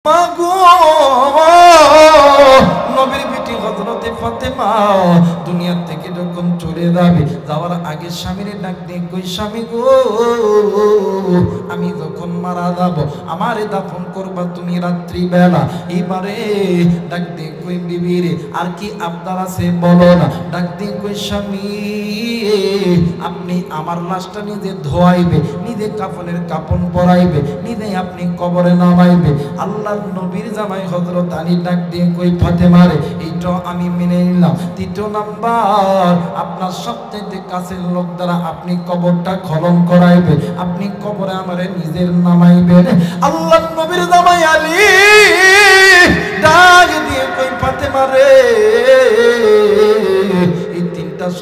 মাগো নবীর বেটি হযরতে ফাতেমা দুনিয়া থেকে যখন চলে যাবে, যাওয়ার আগে স্বামীর ডাক দিয়ে কই, স্বামী গো আমি যখন মারা যাব আমারে দাফন করবা তুমি রাত্রি বেলা। এবারে ডাক দিয়ে কই, বিবি রে আর কি আবদার আছে বলো না। ডাক দিয়ে কই, স্বামী আপনি আমার লাশটা নিজে ধোয়াইবে, নিজে কাফনের কাপন পরাইবে, নিজে আপনি কবরে নামাইবে। আল্লাহর নবীর জামাই হযরত আলী ডাক দিয়ে কই, ফাতেমা রে এইটা আমি মেনে নিলাম। তৃতীয় নাম্বার, আপনার সবচেয়ে কাছের লোক দ্বারা আপনি কবরটা খনন করাইবে, আপনি কবরে আমারে নিজের নামাইবেন। আল্লাহর নবীর জামাই আলী ডাক দিয়ে কই, ফাতেমা রে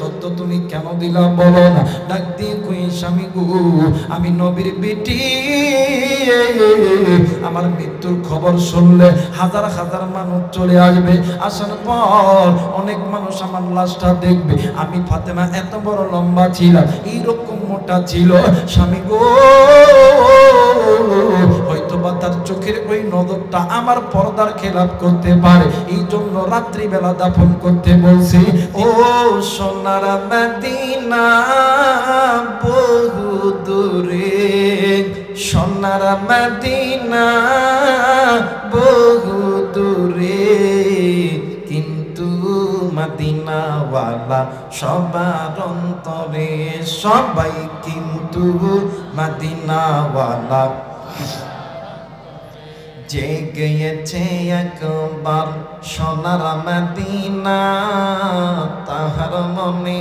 সত্য তুমি কেন দিলা বলো না। ডাক দিয়ে কই, স্বামী গো আমি নবীর বেটি, আমার মৃত্যুর খবর শুনলে হাজার হাজার মানুষ চলে আসবে, আসার পর অনেক মানুষ আমার লাশটা দেখবে। আমি ফাতেমা এত বড় লম্বা ছিলাম, এইরকম মোটা ছিল, স্বামী গো হয়তো বা তার চোখের ওই নজরটা আমার পর্দার খেলাপ করতে পারে, এই জন্য রাত্রিবেলা দাফন করতে বলছি। ও সোনার মদিনা বহু দূরে, সোনার মদিনা বহু দূরে, কিন্তু মদিনাওয়ালা সবার অন্তরে, সবাই কিন্তু মদিনাওয়ালা। যে গিয়েছে একবার সোনার মদিনা, তাহার মনে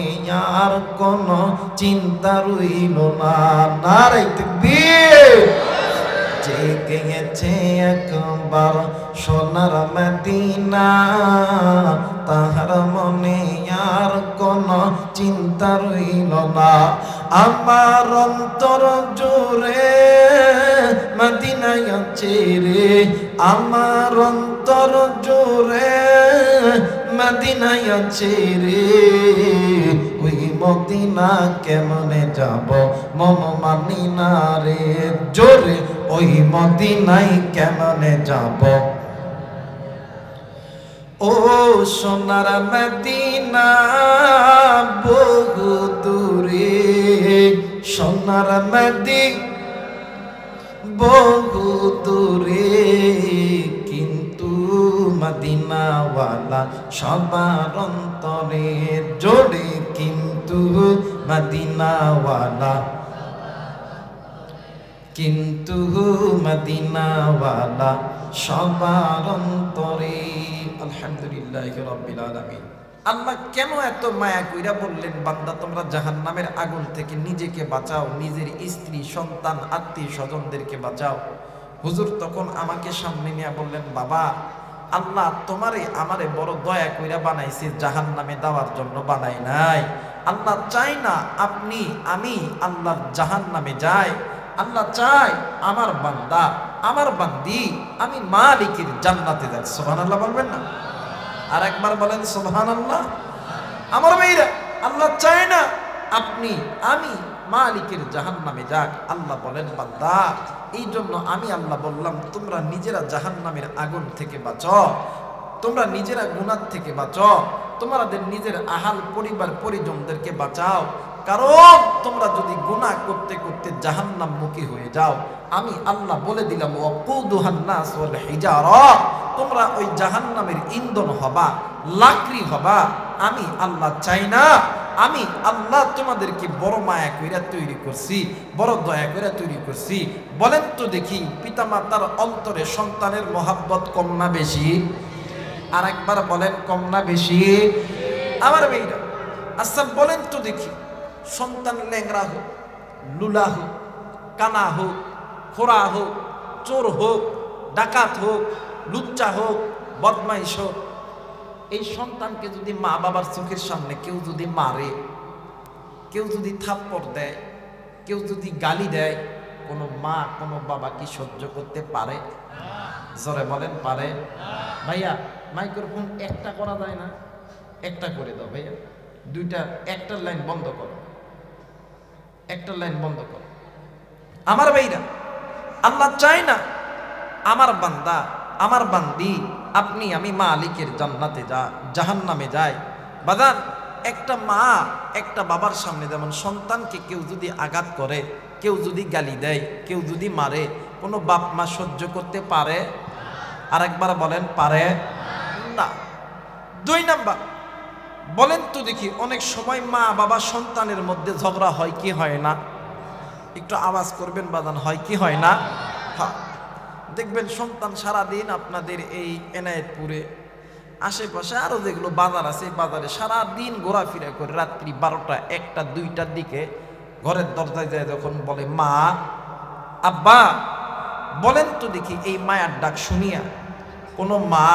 আর কোনো চিন্তা রইল না। নারে তাকবীর। যে গিয়েছে একবার সোনার মদিনা, তাহার মনে আর কোনো চিন্তা রইল না। আমার অন্তর জুড়ে মদিনায় আছে রে, আমার অন্তর জুড়ে মদিনায় আছে রে, ওই মদিনা কেমনে যাব মন মানি না রে, জোরে ওই মদিনায় কেমনে যাব। ও সোনার মদিনা বহু দূরে, সোনার মদিনা বহু দূরে, কিন্তু মদিনাওয়ালা সবার অন্তরে, জোরে কিন্তু মদিনাওয়ালা, কিন্তু মদিনাওয়ালা সবার অন্তরে। আলহামদুলিল্লাহি রাব্বিল আলামিন। আল্লাহ কেন এত মায়া কইরা বললেন, বান্দা তোমরা জাহান্নামের আগুন থেকে নিজেকে বাঁচাও, নিজের স্ত্রী সন্তান আত্মীয় স্বজনদেরকে বাঁচাও। হুজুর তখন আমাকে সামনে নিয়ে বললেন, বাবা আল্লাহ তোমারে আমারে বড় দয়া কইরা বানাইছে, জাহান্নামে দেওয়ার জন্য বানাই নাই। আল্লাহ চাই না আপনি আমি আল্লাহর জাহান্নামে যাই, আল্লাহ চাই আমার বান্দা আমার বান্দি আমি মালিকের জান্নাতে যাই। সুবহানাল্লাহ বলবেন না? আর একবার বলেন সুবহানাল্লাহ। আমার ভাইরা, আল্লাহ চায় না আপনি আমি মালিকের জাহান্নামে যাক। আল্লাহ বলেন, বান্দা এই জন্য আমি আল্লাহ বললাম তোমরা নিজেরা জাহান্নামের আগুন থেকে বাঁচো, তোমরা নিজেরা গুনাহ থেকে বাঁচো, তোমাদের নিজের আহাল পরিবার পরিজনদেরকে বাঁচাও। কারণ তোমরা যদি গুনাহ করতে করতে জাহান্নামমুখী হয়ে যাও, আমি আল্লাহ বলে দিলাম ওয়াকুদুহান নাস ওয়াল হিজারা, তোমরা ওই জাহান্নামের ইন্ধন হবা, লাকড়ি হবা। আমি আল্লাহ চাই না। আমি আল্লাহ তোমাদেরকে বড় মায়া কইরা তৈরি করছি, বড় দয়া কইরা তৈরি করছি। বলেন তো দেখি, পিতামাতার অন্তরে সন্তানের মহাব্বত কম না বেশি? আর একবার বলেন, কম না বেশি? আমার মেয়েরা আচ্ছা বলেন তো দেখি, সন্তান ল্যাংড়া হোক, লুলা হোক, কানা হোক, খোরা হোক, চোর হোক, ডাকাত হোক, লুচ্চা হোক, বদমাইশ হোক, এই সন্তানকে যদি মা বাবার চোখের সামনে কেউ যদি মারে, কেউ যদি থাপ্পড় দেয়, কেউ যদি গালি দেয়, কোনো মা কোনো বাবা কি সহ্য করতে পারে? জোরে বলেন, পারে? ভাইয়া মাইক্রোফোন একটা করা যায় না? একটা করে দাও ভাইয়া, দুইটা, একটা লাইন বন্ধ করো, একটা লাইন বন্ধ করো। আমার ভাইরা, আল্লাহ চায় না আমার বান্দা আমার বান্দি আপনি আমি মালিকের জান্নাতে জাহান্নামে যাই। বাজান, একটা মা একটা বাবার সামনে যেমন সন্তানকে কেউ যদি আঘাত করে, কেউ যদি গালি দেয়, কেউ যদি মারে, কোনো বাপ মা সহ্য করতে পারে? আরেকবার বলেন, পারে না। 2 নাম্বার, বলেন তো দেখি, অনেক সময় মা বাবা সন্তানের মধ্যে ঝগড়া হয় কি হয় না? একটু আওয়াজ করবেন বাজান, হয় কি হয় না? হ্যাঁ, দেখবেন সন্তান সারাদিন আপনাদের এই এনায়েতপুরে আশেপাশে আরো যেগুলো বাজার আছে, বাজারে সারাদিন ঘোরাফেরা করে রাত্রি 12টা 1টা 2টার দিকে ঘরের দরজায় যায়, যখন বলে মা আব্বা, বলেন তো দেখি এই মায়ের ডাক শুনিয়া কোনো মা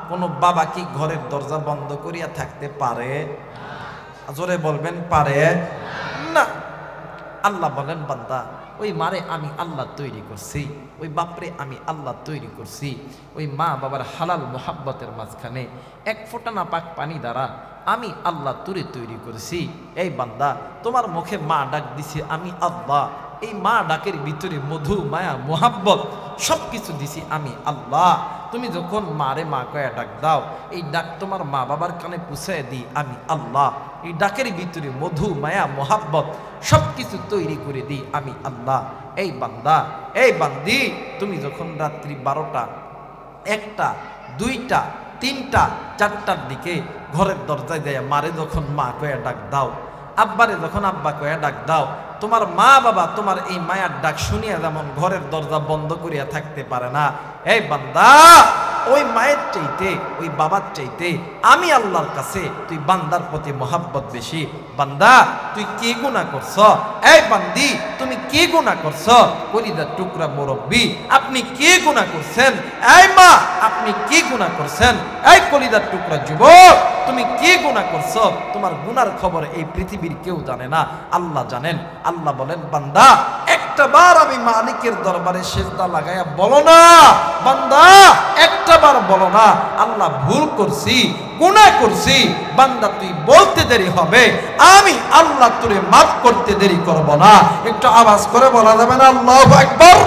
কোনো বাবা কি ঘরের দরজা বন্ধ করিয়া থাকতে পারে? জোরে বলবেন, পারে না। আল্লাহ বলেন, বান্দা ওই মারে আমি আল্লাহ তৈরি করছি, ওই বাপরে আমি আল্লাহ তৈরি করছি, ওই মা বাবার হালাল মোহাব্বতের মাঝখানে 1 ফোঁটা না পাক পানি দ্বারা আমি আল্লাহ তুরে তৈরি করেছি। এই বান্দা, তোমার মুখে মা ডাক দিছি আমি আল্লাহ, এই মা ডাকের ভিতরে মধু মায়া মোহাব্বত সব কিছু দিছি আমি আল্লাহ। তুমি যখন মারে মা কয়া ডাক দাও, এই ডাক তোমার মা বাবার কানে পুষায় দিই আমি আল্লাহ। এই ডাকের ভিতরে মধু মায়া মোহাব্বত সব কিছু তৈরি করে দিই আমি আল্লাহ। এই বান্দা, এই বান্দি, তুমি যখন রাত্রি 12টা 1টা 2টা 3টা 4টার দিকে ঘরের দরজায় দেয় মারে যখন মা কয়া ডাক দাও, আব্বারে যখন আব্বা কয়া ডাক দাও, তোমার মা বাবা তোমার এই মায়ার ডাক শুনিয়া যেমন ঘরের দরজা বন্ধ করিয়া থাকতে পারে না, এই বান্দা ওই মায়ের চাইতে ওই বাবার চাইতে আমি আল্লাহর কাছে তুই বান্দার প্রতি মোহাব্বত বেশি। বান্দা, তুই কি গুনাহ করছ? এই বান্দি, তুমি কি গুনাহ করছ? কলিজার টুকরা মুরব্বি, আপনি কি গুনাহ করছেন? এই মা, আপনি কি গুনাহ করছেন? এই কলিজার টুকরা যুবক, তুমি কি গুনাহ করছ? তোমার গুনার খবর এই পৃথিবীর কেউ জানে না, আল্লাহ জানেন। আল্লাহ বলেন, বান্দা একটা বার আমি মালিকের দরবারে সিজদা লাগায়া বলো না, বান্দা একটা বার বলো না আল্লাহ ভুল করছি, গুনাহ করছি। বান্দা, তুই বলতে দেরি হবে, আমি আল্লাহ তোরে মাফ করতে দেরি করব না। একটু আওয়াজ করে বলা যাবে না আল্লাহু আকবার?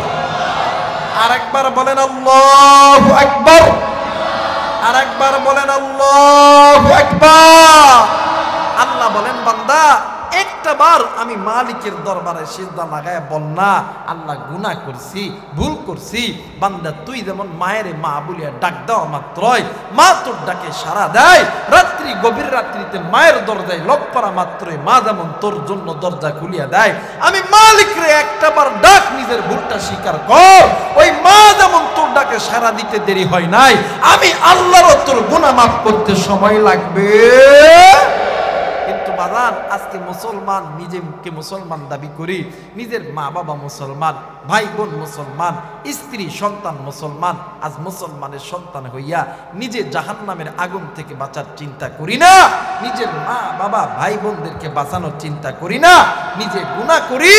আরেকবার বলেন আল্লাহু আকবার, আরেকবার বলেন আল্লাহু আকবার। আল্লাহ বলেন, বান্দা একটা বার আমি মালিকের দরবারে সিজদা লাগায় বল না আল্লাহ গুনাহ করছি, ভুল করছি। বান্দা, তুই যেমন মায়ের মা বলিয়া ডাক দেওয়া মাত্রই মা তোর ডাকে সাড়া দেয়, রাত্রি গভীর রাত্রিতে মায়ের দরজায় লক করা মাত্রই মা যেমন তোর জন্য দরজা খুলিয়া দেয়, আমি মালিকরে একটা বার ডাক, নিজের ভুলটা স্বীকার কর। ওই মা যেমন তোর ডাকে সাড়া দিতে দেরি হয় নাই, আমি আল্লাহরও তোর গুনাহ মাফ করতে সময় লাগবে। কিন্তু বাজান, আজকে মুসলমান, নিজেকে মুসলমান দাবি করি, নিজের মা বাবা মুসলমান, ভাই বোন মুসলমান, স্ত্রী সন্তান মুসলমান, আজ মুসলমানের সন্তান হইয়া নিজে জাহান্নামের আগুন থেকে বাঁচার চিন্তা করি না, নিজের মা বাবা ভাই বোনদেরকে বাঁচানোর চিন্তা করি না, নিজে গুনাহ করি,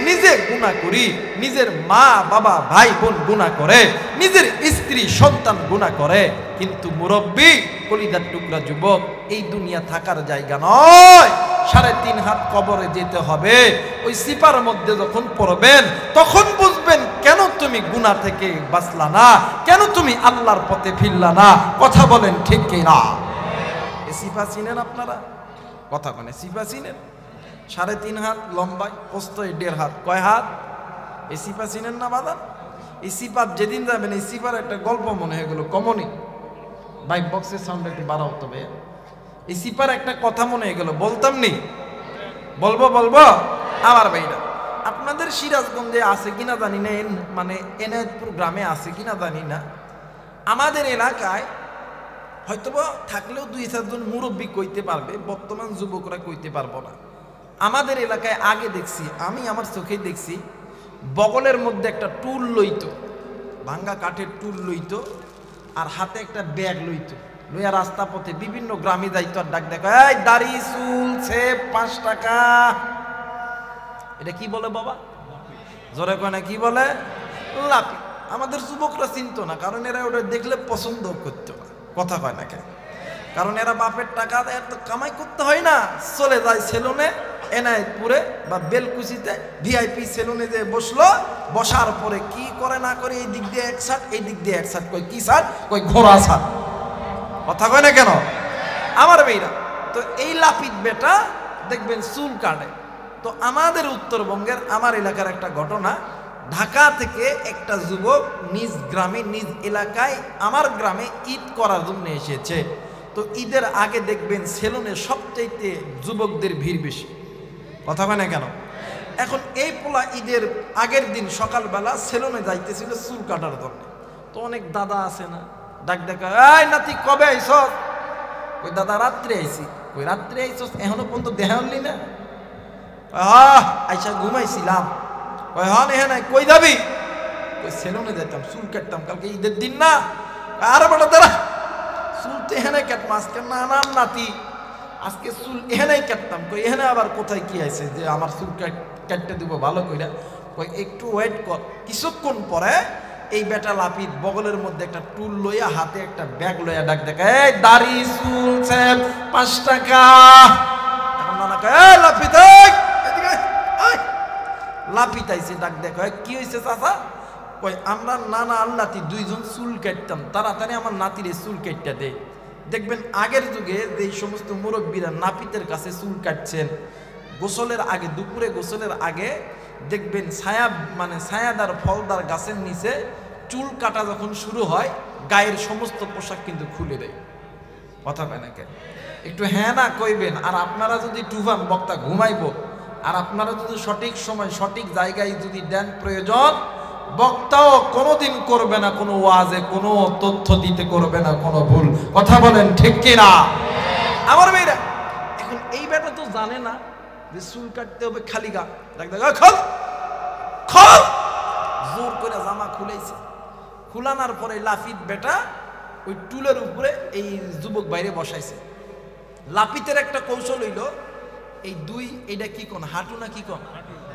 নিজে গুনাহ করি, নিজের মা বাবা ভাই বোন গুনাহ করে, নিজের স্ত্রী সন্তান গুনাহ করে। কিন্তু মুরব্বী, কলিজার টুকরা যুবক, এই দুনিয়া থাকার জায়গা নয়, 3.5 হাত কবরে যেতে হবে। ওই সিপার মধ্যে যখন পড়বেন তখন বুঝবেন কেন তুমি গুনাহ থেকে বাঁচলা না, কেন তুমি আল্লাহর পথে ফিরলা না। কথা বলেন ঠিক কি না? এই সিপা চিনেন আপনারা? কথা বলেন, সিপা চিনেন? 3.5 হাত লম্বায়, প্রস্থ 1.5 হাত। কয় হাত? এই সিপা চিনেন না বাদান? এই সিপার যেদিন যাবেন, এই সিপার একটা গল্প মনে হয়ে গেল কমনই। বাইক বক্সের সাউন্ড একটু বাড়াও তবে। এই সিপার একটা কথা মনে হয়ে গেল, বলতাম নি? বলবো আমার ভাইরা, আপনাদের সিরাজগঞ্জে আছে কিনা জানি না, মানে এনায়েতপুর গ্রামে আছে কিনা জানি না, আমাদের এলাকায় হয়তোবা থাকলেও 2-4 জন মুরব্বী কইতে পারবে, বর্তমান যুবকরা কইতে পারবো না। আমাদের এলাকায় আগে দেখছি, আমি আমার চোখেই দেখছি, বগলের মধ্যে একটা টুল লইতো, ভাঙ্গা কাঠের টুল লইতো, আর হাতে একটা ব্যাগ লইতো, লইয়া রাস্তা পথে বিভিন্ন গ্রামে যাইতো আর ডাক দেখা, এই দাড়ি চুল ছেপ 5 টাকা। এটা কি বলে বাবা? জোরে কয় না, কি বলে? লাপি। আমাদের যুবকরা চিনতো না, কারণ এরা ওটা দেখলে পছন্দ করতো না। কথা কয় না কেন? কারণ এরা বাপের টাকা এত কামাই করতে হয় না, চলে যায় সেলুনে, এনায়েতপুরে বা বেলকুচিতে ভিআইপি সেলুনে যে বসলো, বসার পরে কি করে না করে এই দিক দিয়ে এক শার্ট, এই দিক দিয়ে এক শার্ট, কই কি শার্ট, কই ঘোড়া শার্ট। কথা কয় না কেন আমার মেয়েরা? তো এই লাপিত বেটা দেখবেন চুল কাটে। তো আমাদের উত্তরবঙ্গের আমার এলাকার একটা ঘটনা, ঢাকা থেকে একটা যুবক নিজ গ্রামে নিজ এলাকায় আমার গ্রামে ঈদ করার জন্য এসেছে। তো ঈদের আগে দেখবেন সেলুনে সবচাইতে যুবকদের ভিড় বেশি। কথা হয় না কেন? এখন এই পোলা ঈদের আগের দিন সকালবেলা সেলুনে যাইতেছিল চুল কাটার জন্য। তো অনেক দাদা আছে না, ডাক ডাকা, এই নাতি কবে আইস? ওই দাদা রাত্রে আইসি। ওই রাত্রে আইসস, এখনো পর্যন্ত দেখা হলি না? আইসা ঘুমাইছিলাম। ওই হন এ নাই, কই যাবি? ওই সেলুনে যাইতাম, চুল কাটতাম, কালকে ঈদের দিন না। আর বড় দাঁড়া, চুল তো এখানে কাটতাম আজকে। না না নাতি, আজকে চুল এখানেই কাটতাম। কই এখানে আবার কোথায় কি আছে যে আমার চুল কাটতে দিব ভালো কইরা? কই একটু ওয়েট কর। কিছুক্ষণ পরে এই বেটা লাপিত বগলের মধ্যে একটা টুল লইয়া, হাতে একটা ব্যাগ লইয়া ডাক দেখা, এই দাড়ি চুল 5 টাকা। এখন নানা কয়, এই লাপিত, লাপিত আইছে, ডাক দেখা, কি হয়েছে চাচা? কই আমরা নানা আর নাতি দুইজন চুল কাটতাম, তাড়াতাড়ি আমার নাতিরে চুল কাটতে দে। দেখবেন আগের যুগে যে সমস্ত মুরব্বীরা নাপিতের কাছে চুল কাটছেন, গোসলের আগে, দুপুরে গোসলের আগে দেখবেন ছায়া, মানে ছায়াদার ফলদার গাছের নিচে চুল কাটা যখন শুরু হয়, গায়ের সমস্ত পোশাক কিন্তু খুলে দেয়। কথা কয় না কেন? একটু হ্যাঁ না কইবেন। আর আপনারা যদি টুভান বক্তা ঘুমাইব, আর আপনারা যদি সঠিক সময় সঠিক জায়গায় যদি দেন, প্রয়োজন বক্তাও কোনোদিন করবে না কোনো ওয়াজে কোনো তথ্য দিতে, করবে না কোনো ভুল। কথা বলেন ঠিক কিনা আমার মেয়েরা? এখন এই বেটা তো জানে না যে চুল কাটতে হবে খালি গা। খল খল, জোর করে জামা খুলেছে। খুলানোর পরে লাফিত বেটা ওই টুলের উপরে এই যুবক বাইরে বসাইছে। লাপিতের একটা কৌশল হইল, এই দুই, এইটা কি কোন হাঁটু না কি কোন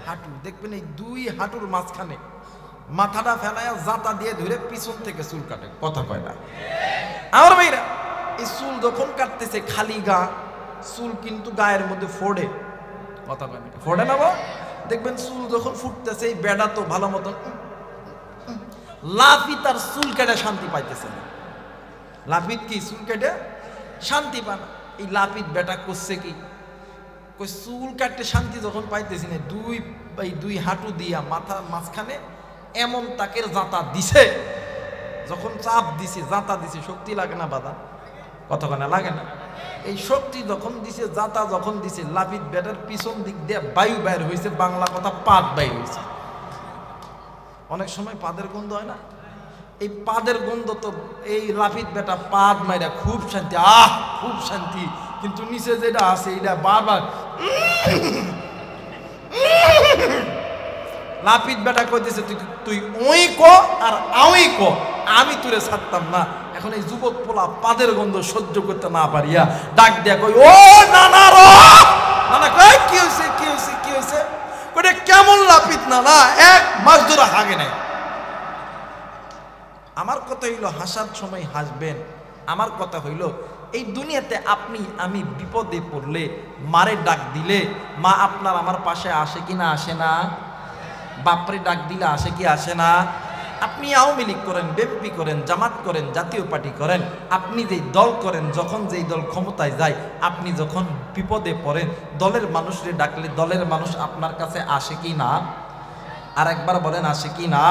হাঁটু, দেখবেন এই দুই হাঁটুর মাঝখানে মাথাটা ফেলায়া জাতা দিয়ে ধরে পিছন থেকে চুল কাটে। কথা কয় না আমার মেয়েরা? এই চুল যখন কাটতেছে খালি গা, চুল কিন্তু গায়ের মধ্যে ফোড়ে। কথা কয় না? ফোড়ে না? দেখবেন চুল যখন ফুটতেছে, এই বেড়া তো ভালো মতন লাফিত আর চুল কেটে শান্তি পাইতেছে না। লাফিত কি চুল কেটে শান্তি পায় না। এই লাফিত বেটা করছে কি, কই চুল কাটতে শান্তি যখন পাইতেছি না, দুই হাঁটু দিয়া মাথার মাঝখানে এমন তাকের জাঁতা দিছে, যখন চাপ দিছে, জাঁতা দিছে, শক্তি লাগে না বাধা? কথা কেনা লাগে না? এই শক্তি যখন দিছে, জাঁতা যখন দিছে, লাফিত বেটার পিছন দিক দিয়ে বায়ু বাইর হয়েছে, বাংলা কথা পাদ বাইর হয়েছে। অনেক সময় পাদের গন্ধ হয় না? এই পাদের গন্ধ তো এই লাফিত বেটা পাদ মাইরা খুব শান্তি, খুব শান্তি। কিন্তু নিচে যেটা আছে এটা বারবার লাপিত বেটা কইতেছে, তুই ওই ক আর আউই ক, আমি তুরে ছাড়তাম না। এখন এই যুবক পোলা পাদের গন্ধ সহ্য করতে না পারিয়া ডাক দেয়া কই, ও নানা র নানা। কই কি হয়েছে, কি হয়েছে, কি হয়েছে? কইটা কেমন লাপিত নানা, 1 মাস ধরে হাগে নাই। আমার কথা হইল হাসার সময় হাসবেন। আমার কথা হইল এই দুনিয়াতে আপনি আমি বিপদে পড়লে, মারে ডাক দিলে, মা আপনার আমার পাশে আসে কি না আসে না? বাপরে ডাক দিলে আসে কি আসে না? আপনি আওয়ামী লীগ করেন, বিএনপি করেন, জামাত করেন, জাতীয় পার্টি করেন, আপনি যেই দল করেন, যখন যেই দল ক্ষমতায় যায়, আপনি যখন বিপদে পড়েন, দলের মানুষরে ডাকলে দলের মানুষ আপনার কাছে আসে কি না? আর একবার বলেন আসে কি না?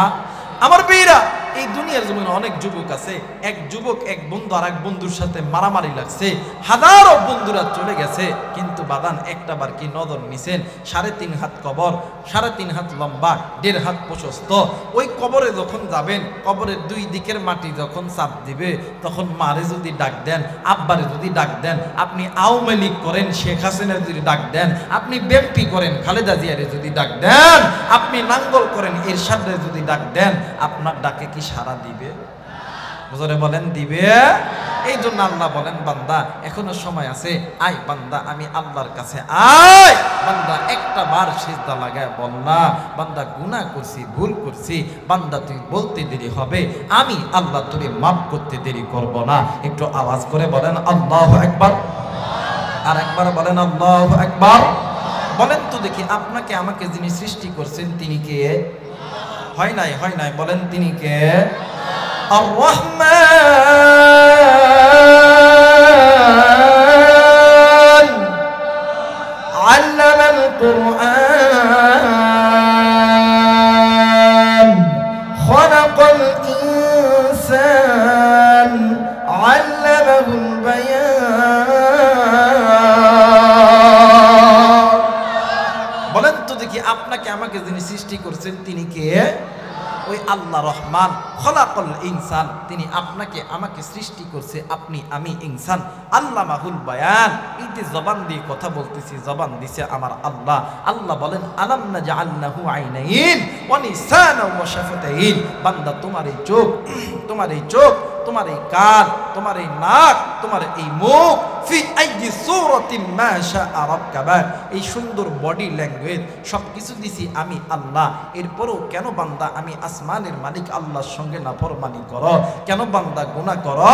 আমার মেয়েরা, এই দুনিয়ার জমিনে অনেক যুবক আছে, এক যুবক এক বন্ধু আর এক বন্ধুর সাথে মারামারি লাগছে, হাজারো বন্ধুরা চলে গেছে, কিন্তু বাদান একটা বার কি নজর নিছেন, 3.5 হাত কবর, 3.5 হাত লম্বা, 1.5 হাত প্রশস্ত। ওই কবরে যখন যাবেন, কবরের 2 দিকের মাটি যখন চাপ দিবে, তখন মারে যদি ডাক দেন, আব্বারে যদি ডাক দেন, আপনি আওয়ামী লীগ করেন, শেখ হাসিনার যদি ডাক দেন, আপনি বিএনপি করেন, খালেদা জিয়ারে যদি ডাক দেন, আপনি নাঙ্গল করেন, এরশাদরে যদি ডাক দেন, আপনার ডাকে কি সাড়া দিবে? বুঝলে বলেন দিবে? এই জন্য আল্লাহ বলেন, বান্দা এখনো সময় আছে, আয় বান্দা আমি আল্লাহর কাছে আয়। বান্দা একটা বার সিজদা লাগায় বল না, বান্দা গুনাহ করছি, ভুল করছি, বান্দা তুই বলতে দেরি হবে, আমি আল্লাহ তোরে মাফ করতে দেরি করব না। একটু আওয়াজ করে বলেন আল্লাহু আকবার। আর একবার বলেন আল্লাহু আকবার। বলেন তো দেখি, আপনাকে আমাকে যিনি সৃষ্টি করছেন তিনি কে? হয় নাই, হয় নাই, বলেন তিনি কে? আর রহমান আল্লামাল কুরআন খালাকাল ইনসান আল্লামাহুল বায়ান। বলেন তো দেখি, আপনাকে আমাকে যিনি সৃষ্টি করছেন তিনি কে? ওই আল্লাহ রহমান। খলাকল ইনসান, তিনি আপনাকে আমাকে সৃষ্টি করছে, আপনি আমি ইনসান। আল্লামাহুল বায়ান, এই যে জবান দিয়ে কথা বলতেছি, জবান দিছে আমার আল্লাহ। আল্লাহ বলেন আলাম নাজআলনাহু আইনাইন ওয়া লিসানাও ওয়া শাফাতাইন। বান্দা, তোমার এই চোখ, তোমার এই চোখ, তোমার এই কান, তোমার এই নাক, তোমার এই মুখ, ফি আইয়ি সূরাতিন মা শাআ রাক্কাবা, এই সুন্দর বডি ল্যাঙ্গুয়েজ সবকিছু দিছি আমি আল্লাহ। এরপরও কেন বান্দা আমি আসমানের মালিক আল্লাহর সঙ্গে নাফরমানি করো? কেন বান্দা গুনাহ করো?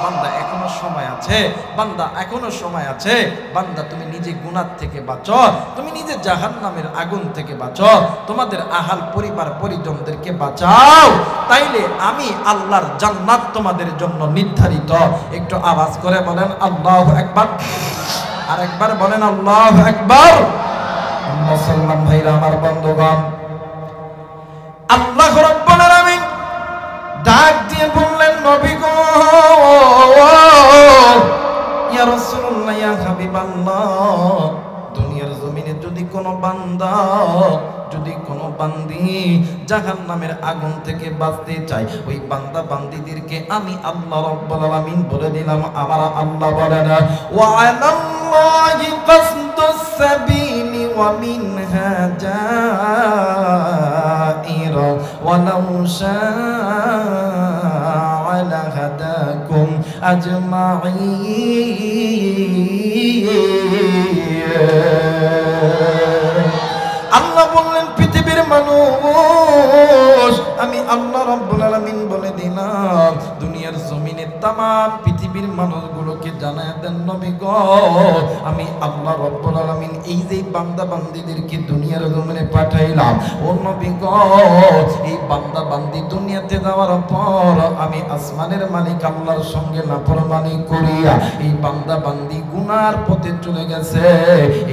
বান্দা এখনো সময় আছে, বান্দা এখনো সময় আছে। বান্দা তুমি নিজে গুনাহ থেকে বাঁচো, তুমি নিজে জাহান্নামের আগুন থেকে বাঁচো, তোমাদের আহাল পরিবার পরিজনদেরকে বাঁচাও, তাইলে আমি আল্লাহর জান্নাত তোমাদের জন্য নির্ধারিত। একটু আওয়াজ করে বলেন আল্লাহু আকবার, আর একবার বলেন আল্লাহু আকবার। মুসলমান ভাইরা আমার, বন্ধুগণ, আল্লাহ রাব্বুল আলামিন ডাক দিয়ে বললেন, নবী গো, ইয়া রাসূলুল্লাহ, ইয়া হাবিবাল্লাহ, দুনিয়ার জমিনে যদি কোনো বান্দা, যদি কোনো বান্দি জাহান্নামের আগুন থেকে বাঁচতে চায়, ওই বান্দা বান্দিদেরকে আমি আল্লাহ রাব্বুল আলামিন বলে দিলাম, আমার আল্লাহ বলেন, ওয়া আলাল্লাহি কাসদুস সাবিলি ওয়া মিনহা জাইরা ওয়া লাউ শাআ লাহাদাকুম আজমাইন। আল্লাহ বললেন, পৃথিবীর মানুষ, আমি আল্লাহ রাব্বুল আলামিন বলে দিলাম, দুনিয়ার জমিনে তামাম পৃথিবীর মানুষগুলোকে জানায় দেন, নবী গো, আমি আল্লাহ রাব্বুল আলামিন এই যে বান্দা বান্দীদেরকে দুনিয়ার জমিনে পাঠাইলাম, ও নবী গো, এই বান্দা বান্দি দুনিয়াতে যাওয়ার পর আমি আসমানের মালিক আল্লাহর সঙ্গে নাফরমানি করিয়া এই বান্দা বান্দি গুনার পথে চলে গেছে,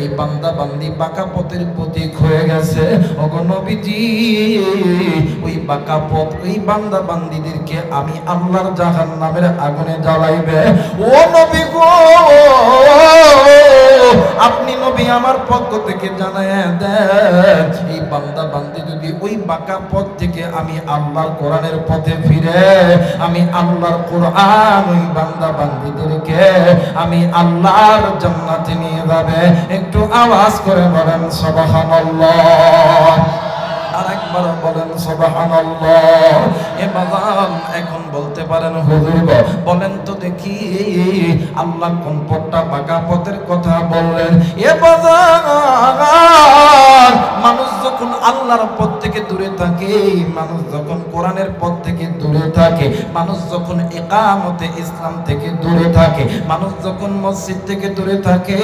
এই বান্দা বান্দি বাঁকা পথের পথিক হয়ে গেছে। ওগো নবীজি, ওই বাঁকা পথ, ওই বান্দা বান্দিদেরকে আমি আল্লাহর জাহান্নামের আগুনে জ্বালাইবে। ও নবী গো, আপনি নবী আমার পক্ষ থেকে জানায় দেন, এই বান্দা বান্দি যদি ওই বাঁকা পথ থেকে আমি আল্লাহর কোরআনের পথে ফিরে, আমি আল্লাহর কোরআন ওই বান্দা বান্দিদেরকে আমি আল্লাহর জান্নাতে নিয়ে যাবে। একটু আওয়াজ করে বলেন সুবহানাল্লাহ, আর একবার বলেন সুবহানাল্লাহ। এ বাজান, এখন বলতে পারেন, হুজুর গো, বলেন তো দেখি আল্লাহ কোন পথটা বাঁকা পথের কথা বললেন? এ বাজান, মানুষ যখন আল্লাহর পথ থেকে দূরে থাকে, মানুষ যখন কোরআনের পথ থেকে দূরে থাকে, মানুষ যখন ইকামতে ইসলাম থেকে দূরে থাকে, মানুষ যখন মসজিদ থেকে দূরে থাকে,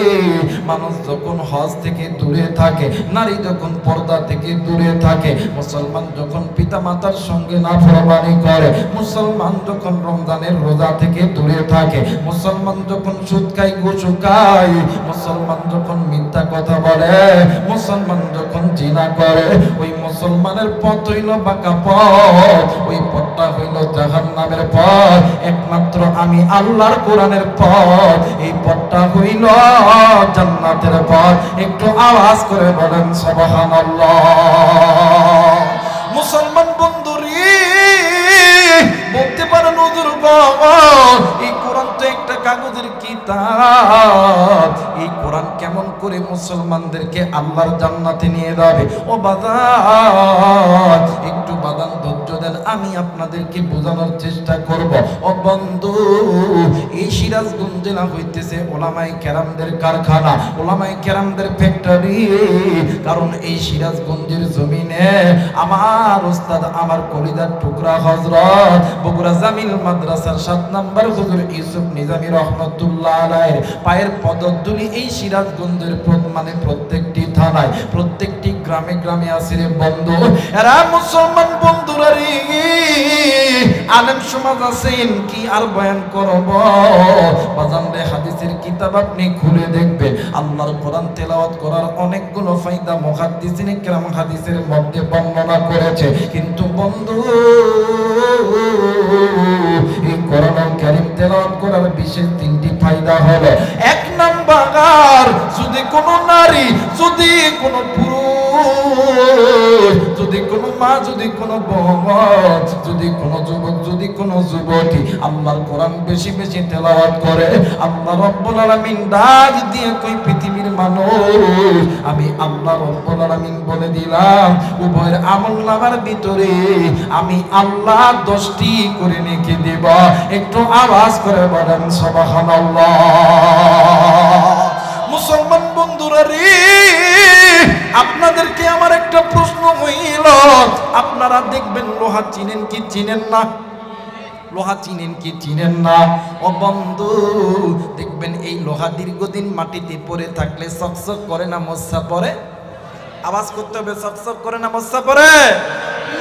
মানুষ যখন হজ থেকে দূরে থাকে, নারী যখন পর্দা থেকে দূরে থাকে, মুসলমান যখন পিতা মাতার সঙ্গে নাফরমানি করে, মুসলমান যখন রমজানের রোজা থেকে দূরে থাকে, মুসলমান যখন সুদ খায়, ঘুষ খায়, মুসলমান যখন মিথ্যা কথা বলে, মুসলমান যখন জিনা করে, ওই মুসলমানের পথ হইল বাঁকা পথ, ওই পথটা হইল জাহান্নামের পথ। একমাত্র আমি আল্লাহর কোরআনের পথ, এই পথটা হইল জান্নাতের পথ। একটু আওয়াজ করে বলেন সুবহানাল্লাহ। মুসলমান বন্ধুরে, বলতে পারেন, হুজুর বাবা, এই কোরআন তো একটা কাগজের কিতাব, এই কোরআন কেমন করে মুসলমানদেরকে আল্লাহর জান্নাতে নিয়ে যাবে? ও বাজার, একটু বাদান ধৈর্য দেন, আমি আপনাদেরকে বোঝানোর চেষ্টা করব। ও বন্ধু, এই সিরাজগঞ্জ জেলা হইতেছে ওলামায়ে কেরামদের কারখানা, ওলামায়ে কেরামদের ফ্যাক্টরি। কারণ এই সিরাজগঞ্জের জমিনে আমার উস্তাদ, আমার কলিজার টুকরা হযরত বগুড়া জামিল মাদ্রাসার 7 নম্বর হুজুর ইউসুফ নিজামী রহমাতুল্লাহ আলাইহির পায়ের পদধূলি এই সিরাজগঞ্জের মানে প্রত্যেকটি থানায়, প্রত্যেকটি গ্রামে গ্রামে আছে রে বন্ধু। এরা মুসলমান বন্ধুরা রে, আলেম সমাজ আছেন, কি আর বয়ান করব বাজান রে। হাদিসের কিতাব আপনি খুলে দেখবেন, আল্লাহর কোরআন তেলাওয়াত করার অনেকগুলো ফায়দা মুহাদ্দিসিনে কেরাম হাদিসের মধ্যে বর্ণনা করেছে। কিন্তু বন্ধু, এই কোরআন কারীম তেলাওয়াত করার বিশেষ 3টি ফায়দা হলো, 1 নাম্বার, যদি কোনো নারী, যদি কোনো পুরুষ, যদি কোনো মা, যদি কোনো বোন, যদি কোনো যুবক, যদি কোনো যুবতী আল্লাহর কোরআন বেশি বেশি তেলাওয়াত করে, আল্লাহ রাব্বুল আলামিন ডাক দিয়ে কই পৃথিবীর মানুষ, আমি আল্লাহ রাব্বুল আলামিন বলে দিলাম উভয়ের আমলনামার ভিতরে আমি আল্লাহ 10টি করে লিখে দেব। একটু আওয়াজ করে বলেন সুবহানাল্লাহ। মুসলমান বন্ধুরা রে, আপনাদেরকে আমার একটা প্রশ্ন হইল, আপনারা দেখবেন লোহা চিনেন কি চিনেন না? লোহা চিনেন কি চিনেন না? ও বন্ধু, দেখবেন এই লোহা দীর্ঘদিন মাটিতে পড়ে থাকলে চকচক করে না মশা পড়ে? আওয়াজ করতে হবে, চকচক করে না মশা পড়ে?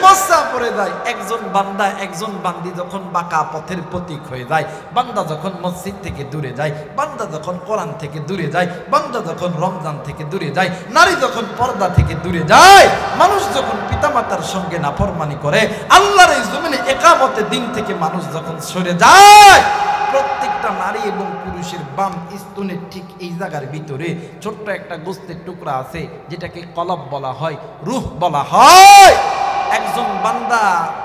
মশা পড়ে যায়। একজন বান্দা, একজন বান্দি যখন বাঁকা পথের প্রতীক হয়ে যায়, বান্দা যখন মসজিদ থেকে দূরে যায়, বান্দা যখন কোরআন থেকে দূরে যায়, বান্দা যখন রমজান থেকে দূরে যায়, নারী যখন পর্দা থেকে দূরে যায়, মানুষ যখন পিতামাতার সঙ্গে নাফরমানি করে, আল্লাহর এই জমিনে ইকামতে দিন থেকে মানুষ যখন সরে যায়, প্রত্যেকটা নারী এবং পুরুষের বাম স্তনের ঠিক এই জায়গার ভিতরে ছোট্ট একটা গোস্তের টুকরা আছে, যেটাকে কলব বলা হয়, রূহ বলা হয়। একজন বান্দা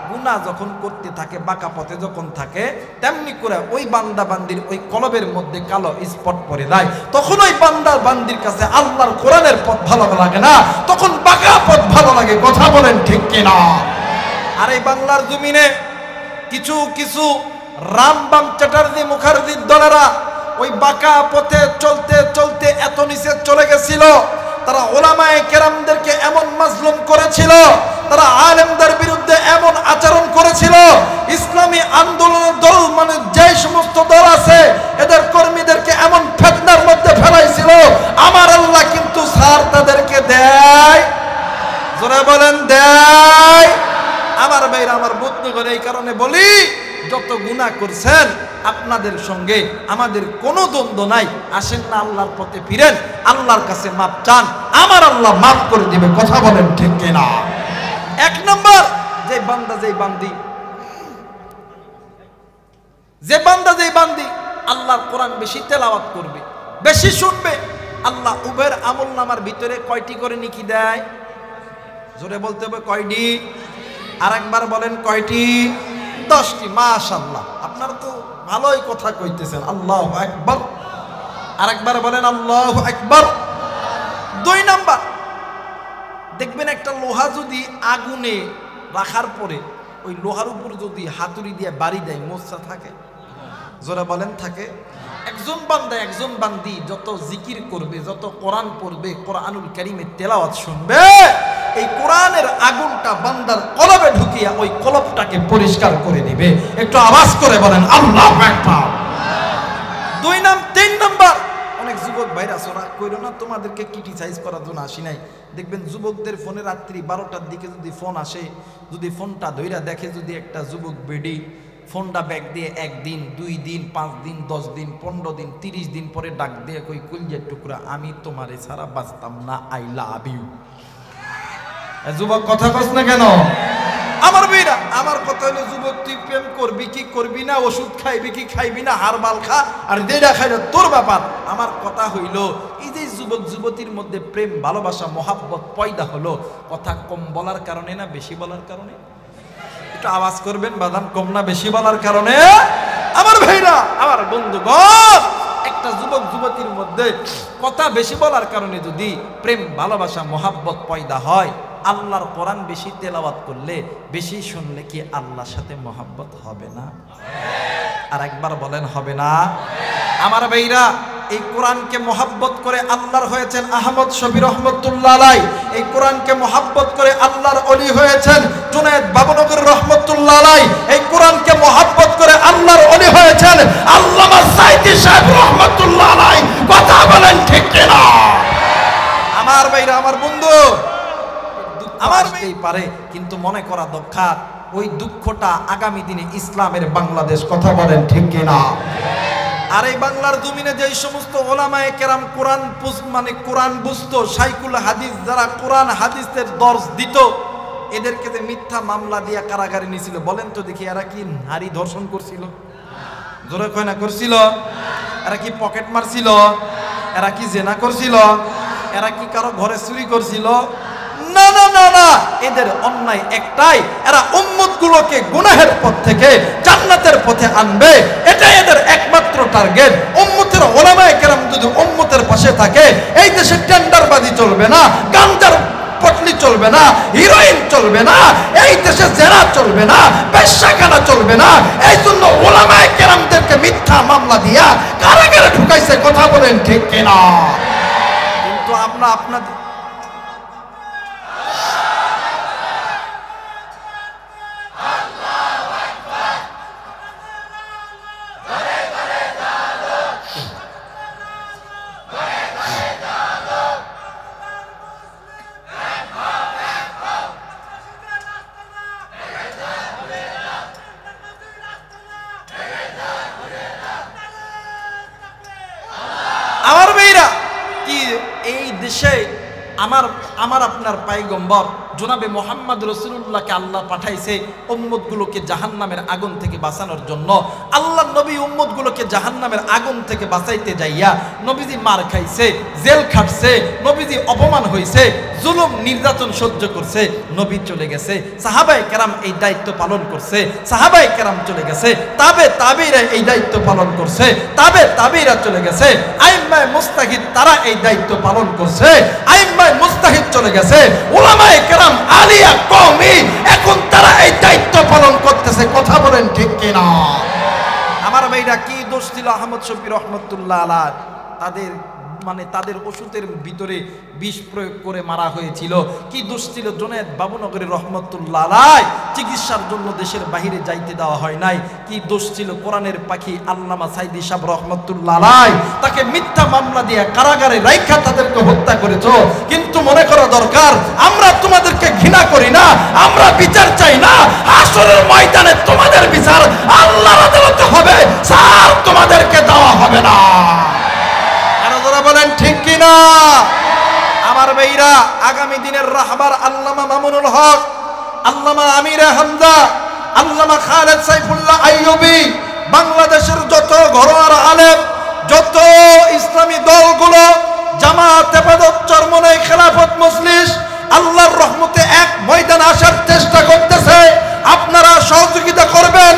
গুনাহ যখন করতে থাকে, বাঁকা পথে যখন থাকে, তেমনি করে ওই বান্দা বান্দির ওই কলবের মধ্যে কালো স্পট পড়ে যায়। তখন ওই বান্দা বান্দির কাছে আল্লাহর কোরআনের পথ ভালো লাগে না, তখন বাঁকা পথ ভালো লাগে। কথা বলেন ঠিক কিনা? আর এই বাংলার জমিনে কিছু কিছু রামবাম চ্যাটার্জি মুখার্জির দলেরা ওই বাঁকা পথে চলতে চলতে এত নিচে চলে গেছিল, তারা ওলামায়ে কেরামদেরকে এমন মাজলুম করেছিল, তারা আলেমদের বিরুদ্ধে এমন আচরণ করেছিল, ইসলামী আন্দোলনের দল মানে যে সমস্ত দল আছে এদের কর্মীদেরকে এমন ফিতনার মধ্যে ফেলাইছিল, আমার আল্লাহ কিন্তু সার তাদেরকে দেয়। জোরে বলেন দেয়। আমার ভাইরা, আমার বুদ্ধি করে এই কারণে বলি, যত গুনাহ করছেন আপনাদের সঙ্গে আমাদের কোনো দ্বন্দ্ব নাই, আসেন না আল্লাহর পথে ফিরেন, আল্লাহর কাছে মাপ চান, আমার আল্লাহ মাফ করে দিবে। কথা বলেন ঠিক কিনা? 1 নম্বর, যে বান্দা যেই বান্দি, যে বান্দা যেই বান্দি আল্লাহর কোরআন বেশি তেলাওয়াত করবে, বেশি শুনবে, আল্লাহ উভয়ের আমলনামার ভিতরে কয়টি করে নেকি দেয়? জোরে বলতে হবে, কয়টি? আরেকবার বলেন, কয়টি? 10টি। মাশাআল্লাহ, আপনারা তো ভালোই কথা কইতেছেন। আল্লাহু আকবার। আরেকবার বলেন, আল্লাহু আকবার। 2 নাম্বার, দেখবেন একটা লোহা যদি আগুনে রাখার পরে ওই লোহার উপর যদি হাতুড়ি দিয়ে বাড়ি দেয়, মোচা থাকে? জোরে বলেন, থাকে? একজন বান্দা, একজন বান্দি যত জিকির করবে, যত কোরআন পড়বে, কোরআনুল কারীমের তেলাওয়াত শুনবে, এই কোরআনের আগুনটা বান্দার কলবে ঢুকিয়া ওই কলবটাকে পরিষ্কার করে দিবে। একটু আওয়াজ করে বলেন আল্লাহু আকবার। 3 নাম্বার, অনেক যুবক ভাইরা সোরা কইরো না, তোমাদেরকে ক্রিটিসাইজ করার জন্য আসি নাই। দেখবেন যুবকদের ফোনে রাত্রি 12টার দিকে যদি ফোন আসে, যদি ফোনটা ধইরা দেখে, যদি একটা যুবক বেডি ফোনটা ব্যাগ দিয়ে 1 দিন, 2 দিন, 5 দিন, 10 দিন, 15 দিন, 30 দিন পরে ডাক দিয়ে কই, কলিজার টুকরা, আমি তোমারে ছাড়া বাঁচতাম না, আই লাভ ইউ। যুবক কথা কস না কেন? আমার ভাইরা, আমার কথা হলো, যুবক তুই প্রেম করবি কি করবি না, ওষুধ খাইবি কি খাইবি না, হারবাল খা, আর যেটা খাইলে তোর ব্যাপার। আমার কথা হইল, এই যে যুবক যুবতীর মধ্যে প্রেম, ভালোবাসা, মহাব্বত পয়দা হলো, কথা কম বলার কারণে না বেশি বলার কারণে? একটু আওয়াজ করবেন বাদাম, কম না বেশি বলার কারণে? আমার ভাইরা, আমার বন্ধুগণ, একটা যুবক যুবতীর মধ্যে কথা বেশি বলার কারণে যদি প্রেম, ভালোবাসা, মহাব্বত পয়দা হয়, আল্লাহর কোরআন বেশি তেলাওয়াত করলে, বেশি শুনলে কি আল্লাহর সাথে মহাব্বত হবে না? আর একবার বলেন হবে না? আমার ভাইরা, এই কোরআনকে মহাব্বত করে আল্লাহর হয়েছেন আহমদ শফি রহমতুল্লাহ আলাই। এই কোরআনকে মহাব্বত করে আল্লাহর ওলি হয়েছেন জুনায়েদ বাবনগর রহমতুল্লাহ আলাই। এই কোরআনকে মহাব্বত করে আল্লাহর ওলি হয়েছেন আল্লামা সাইদি সাহেব রহমতুল্লাহ আলাই। কথা বলেন ঠিক কিনা? আমার ভাইরা, আমার বন্ধু, আমার এই পারে, কিন্তু মনে করা দরকার ওই দুঃখটা আগামী দিনে ইসলামের বাংলাদেশ। কথা বলেন ঠিক কিনা? আর এই বাংলার জমিনে যে সমস্ত ওলামায়ে কেরাম কোরআন মানে কোরআন বুঝতো, শাইখুল হাদিস যারা কোরআন হাদিসের দর্শ দিত, এদেরকে যে মিথ্যা মামলা দিয়া কারাগারে নিয়েছিল, বলেন তো দেখি এরা কি নারী ধর্ষণ করছিল? জোরে কয় না করছিল? এরা কি পকেট মারছিল? এরা কি জেনা করছিল? এরা কি কারো ঘরে চুরি করছিল? না না না না, এদের অন্যায় একটাই, এরা উম্মতগুলোকে গুনাহের পথ থেকে জান্নাতের পথে আনবে, এটাই এদের একমাত্র টার্গেট। উম্মতের ওলামায়ে কেরাম যদি উম্মতের পাশে থাকে, এই দেশে টেন্ডারবাজি চলবে না, গাঞ্জার পটলি চলবে না, হিরোইন চলবে না, এই দেশে জেনা চলবে না, বেশ্যাখানা চলবে না। এই জন্য ওলামায়ে কেরামদেরকে মিথ্যা মামলা দিয়া কারাগারে ঢুকাইছে। কথা বলেন ঠিক কিনা? কিন্তু আমরা আপনাদের আমার মেয়েরা কি এই দেশে আমার আপনার পয়গম্বর জনাবে মোহাম্মদ রাসূলুল্লাহকে আল্লাহ পাঠাইছে উম্মতগুলোকে জাহান্নামের আগুন থেকে বাঁচানোর জন্য। আল্লাহ নবী উম্মতগুলোকে জাহান্নামের আগুন থেকে বাঁচাইতে যাইয়া নবীজি মার খাইছে, জেল খাটছে, নবীজি অপমান হয়েছে, জুলুম নির্যাতন সহ্য করছে, নবী চলে গেছে, সাহাবায়ে কেরাম এই দায়িত্ব পালন করছে, সাহাবায়ে কেরাম চলে গেছে, তাবেঈরা এই দায়িত্ব পালন করছে, তাবেঈরা চলে গেছে, আইম্মায়ে মুজতাহিদ তারা এই দায়িত্ব পালন করছে, আইম্মায়ে মুজতাহিদ চলে গেছে, উলামায়ে কেরাম আলিয়া কওমি এখন তারা এই দায়িত্ব পালন করতেছে। কথা বলেন ঠিক কিনা? আমার ভাইরা, কি দোষ ছিল আহমদ শফি রহমতুল্লাহ আলাইহ? তাদের ওষুধের ভিতরে বিষ প্রয়োগ করে মারা হয়েছিল। কি দোষ ছিল জুনায়েদ বাবুনগরী রহমতুল্লাহ আলাইহ? চিকিৎসার জন্য দেশের বাহিরে যাইতে দেওয়া হয় নাই। কি দোষ ছিল কোরআনের পাখি আল্লামা সাইদি সাহেব রহমতুল্লাহ আলাইহ? তাকে মিথ্যা মামলা দিয়ে কারাগারে রাইখা তাদেরকে হত্যা করেছো। কিন্তু মনে করা দরকার, আমরা তোমাদেরকে ঘৃণা করি না, আমরা বিচার চাই না। হাসরের ময়দানে তোমাদের বিচার আল্লাহর আদালতে হবে, স্যার তোমাদেরকে দেওয়া হবে না। বলেন ঠিক কিনা? আমার ভাইরা, আগামী দিনের রাহবার আল্লামা মামুনুল হক, আল্লামা আমিরে হামজা, আল্লামা খালেদ সাইফুল্লাহ আইয়ুবী, বাংলাদেশের যত ঘরোয়া আলেম, যত ইসলামী দলগুলো, জামাত, হেফাজত, চরমনাই, খেলাফত মজলিস আল্লাহর রহমতে এক ময়দানে আসার চেষ্টা করতেছে। আপনারা সহযোগিতা করবেন।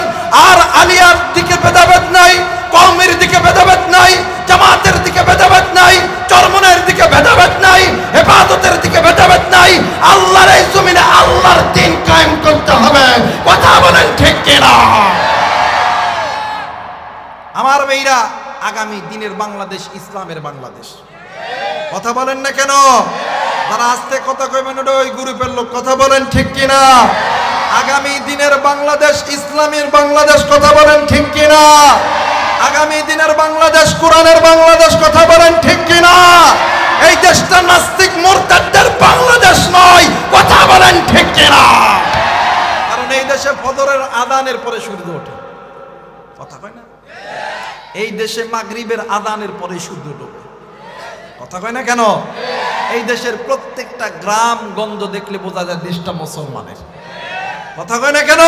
আর আলিয়ার দিকে ভেদাভেদ নাই, কওমের দিকে ভেদাভেদ নাই, জামাতের দিকে ভেদাভেদ নাই, চরমনের দিকে ভেদাভেদ নাই, হেফাজতের দিকে ভেদাভেদ নাই। আল্লাহর এই জমিনে আল্লাহর দ্বীন কায়েম করতে হবে। কথা বলেন ঠিক কিনা? আমার ভাইরা, আগামী দিনের বাংলাদেশ ইসলামের বাংলাদেশ। কথা বলেন না কেন? যারা আস্তে কথা কইবেন ওই গ্রুপের লোক। কথা বলেন ঠিক কিনা? আগামী দিনের বাংলাদেশ ইসলামের বাংলাদেশ। কথা বলেন ঠিক কিনা? আগামী দিনের বাংলাদেশ কোরআনের বাংলাদেশ। কথা বলেন ঠিক কিনা? এই দেশটা নাস্তিক মুরতাদদের বাংলাদেশ নয়। কথা বলেন ঠিক কিনা? কারণ এই দেশে ফজরের আযানের পরে সূর্য ওঠে। কথা কয় না? এই দেশে মাগরিবের আযানের পরে সূর্য ডোবে। কথা কয় না কেন? এই দেশের প্রত্যেকটা গ্রাম গঞ্জ দেখলে বোঝা যায় দেশটা মুসলমানের। কথা কয় না কেন?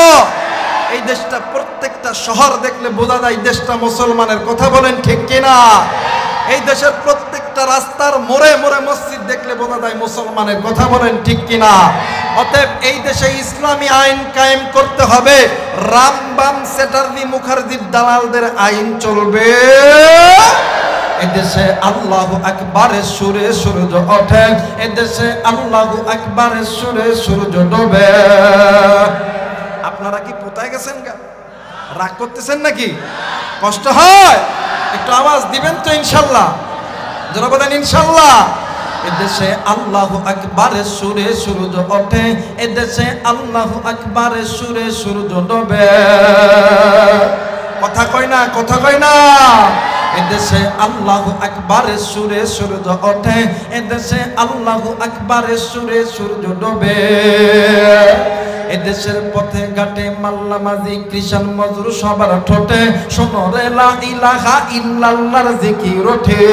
এই দেশটা প্রত্যেকটা শহর দেখলে বোঝা যায় দেশটা মুসলমানের। কথা বলেন ঠিক কিনা? এই দেশের প্রত্যেকটা রাস্তার মোড়ে মোড়ে মসজিদ দেখলে বোঝা যায় মুসলমানের। কথা বলেন ঠিক কিনা? অতএব এই দেশে ইসলামী আইন কায়েম করতে হবে। রামবাম চ্যাটার্জি মুখার্জির দালালদের আইন চলবে। এদেশে আল্লাহু আকবারের সুরে সূর্য ওঠে, এদেশে আল্লাহু আকবারের সুরে সূর্য ডোবে। আপনারা কি পোতায় গেছেন গা? রাগ করতেছেন নাকি? কষ্ট হয়? একটু আওয়াজ দিবেন তো ইনশাল্লাহ? যারা বলেন ইনশাল্লাহ। এদেশে আল্লাহু আকবারের সুরে সূর্য ওঠে, এদেশে আল্লাহু আকবারের সুরে সূর্য ডোবে। কথা কয় না, কথা কয় না। এদেশে আল্লাহু আকবারের সুরে সূর্য ওঠে, এদেশে আল্লাহু আকবারের সুরে সূর্য ডোবে। এদেশের পথে ঘাটে মাল্লা মাঝি কৃষাণ মজুর সবার ঠোঁটে শোনো রে লা ইলাহা ইল্লাল্লাহর জিকির ওঠে।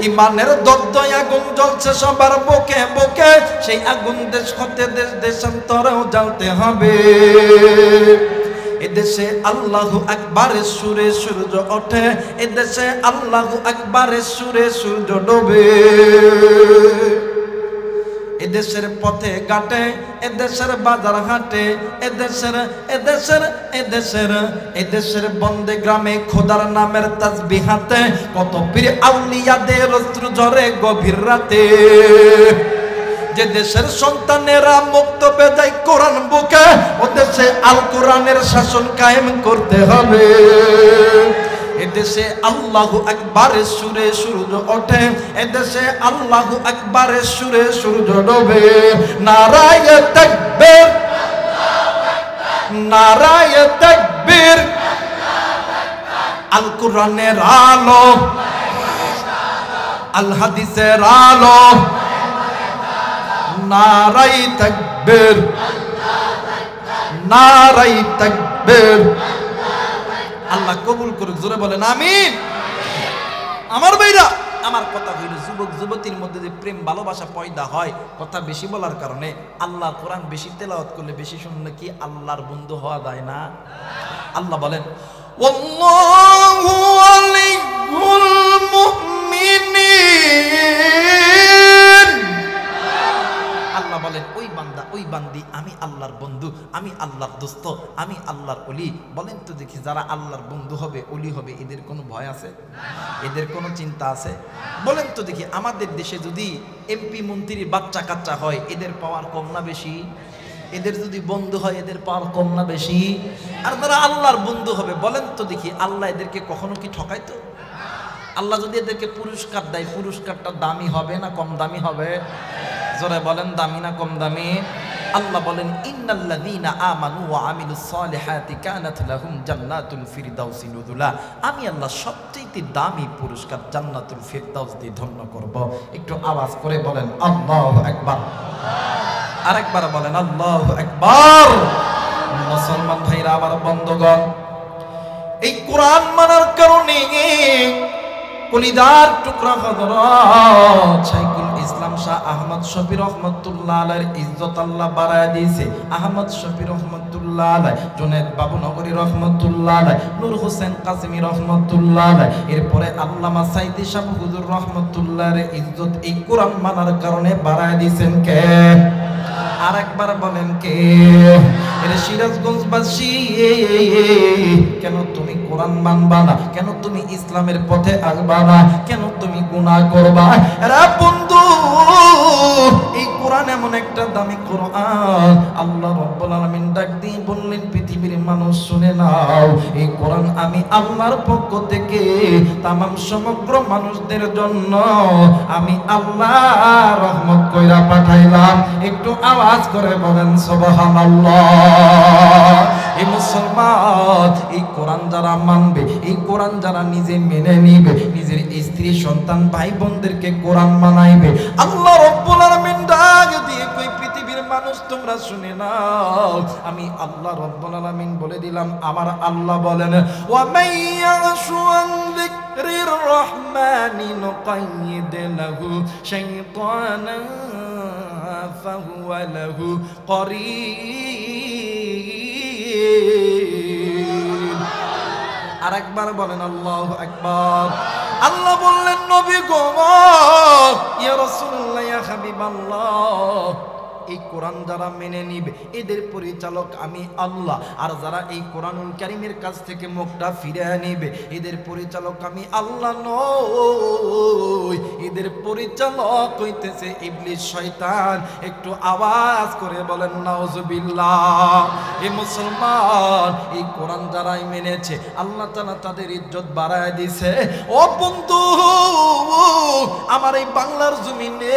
ইমানের দগ্ধই আগুন জ্বলছে সবার বুকে বুকে, সেই আগুন দেশ হতে দেশ দেশান্তরেও জ্বালতে হবে। এদেশে আল্লাহু আকবারের সুরে সূর্য ওঠে, এদেশে আল্লাহু আকবারের সুরে সূর্য ডোবে। এদেশের পথে ঘাটে, এদেশের বাজার হাটে, এদেশের বন্দে গ্রামে খোদার নামের তাসবিহাতে কত পীর আউলিয়াদের অশ্র ঝরে গভীর রাতে। যে দেশের সন্তানেরা মুক্ত বেজায় কোরআন বুকে, ও দেশে আল কোরআনের শাসন কায়েম করতে হবে। এদেশে আল্লাহু আকবারের সুরে সূর্য ওঠে, এদেশে আল্লাহু আকবারের সুরে সূর্য ডোবে। নারায়ে তাকবীর, নারায়ে তাকবীর, আল কোরআনের আলো, আল হাদিসের আলো। নারায়ে তাকবীর, নারায়ে তাকবীর। আল্লাহ কবুল করুক, জোরে বলেন আমিন। আমার ভাইরা, আমার কথা হইল যুবক যুবতীর মধ্যে যে প্রেম ভালোবাসা পয়দা হয়, কথা বেশি বলার কারণে আল্লাহর কোরআন বেশি তেলাওয়াত করলে, বেশি শুনলে কি আল্লাহর বন্ধু হওয়া যায় না? আল্লাহ বলেন ওয়াল্লাহু ওয়ালিয়ুল মুমিনিন। আল্লাহ বলেন ওই বান্দা ওই বান্দি আমি আল্লাহর বন্ধু, আমি আল্লাহর দোস্ত, আমি আল্লাহর ওলি। বলেন তো দেখি, যারা আল্লাহর বন্ধু হবে, ওলি হবে, এদের কোনো ভয় আছে? এদের কোনো চিন্তা আছে? বলেন তো দেখি, আমাদের দেশে যদি এমপি মন্ত্রীর বাচ্চা কাচ্চা হয়, এদের পাওয়ার কম না বেশি? এদের যদি বন্ধু হয়, এদের পাওয়ার কম না বেশি? আর যারা আল্লাহর বন্ধু হবে, বলেন তো দেখি, আল্লাহ এদেরকে কখনো কি ঠকাইতো? আল্লাহ যদি এদেরকে পুরস্কার দেয়, পুরস্কারটা দামি হবে না কম দামি হবে? জোরে বলেন, দামি না কম দামি? আল্লাহ বলেন ইন্নাল্লাযীনা আমানু ওয়া আমিলুস সালিহাতি কানাত লাহুম জান্নাতুল ফিরদাউসি নুজুলা। আমি আল্লাহ সবচেয়ে দামি পুরস্কার জান্নাতুল ফিরদাউস দিয়ে ধন্য করব। একটু আওয়াজ করে বলেন আল্লাহু আকবার। আরেকবার বলেন আল্লাহু আকবার। মুসলমান ভাইরা আমার বন্ধুগণ, এই কোরআন মানার কারণে কলিদার টুকরা হযরত শাইখুল ইসলাম শাহ আহমদ শফি রহমাতুল্লাহ আলাইহির ইজ্জত আল্লাহ বাড়ায় দিয়েছে। আহমদ শফি রহমাতুল্লাহ আলাইহি, জুনায়েদ বাবুনগরী রহমাতুল্লাহ আলাইহি, নূর হোসেন কাসেমী রহমাতুল্লাহ আলাইহি, এরপরে আল্লামা সাইদি শাহ হুজুর রহমাতুল্লাহর ইজ্জত এই কোরআন মানার কারণে বাড়ায় দিয়েছেন কে? আরেকবার বলেন কে? এরে সিরাজগঞ্জবাসী, কেন তুমি কোরআন মানবা না? কেন তুমি ইসলামের পথে আসবা না? কেন তুমি গুনাহ করবা? এরা বন্ধু, এই কোরআন এমন একটা দামি কোরআন, আল্লাহ রাব্বুল আলামিন ডাক দিয়ে বললেন পৃথিবীর মানুষ শুনে নাও, এই কোরআন আমি আল্লাহর পক্ষ থেকে তামাম সমগ্র মানুষদের জন্য আমি আল্লাহ রহমত কইরা পাঠাইলাম। একটু আওয়াজ করে বলেন সুবহানাল্লাহ। এই মুসলমান, এই কোরআন যারা মানবে, এই কোরআন যারা নিজে মেনে নিবে, নিজের স্ত্রী সন্তান ভাই বোনদেরকে কোরআন মানাইবে, আল্লাহ রাব্বুল আলামিন ডাক দিয়ে কই পৃথিবীর মানুষ তোমরা শুনে নাও, আমি আল্লাহ রাব্বুল আলামিন বলে দিলাম। আমার আল্লাহ বলেন ওয়া মাইয়াশু আন যিকরির রহমানি নুকাইয়িদ লাহু শাইতানান ফাহুয়া লাহু করিন। আরেকবার বলেন আল্লাহু আকবার। আল্লাহ বললেন নবী গো, ইয়া রাসূলুল্লাহ, ইয়া হাবিবাল্লাহ, এই কোরআন যারা মেনে নিবে এদের পরিচালক আমি আল্লাহ, আর যারা এই কোরআনুল কারীমের কাছ থেকে মুখটা ফিরিয়ে নিবে এদের পরিচালক আমি আল্লাহ নই, এদের পরিচালক হইতেছে ইবলিস শয়তান। একটু আওয়াজ করে বলেন নাউজুবিল্লাহ। এই মুসলমান এই কোরআন যারাই মেনেছে আল্লাহ তাআলা তাদের ইজ্জত বাড়ায় দিছে। ও বন্ধু, আমার এই বাংলার জমিনে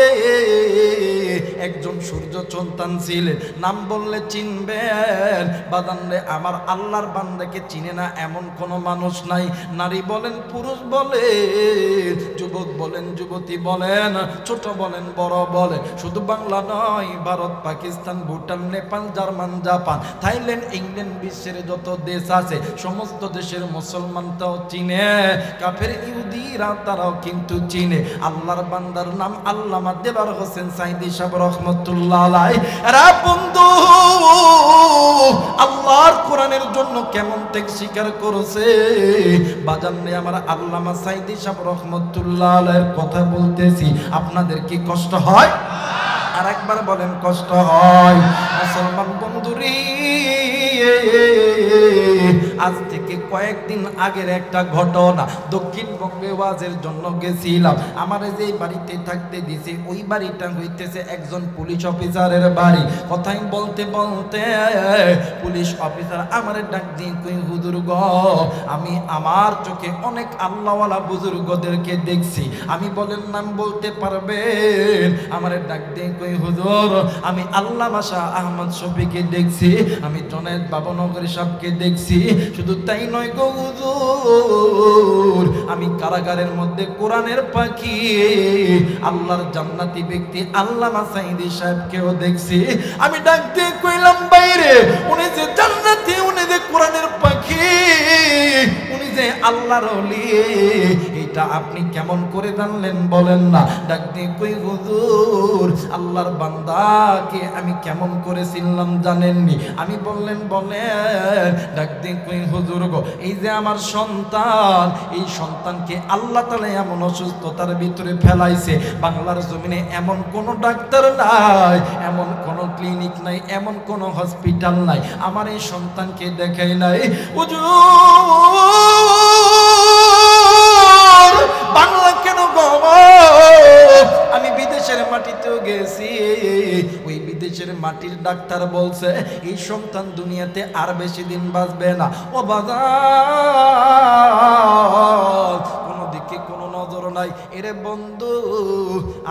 একজন সূর্য সন্তান ছিলেন, নাম বললে চিনবেন বাদান রে। আমার আল্লাহর বান্দাকে চিনে না এমন কোন মানুষ নাই। নারী বলেন, পুরুষ বলেন, যুবক বলেন, যুবতী বলেন, ছোট বলেন, বড় বলেন, শুধু বাংলা নয়, Bharat, Pakistan, Bhutan, Nepal, German, Japan, Thailand, England, বিশ্বের যত দেশ আছে সমস্ত দেশের মুসলমানটাও চিনে, কাফের ইহুদিরা তারাও কিন্তু চিনে। আল্লাহর বান্দার নাম আল্লামা দেলোয়ার হোসেন সাঈদী সাহেব রহমাতুল্লাহ আলাইহি। রা বন্ধু, আল্লাহর কোরআনের জন্য কেমন ত্যাগ স্বীকার করেছে বাজান রে। আমার আল্লামা সাঈদী সাহেব রহমাতুল্লাহ আলাইহির কথা বলতেছি, আপনাদের কি কষ্ট হয়? আর একবার বলেন কষ্ট হয়? মুসলমান বন্ধুরি, আজ থেকে কয়েকদিন আগের একটা ঘটনা। দক্ষিণবঙ্গে ওয়াজের জন্য গেছিলাম। আমার যে বাড়িতে থাকতে দিছে ওই বাড়িটা হইতেছে একজন পুলিশ অফিসারের বাড়ি। কথাই বলতে বলতে পুলিশ অফিসার আমার ডাক দিয়ে কই, হুজুর গো, আমি আমার চোখে অনেক আল্লাহওয়ালা বুজুর্গদেরকে দেখছি। আমি বলেন নাম বলতে পারবেন? আমার ডাক দিয়ে কই, হুজুর আমি আল্লামা শাহ আহমদ শফীকে দেখছি, আমি জুনায়েদ বাবনগরী সাহেবকে দেখছি। শুধু তাই নয় গো হুজুর, আমি কারাগারের মধ্যে কোরআনের পাখি আল্লাহর জান্নাতি ব্যক্তি আল্লামা সাঈদী সাহেবকেও দেখছি। আমি ডাক দিয়ে কইলাম, বাইরে উনি যে জান্নাতি, উনি যে কোরআনের পাখি, উনি যে আল্লাহর ওলি, এটা আপনি কেমন করে জানলেন বলেন না? ডাক দিয়ে কই, হুজুর আল্লাহর বান্দাকে আমি কেমন করে চিনলাম জানেননি? আমি বললেন বলেন। ডাক দিয়ে কই, হুজুর গো, এই যে আমার সন্তান, এই সন্তানকে আল্লাহ তাআলা এমন অসুস্থতার ভিতরে ফেলাইছে, বাংলার জমিনে এমন কোন ডাক্তার নাই, এমন কোন ক্লিনিক নাই, এমন কোন হসপিটাল নাই আমার এই সন্তানকে দেখাই নাই। হুজুর বাংলা কেন গো? আমি বিদেশের মাটিতেও গেছি, ওই বিদেশের মাটির ডাক্তার বলছে এই সন্তান দুনিয়াতে আর বেশি দিন বাঁচবে না। ও বাজার, কোনো দিকে কোনো নজর নাই। এরে বন্ধু,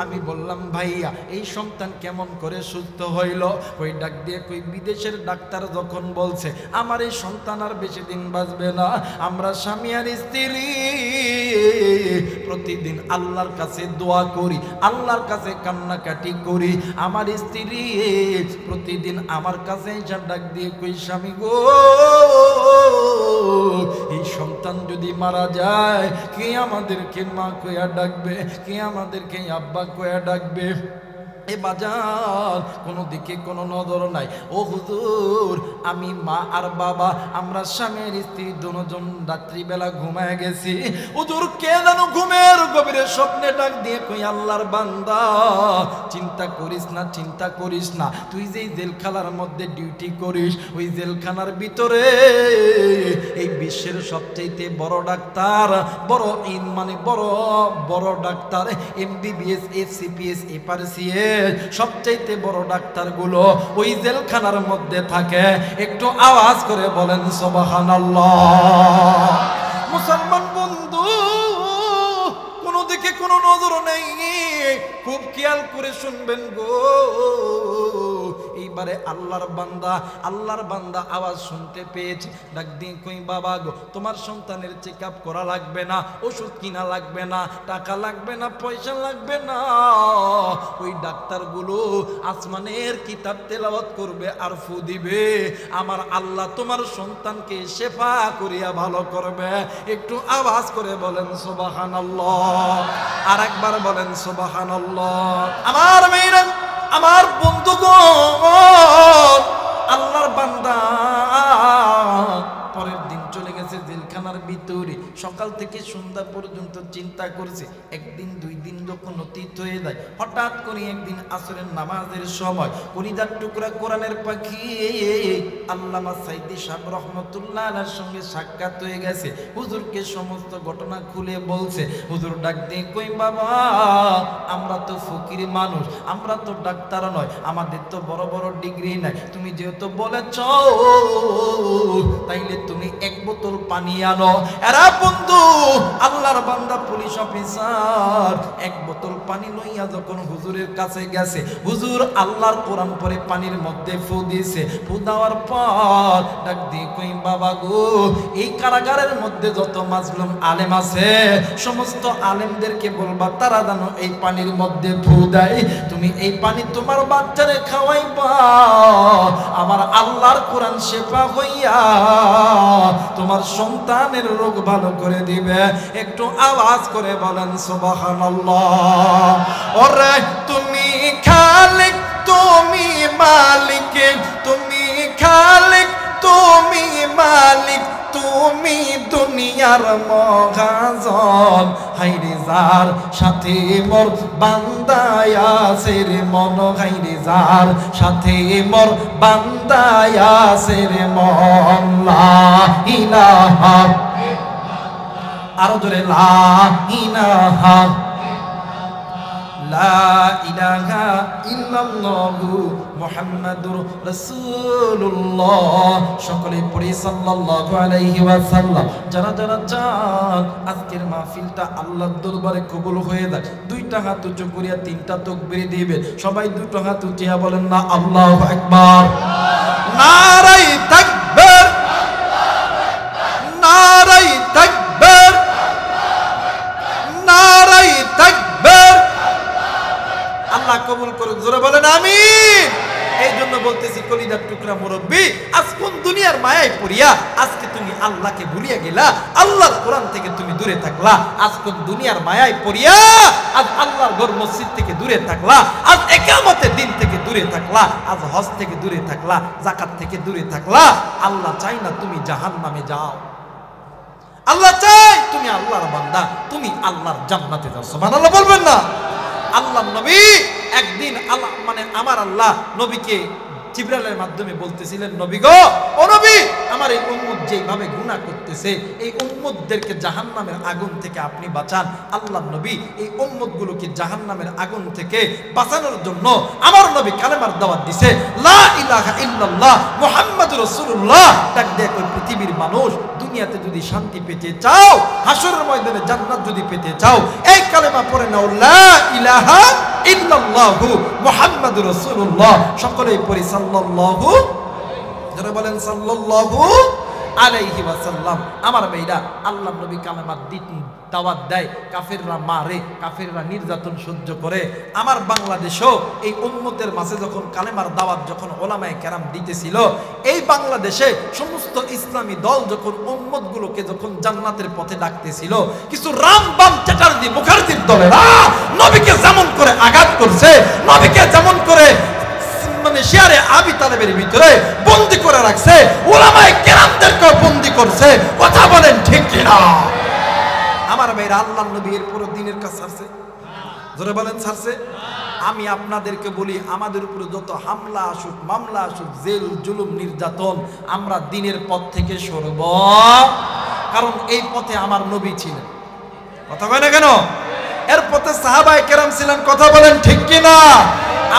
আমি বললাম ভাইয়া এই সন্তান কেমন করে সুস্থ হইল? ওই ডাক দিয়ে কই, বিদেশের ডাক্তার যখন বলছে আমার এই সন্তান আর বেশি দিন বাঁচবে না, আমরা স্বামী আর স্ত্রী প্রতিদিন আল্লাহর কাছে দোয়া করি, আল্লাহর কাছে কান্নাকাটি করি। আমার স্ত্রী প্রতিদিন আমার কাছে ডাক দিয়ে কই, স্বামী গো, এই সন্তান যদি মারা যায় কে আমাদেরকে মা কইয়া ডাকবে, কে আমাদেরকে আব্বা কইয়া ডাকবে? এ বাজার কোনো দিকে কোনো নজর নাই। ও হুজুর, আমি মা আর বাবা আমরা স্বামীর স্ত্রী দুজন রাত্রিবেলা ঘুমায় গেছি। হুজুর কে যেন ঘুমের গভীরে স্বপ্নে ডাক দিয়ে কই, আল্লাহর বান্দা চিন্তা করিস না, চিন্তা করিস না, তুই যেই জেলখানার মধ্যে ডিউটি করিস ওই জেলখানার ভিতরে এই বিশ্বের সবচেয়ে বড় ডাক্তার, বড় মানে বড় বড় ডাক্তার MBBS, FCPS, FRCS সবচাইতে বড় ডাক্তারগুলো ওই জেলখানার মধ্যে থাকে। একটু আওয়াজ করে বলেন সুবহানাল্লাহ। মুসলমান বন্ধু, কোনো দিকে কোনো নজর নেই, খুব খেয়াল করে শুনবেন গো। এইবারে আল্লাহর বান্দা আওয়াজ শুনতে পেয়েছে, ডাক দিয়ে কই, বাবা গো, তোমার সন্তানের চেক আপ করা লাগবে না, ওষুধ কিনা লাগবে না, টাকা লাগবে না, পয়সা লাগবে না। ওই ডাক্তারগুলো আসমানের কিতাব তেলাওয়াত করবে আর ফু দিবে, আমার আল্লাহ তোমার সন্তানকে শেফা করিয়া ভালো করবে। একটু আওয়াজ করে বলেন সুবহানাল্লাহ। আর একবার বলেন সুবহানাল্লাহ। আমার মেয়েরা, আমার বন্ধুগণ, আল্লাহর বান্দা পরের দিন চলে গেছে জেলখানা। জেলখানার ভিতরে সকাল থেকে সন্ধ্যা পর্যন্ত চিন্তা করছে। একদিন দুই দিন যখন অতীত হয়ে যায়, হঠাৎ করে একদিন আসরের নামাজের সময় কলিজার টুকরা কোরআনের পাখি আল্লামা সাইদি সাহেব রহমতুল্লাহ আলাইহির সঙ্গে সাক্ষাৎ হয়ে গেছে। হুজুরকে সমস্ত ঘটনা খুলে বলছে। হুজুর ডাক দিয়ে কই, বাবা আমরা তো ফকির মানুষ, আমরা তো ডাক্তার নয়, আমাদের তো বড় বড় ডিগ্রি নাই, তুমি যেহেতু বলেছ তাইলে তুমি এক বোতল পানি আনো। এরা বন্ধু আল্লাহর বান্দা পুলিশ অফিসার এক বোতল পানি লইয়া যখন হুজুরের কাছে গেছে, হুজুর আল্লাহর কোরআন পড়ে পানির মধ্যে ফু দিয়েছে। ফু দেওয়ার পর ডাক দিয়ে কই, বাবা গো এই কারাগারের মধ্যে যত মাজলুম আলেম আছে সমস্ত আলেমদেরকে বলবা তারা যেন এই পানির মধ্যে ফু দেয়। তুমি এই পানি তোমার বাচ্চারে খাওয়াইবা, আমার আল্লাহর কোরআন শেফা হইয়া তোমার সন্তানের রোগ ভালো করে দিবে। একটু আওয়াজ করে বলেন সুবহানাল্লাহ। ওরে তুমি খালিক, তুমি মালিক, তুমি খালিক, তুমি মালিক, তুমি দুনিয়ার মহাজন। হাইরে যার সাথে মোর বান্দায় আছে রে মন, হাইরে যার সাথে মোর বান্দায় আছে রে মন। লা ইলাহা, আরো জোরে লা ইলাহা, লা ইলাহা ইল্লাল্লাহু মুহাম্মাদুর রাসূলুল্লাহ। সকলে পড়ি সাল্লাল্লাহু আলাইহি ওয়াসাল্লাম। যারা যারা চান আজকের মাহফিলটা আল্লাহর দরবারে কবুল হয়ে যায়, দুইটা হাত উঁচু করিয়া তিনটা তাকবীর দিবে। সবাই দুটো হাত উঠিয়া বলেন না আল্লাহু আকবার। নারাই তাকবীর, নারাই তাকবীর, নারাই তাকবীর। আল্লাহ কবুল করুক, জোরে বলেন আমিন। এই জন্য বলতেছি কলিজার টুকরা মুরব্বী, আজ কোন দুনিয়ার মায়ায় পড়িয়া আজকে তুমি আল্লাহকে ভুলিয়া গেলা, আল্লাহর কোরআন থেকে তুমি দূরে থাকলা। আজ কোন দুনিয়ার মায়ায় পড়িয়া আজ আল্লাহর ঘর মসজিদ থেকে দূরে থাকলা, আজ ইকামতের দিন থেকে দূরে থাকলা, আজ হজ থেকে দূরে থাকলা, যাকাত থেকে দূরে থাকলা। আল্লাহ চাই না তুমি জাহান্নামে যাও, আল্লাহ চাই তুমি আল্লাহর বান্দা, তুমি আল্লাহর জান্নাতে যাও। সুবহানাল্লাহ বলবেন না? আল্লাহ নবী একদিন আল্লাহ মানে আমার আল্লাহ নবীকে জিবরাইলের মাধ্যমে বলতেছিলেন, নবী গো, ও নবী, আমার এই উম্মত যেভাবে গুনাহ করতেছে এই উম্মতদেরকে জাহান্নামের আগুন থেকে আপনি বাঁচান। আল্লাহ নবী এই উম্মতগুলোকে জাহান্নামের আগুন থেকে বাঁচানোর জন্য আমার নবী কালেমার দাওয়াত দিছে, লা ইলাহা ইল্লাল্লাহ মুহাম্মাদুর রাসূলুল্লাহ। ডাক দেয় কই, পৃথিবীর মানুষ দুনিয়াতে যদি শান্তি পেতে চাও, হাসরের ময়দানে জান্নাত যদি পেতে চাও, এই কালেমা পড়ে নাও, লা ইলাহা ইল্লাল্লাহু মুহাম্মাদুর রাসূলুল্লাহ। সকলেই পড়ি সাল্লাল্লাহু, যারা বলেন সাল্লাল্লাহু আলাইহি ওয়াসাল্লাম। আমার ভাইরা, আল্লাহ নবী কালেমার দাওয়াত দেয়, কাফেররা মারে, কাফেররা নির্যাতন সহ্য করে। আমার বাংলাদেশও এই উম্মতের মাঝে যখন কালেমার দাওয়াত যখন ওলামায়ে কেরাম দিতেছিল, এই বাংলাদেশে সমস্ত ইসলামী দল যখন উম্মতগুলোকে যখন জান্নাতের পথে ডাকতেছিল, কিছু রামবাম চ্যাটার্জি মুখার্জির দলেরা নবীকে যেমন করে আঘাত করছে, নবীকে যেমন করে মানে শিয়ারে আবি তালেবের ভিতরে বন্দী করে রাখছে, ওলামায়ে কেরামদেরকেও বন্দী করছে। কথা বলেন ঠিক কিনা? আমার ভাইরা, আল্লাহ নবীর পুরো দিনের কাজ ছাড়ছে, জোরে বলেন ছাড়ছে। আমি আপনাদেরকে বলি, আমাদের উপরে যত হামলা আসুক, মামলা আসুক, জেল জুলুম নির্যাতন, আমরা দিনের পথ থেকে সরব, কারণ এই পথে আমার নবী ছিলেন। কথা বলে না কেন? এর পথে সাহাবায়ে কেরাম ছিলেন। কথা বলেন ঠিক কিনা?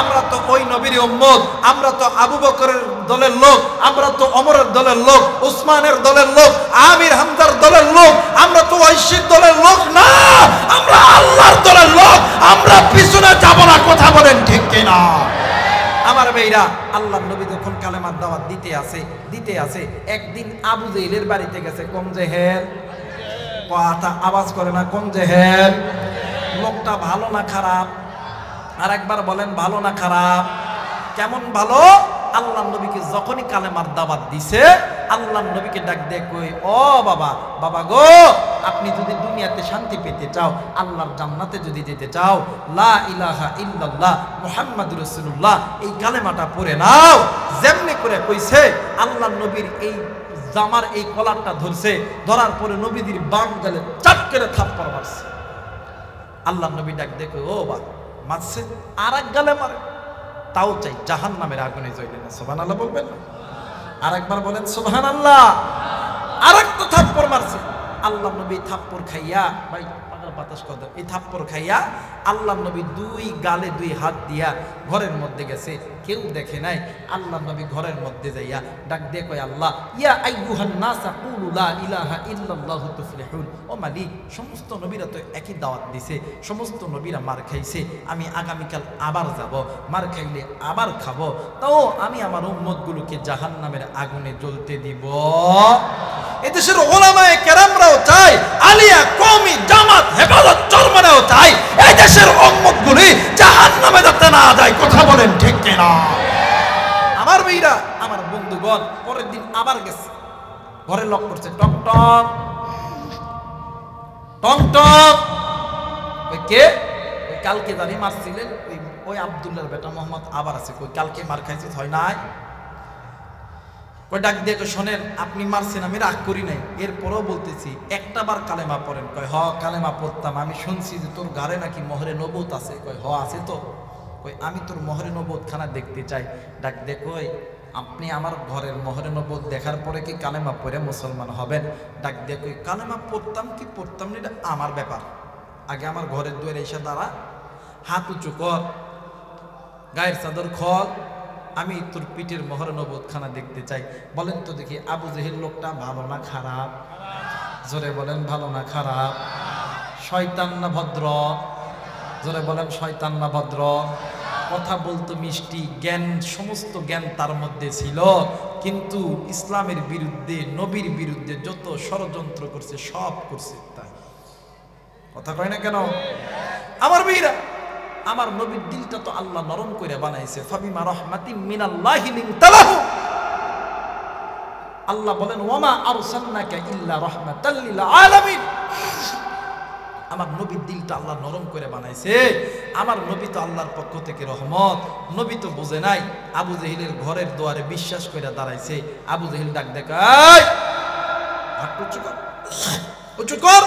আমরা তো ওই নবীর উম্মত, আমরা তো আবু বকরের দলের লোক, আমরা তো ওমরের দলের লোক, উসমানের দলের লোক, আমির হামজার দলের লোক, আমরা তো ঐশীর দলের লোক না, আমরা আল্লাহর দলের লোক। আমরা পিছনে যাব না। কথা বলেন ঠিক কিনা? আমার ভাইরা, আল্লাহর নবী যখন কালেমার দাওয়াত দিতে আছে, একদিন আবু জেহেলের বাড়িতে গেছে। কোন জেহেল? কথা আওয়াজ করে না, কোন জেহেল? লোকটা ভালো না খারাপ? আর একবার বলেন, ভালো না খারাপ? কেমন ভালো? আল্লাহ নবীকে যখনই কালেমার দাওয়াত দিছে, আল্লাহ নবীকে ডাক দিয়ে কই, ও বাবা, বাবা গো, আপনি যদি দুনিয়াতে শান্তি পেতে চাও, আল্লাহর জান্নাতে যদি যেতে চাও, লা ইলাহা ইল্লাল্লাহ মুহাম্মাদুর রাসূলুল্লাহ এই কালেমাটা পড়ে নাও। যেমনি করে কইছে, আল্লাহ নবীর এই জামার এই কলারটা ধরছে, ধরার পরে নবীজির বাম গালে চাট করে থাপ্পড় মারছে। আল্লাহ নবী ডাক দেখে, ও বা মারছে, আর এক গালে মারে, তাও চাই জাহান্নামের আগুনে জ্বলে না। সুবহানাল্লাহ বলবেন না? আর একবার বলেন সুবহানাল্লাহ। আর একটা থাপ্পড় মারছে। আল্লাহ নবী থাপ্পড় খাইয়া, ভাই বাতাস কর, এই থাপ্পড় খাইয়া আল্লাহ নবী দুই গালে দুই হাত দিয়া ঘরের মধ্যে গেছে, কেউ দেখে নাই। আল্লাহ নবী ঘরের মধ্যে যাইয়া ডাক দিয়ে কয়, আল্লাহ ইয়া আইয়ুহান নাস কুলু লা ইলাহা ইল্লাল্লাহু তুফলিহুন। ও মালিক, সমস্ত নবীরা তো একই দাওয়াত দিছে, সমস্ত নবীরা মার খাইছে, আমি আগামীকাল আবার যাব, মার খাইলে আবার খাবো, তাও আমি আমার উম্মতগুলোকে জাহান্নামের আগুনে জ্বলতে দিব? এদেশের ওলামায়ে কেরামরাও চায়, আলিয়া কওমি জামাত হেফাজত চরমনাও চায় এই দেশের উম্মতগুলি জাহান্নামে যাতে না যায়। কথা বলেন ঠিক কিনা? আমার ভাইরা, আমার বন্ধুগণ, পরের দিন আবার গেছে, ঘরে লক করছে, টক টক টক টক। ওই কে? ওই কালকে জানি মারছিলেন, ওই আব্দুল্লাহর বেটা মোহাম্মদ আবার আছে। কই কালকে মার খাইছে? হয় নাই? কই ডাক দিয়ে শোনেন, আপনি মারছেন, আমি রাগ করি নাই, এরপরও বলতেছি একটা বার কালেমা পড়েন। কয় হ কালেমা পড়তাম, আমি শুনছি যে তোর ঘরে নাকি মোহরে নবুত আছে। কয় হ আছে তো। কই আমি তোর মোহরে নবুত খানা দেখতে চাই। ডাক দিয়ে কই আপনি আমার ঘরের মোহরে নবুত দেখার পরে কি কালেমা পড়ে মুসলমান হবেন? ডাক দিয়ে কই কালেমা পড়তাম কি পড়তাম না এটা আমার ব্যাপার, আগে আমার ঘরের দুয়ারে এসে দাঁড়া, হাত উঁচু কর, গায়ের চাদর খোল, আমি তোর পিঠের মোহর নবুত খানা দেখতে চাই। বলেন তো দেখি, আবু জেহেল লোকটা ভালো না খারাপ? জোরে বলেন, ভালো না খারাপ? শয়তান না ভদ্র? জোরে বলেন, শয়তান না ভদ্র? কথা বলতো মিষ্টি, জ্ঞান, সমস্ত জ্ঞান তার মধ্যে ছিল, কিন্তু ইসলামের বিরুদ্ধে, নবীর বিরুদ্ধে যত ষড়যন্ত্র করছে সব করছে। তাই কথা কয় না কেন? আমার ভাইরা, আমার নবীর দিলটা তো আল্লাহ নরম করে বানাইছে। ফাবিমা রাহমাতিম মিনাল্লাহি লিনতালাহু, আল্লাহ বলেন ওয়ামা আরসালনাকা ইল্লা রাহমাতাল লিল আলামিন। আমার নবীর দিলটা আল্লাহ নরম করে বানাইছে। আমার নবী তো আল্লাহর পক্ষ থেকে রহমত। নবী তো বুঝে নাই, আবু জেহেলের ঘরের দুয়ারে বিশ্বাস করে দাঁড়াইছে। আবু জেহেল ডাক দেখায়, হাত উঁচু কর, উঁচু কর,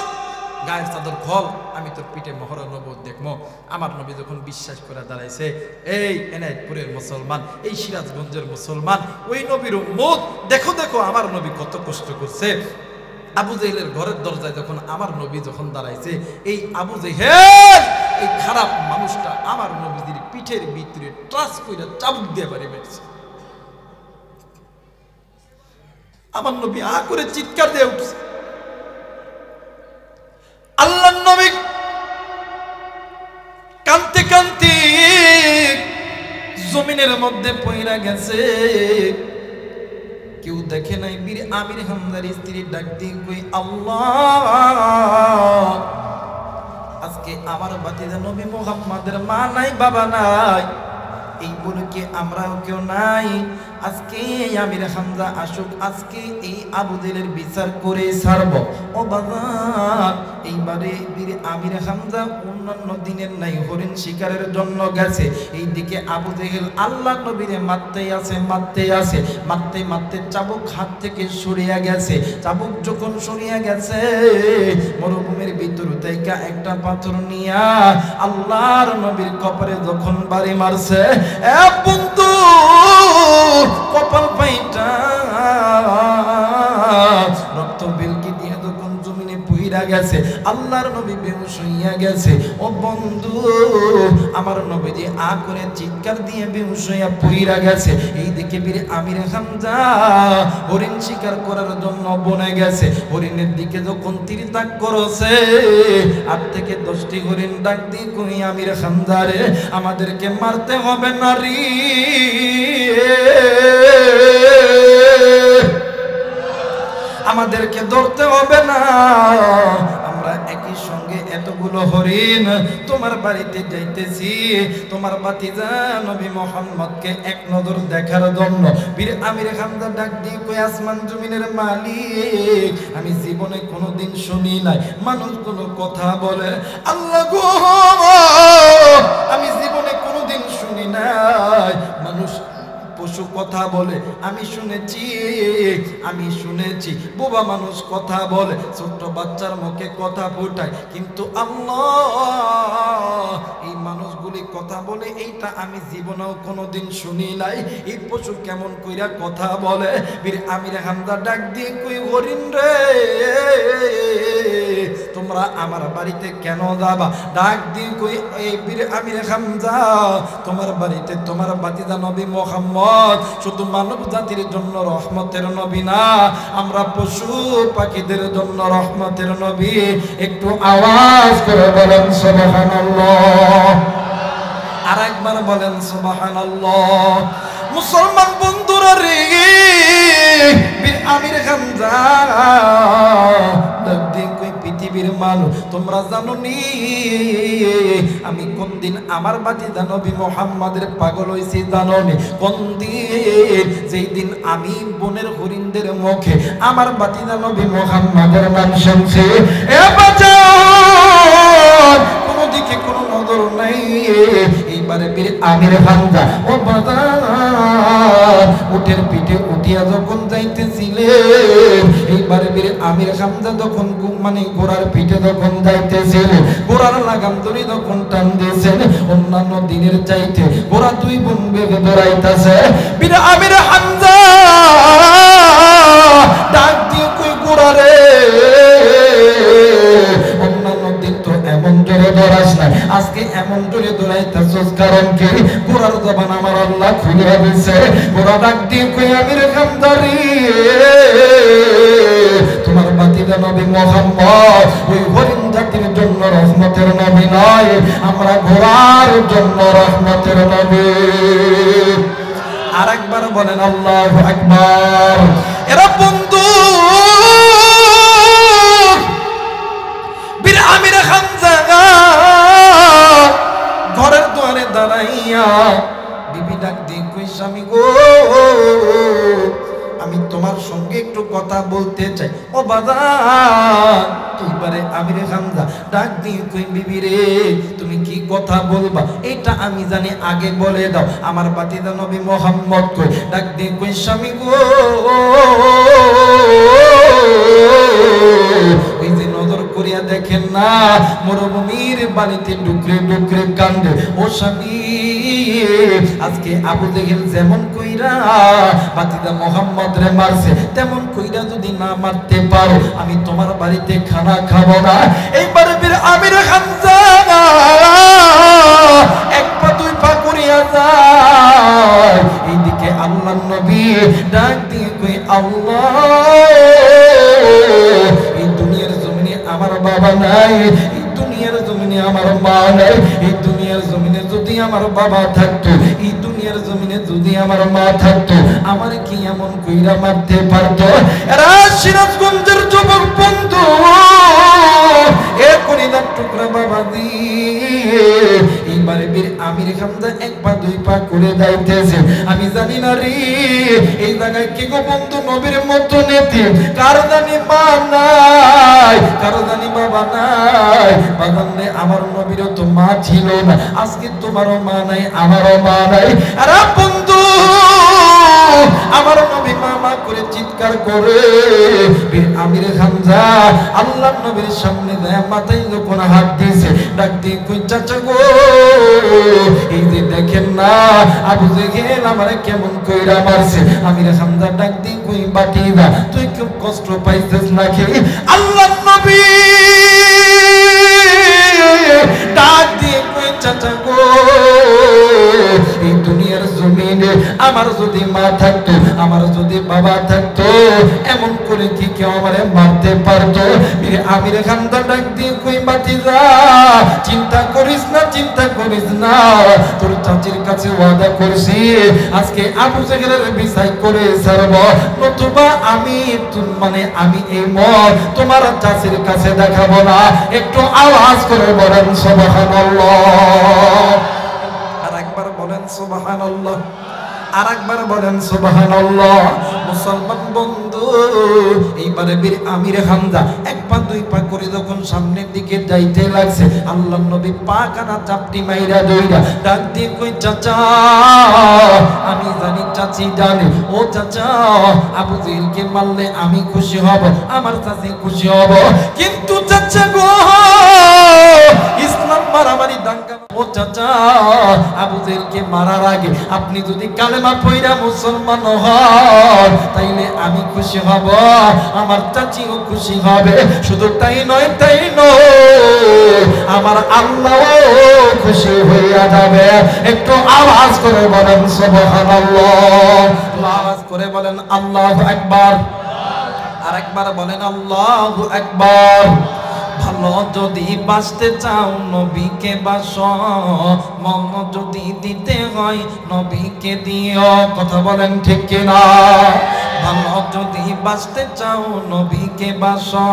গায়ের চাদর খোল, আমি তোর পিঠে মোহর নবুত দেখবো। আমার নবী যখন বিশ্বাস করে দাঁড়াইছে, এই এনায়েতপুরের মুসলমান, এই সিরাজগঞ্জের মুসলমান, ওই নবীর উম্মত, দেখো দেখো আমার নবী কত কষ্ট করছে। আবু জেহেলের ঘরের দরজায় যখন আমার নবী যখন দাঁড়াইছে, এই আবু জেহেল, এই খারাপ মানুষটা আমার নবীদের পিঠের ভিতরে ট্রাস করে চাবুক দিয়ে বাড়ি মেরেছে। আমার নবী আ করে চিৎকার দিয়ে উঠছে। আল্লাহ নবী কাঁদতে কাঁদতে জমিনের মধ্যে পইরা গেছে। কেউ দেখে নাই। বীর আমির হামজার স্ত্রী ডাক দিয়ে কই, আল্লাহ, আজকে আমার ভাতিজা নবী মুহাম্মাদের মা নাই, বাবা নাই, এই বলে কি আমরাও কেউ নাই? আজকে আমির হামজা আসুক, আজকে এই আবু জেহেলের বিচার করে ছাড়ব। ও বাবা, এইবারে বীর আমির হামজা অন্যান্য দিনের নাই হরিণ শিকারের জন্য গেছে। এইদিকে আবু জেহেল আল্লাহ নবীরে মারতে আছে, মারতে আছে, মারতে মারতে চাবুক হাত থেকে সরিয়া গেছে। চাবুক যখন সরিয়া গেছে, মরুভূমির ভিতর থেকে একটা পাথর নিয়া আল্লাহর নবীর কপালে যখন বাড়ি মারছে, এ বন্ধু, কপাল পাইটা রক্ত বিলকি দিয়ে যখন জমিনে পুইরা গেছে, আল্লাহর নবী বেহুশ হইয়া গেছে। ও বন্ধু, আমার নবীজি আ করে চিৎকার দিয়ে বেহুশ হইয়া পুইরা গেছে। এইদিকে বীর আমির হামজা হরিণ শিকার করার জন্য বনে গেছে। হরিণের দিকে যখন তীর তাক করেছে, 8 থেকে 10টি হরিণ ডাক দিয়ে কই, আমির হামজা রে, আমাদেরকে মারতে হবে না রে, আমাদেরকে ধরতে হবে না, আমরা একই সঙ্গে এতগুলো হরিণ তোমার বাড়িতে যাইতেছি তোমার ভাতিজা নবী মুহাম্মদকে এক নজর দেখার জন্য। বীর আমির হামজা ডাক দিয়ে কই, আসমান জমিনের মালিক, আমি জীবনে কোনোদিন শুনি নাই মানুষ কোনো কথা বলে। আল্লাহ গো, আমি জীবনে কোনোদিন শুনি নাই মানুষ পশু কথা বলে, আমি শুনেছি বোবা মানুষ কথা বলে, ছোট্ট বাচ্চার মুখে কথা ফুটায়, কিন্তু আল্লাহ এই মানুষগুলি কথা বলে এইটা আমি জীবনেও কোনোদিন শুনি নাই। এই পশু কেমন কইরা কথা বলে? বীর আমির হামজা ডাক দিয়ে কই, হরিণ রে তোমরা আমার বাড়িতে কেন যাবা? ডাক দিয়ে কই, এই বীর আমির হামজা তোমার বাড়িতে তোমার বাতিদা নবী মুহাম্মদ শুধু মানব জাতির জন্য রহমতের নবী না, আমরা পশু পাখিদের জন্য রহমতের নবী। একটু আওয়াজ করে বলেন সুবহানাল্লাহ, আর একবার বলেন সুবহানাল্লাহ। মুসলমান বন্ধুরা রে, বীর আমির হামজা পৃথিবীর মানুষ তোমরা জানো নি আমি কোন দিন আমার বাতিদা নবী মুহাম্মাদের পাগল হইছি? জানো নি কোন দিন? যেই দিন আমি বনের হরিণদের মুখে আমার বাতিদা নবী মুহাম্মাদের নাম শুনছি। এ বাঁচাও, কোনো দিকে কোনো নজর নাই। এইবারে বীর আমির হামজা ও বাজার উটের পিঠে উঠিয়া যখন যাইতেছিলেন, এইবারে বীর আমির হামজা যখন ঘোড়ার পিঠে যখন যাইতেছিল, ঘোড়ার লাগাম ধরে যখন টান দিয়েছেন, অন্যান্য দিনের চাইতে ঘোড়া দুই গুণ বেগে দৌড়াইতেছে। বীর আমির হামজা ডাক দিয়ে কই, ঘোড়া রে অন্যান্য দিন তো এমন জোরে দৌড়াস না, আজকে এমন জোরে দৌড়াইতেছস কারণ কি? ঘোড়ার জবান আমার আল্লাহ খুলে দিয়েছে। ঘোড়া ডাক দিয়ে কই, আমির হামজা রে তোমার বাতিদা নবী মুহাম্মদ ওই হরিণ জাতির জন্য রহমতের নবী নয়, আমরা ঘোড়ার জন্য রহমতের নবী। আরেকবার বলেন আল্লাহু আকবার। এরা বন্ধু বীর আমির হামজা ঘরের দুয়ারে দাঁড়াইয়া বিবি ডাক দিয়ে কই, স্বামী গো আমি তোমার সঙ্গে একটু কথা বলতে চাই। ও বাজার এইবারে আমির হামজা ডাক দিয়ে কই, বিবি রে তুমি কি কথা বলবা এটা আমি জানি, আগে বলে দাও। আমার বাতিদা নবী মুহাম্মদ কই, ডাক দিয়ে কই, স্বামী গো ওই যে নজর করিয়া দেখেন না মরুভূমির বালিতে ডুকরে ডুকরে কান্দে, ও স্বামী আজকে আবু জেহেল যেমন কইরা বাতিদা মুহাম্মদ রে মারছে, তেমন কইরা যদি না মারতে পারো আমি তোমার বাড়িতে খানা খাবো না। এইবারে বীর আমির হামজা এক পা দুই পা করিয়া যায়, এইদিকে আল্লাহর নবী ডাক দিয়ে কই, আল্লাহ এই দুনিয়ার জমিনে আমার বাবা নাই, এই দুনিয়ার জমিনে আমার মা নাই, এই দুনিয়ার জমিনে যদি আমার বাবা থাকতো, এই দুনিয়ার জমিনে যদি আমার মা থাকতো, আমার কি এমন কইরা মারতে পারতো? এরা সিরাজগঞ্জের যুবক বন্ধু, এ কলিজার টুকরা বাবা দি এইবারে বীর আমির হামজা এক পা দুই পা করে যাইতেছে। আমি জানি না রে এই জায়গায় কি গো বন্ধু নবীর মতো নেতি, কার জানি মা নাই, কার জানি বাবা নাই। বাগানে আমার নবীরও তো মা ছিল না, আজকে তোমারও মা নাই আমারও মা নাই। আরে বন্ধু আমার নবী মামা করে চিৎকার করে বীর আমির হামজা আল্লাহর নবীর সামনে যায়, মাথায় যখন হাত দিয়েছে ডাক দিয়ে কই, চাচা গো এই যে দেখেন না আবু জেহেল আমারে কেমন কইরা মারছে। আমির হামজা ডাক দিয়ে কই, বাতিদা তুই খুব কষ্ট পাইছিস নাকি? আল্লাহর নবী ডাক দিয়ে কই, চাচা গো এই দুনিয়ার জমিনে আমার যদি মা থাকতো, আমার যদি বাবা থাকতো, এমন করে কি কেউ আমারে মারতে পারতো? আমির হামজা ডাক দিয়ে কই, বাতিজা চিন্তা করিস না, চিন্তা করিস না, তোর চাচির কাছে ওয়াদা করছি আজকে আবু জেহেলের বিচার করে ছাড়ব, নতুবা আমি আমি এই মত তোমার চাচির কাছে দেখাবো না। একটু আওয়াজ করে বলেন সুবহানাল্লাহ, আর একবার বলেন সুবহানাল্লাহ। আরেকবার বলেন সুবহানাল্লাহ। মুসলমান বন্ধু, এইবারে বীর আমির হামজা এক পা দুই পা করে যখন সামনের দিকে যাইতে লাগছে, আল্লাহর নবী পাখানা চাপটি মাইরা দইরা ডাক দিয়ে কই, চাচা আমি জানি, চাচি জানি, ও চাচা আবু জেহেলকে মারলে আমি খুশি হব, আমার চাচি খুশি হব, কিন্তু চাচা গো ইসলাম মারামারি দাঙ্গা, ও চাচা আবু জেহেলকে মারার আগে আপনি যদি কালেমা পড়া মুসলমান হন তাইলে আমি খুশি হব, আমার চাচিও খুশি হবে, শুধু তাই নয় আমার আল্লাহও খুশি হইয়া যাবে। একটু আওয়াজ করে বলেন সুবহানাল্লাহ, আওয়াজ করে বলেন আল্লাহু আকবার, আরেকবার বলেন আল্লাহু আকবার। ভালো যদি বাঁচতে চাও নবীকে বাসো, মন যদি দিতে হয় নবীকে দিও, কথা বলেন ঠিক কিনা? ভালো যদি বাঁচতে চাও নবীকে বাসো,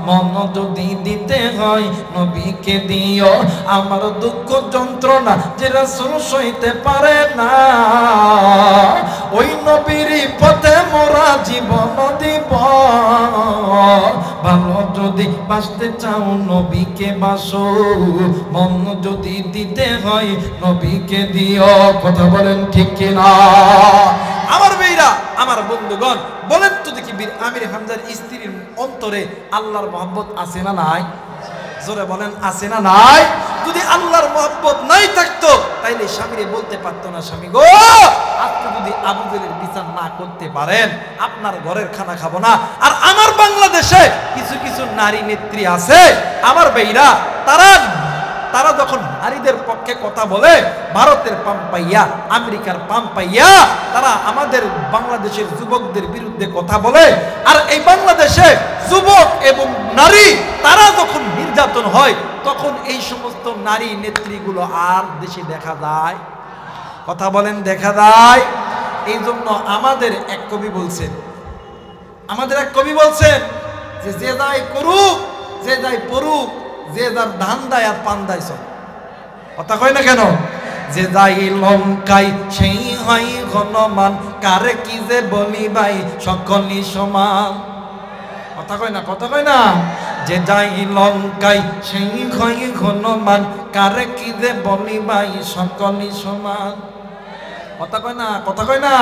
মন যদি দিতে হয় নবীকে দিও, আমার দুঃখ যন্ত্রণা যে রাসূল সইতে পারে না, ওই নবীর পথে মোরা জীবন দিব। ভালো যদি বাঁচতে চাও নবীকে বাসো, মন যদি দিতে হয় নবীকে দিও, কথা বলেন ঠিক কিনা? আমার ভাইরা, আমার বন্ধুগণ, বলেন তো দেখি বীর আমির হামজার স্ত্রীর অন্তরে আল্লাহর মহব্বত আছে না নাই? জোরে বলেন আছে না নাই? যদি আল্লাহর মহব্বত নাই থাকতো তাইলে স্বামীরে বলতে পারতো না, স্বামী গো আপনি যদি আবু জেহেলের বিচার না করতে পারেন আপনার ঘরের খানা খাবো না। আর আমার বাংলাদেশে কিছু কিছু নারী নেত্রী আছে আমার ভাইরা, তারা যখন নারীদের পক্ষে কথা বলে, ভারতের পাম পাইয়া, আমেরিকার পাম পাইয়া তারা আমাদের বাংলাদেশের যুবকদের বিরুদ্ধে কথা বলে। আর এই বাংলাদেশে যুবক এবং নারী তারা যখন নির্যাতন হয় তখন এই সমস্ত নারী নেত্রীগুলো আর দেশে দেখা যায়, কথা বলেন দেখা যায়। এই জন্য আমাদের এক কবি বলছেন যে যে যাই করুক, যে যাই পড়ুক, যে যার ধান দেয় আর পান দেয় সব, কথা কয় না কেন? যে যাই লঙ্কাই সেই হয় ঘনমান, কারে কি যে বলি ভাই সকলই সমান, কথা কয় না, কথা কয় না? যে যাই লঙ্কাই সেই হয় ঘনমান, কারে কি যে বলি ভাই সকলই সমান, কথা কয় না, কথা কয় না?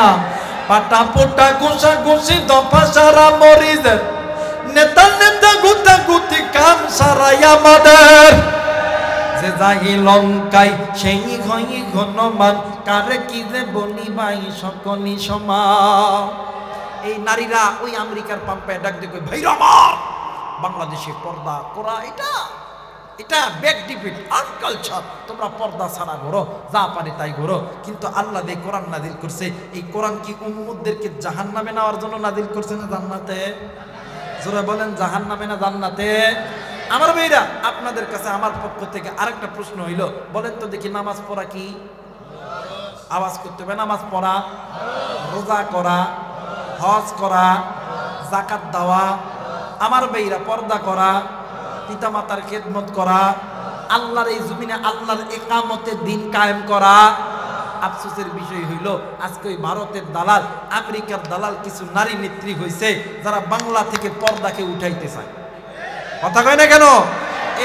পাটা পোটা ঘুষা ঘুষি দফা সারা মরিদের, নেতা নেতা গুতা গুতি কাম সারাই আমাদের। যে যাই লঙ্কাই সেই হয় ঘনমান, কারে কি যে বলি ভাই সকলই সমান। এই নারীরা ওই আমেরিকার পাম্পে ডাক দিয়ে কই, ভাইরা আমার বাংলাদেশে পর্দা করা এটা ব্যাক ডিফিট আনকালচার, তোমরা পর্দা ছাড়া ঘোরো, যা পারে তাই ঘোরো। কিন্তু আল্লাহ যে কোরআন নাজিল করছে, এই কোরআন কি উম্মতদেরকে জাহান্নামে নেওয়ার জন্য নাজিল করছে না জান্নাতে? জোরে বলেন জাহান্নামে না জান্নাতে? আমার ভাইরা, আপনাদের কাছে আমার পক্ষ থেকে আরেকটা প্রশ্ন হইল, বলেন তো দেখি নামাজ পড়া কি? আওয়াজ করতে হবে। নামাজ পড়া, রোজা করা, হজ করা, যাকাত দেওয়া, আমার ভাইরা পর্দা করা, পিতামাতার খেদমত করা, আল্লাহর এই জমিনে আল্লাহর ইকামতের দিন কায়েম করা। আফসোসের বিষয় হইল আজকে ওই ভারতের দালাল, আমেরিকার দালাল কিছু নারী নেত্রী হয়েছে যারা বাংলা থেকে পর্দাকে উঠাইতে চায়, কথা কয় না কেন?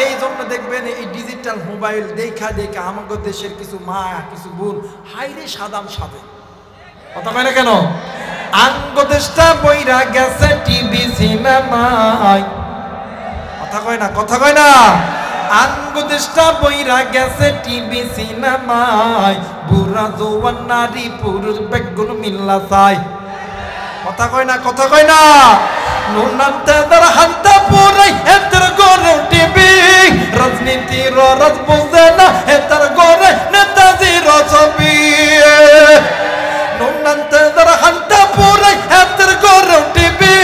এই জন্য দেখবেন এই ডিজিটাল মোবাইল দেখা দেখা আমাদের দেশের কিছু মা কিছু বোন হাইরে সাদাম সাদে, কথা কয় না কেন? আঙ্গদেশটা বইরা গেছে টিভি সিনেমায়, কথা কয় না, কথা কয় না? আঙ্গদেশটা বইরা গেছে টিভি সিনেমায়, বুড়া জওয়ান নারী পুরুষ বেগুন মিল্লা চায়, কথা কয় না, কথা কয় না? নুনান্তে দর হান্তা পুরাই এতর গরে টিভি, রাজনীতির রাজ বুঝে না এতর গরে নেতাজির ছবি। নুনান্তে দর হান্তা পুরাই এতর গরে টিভি,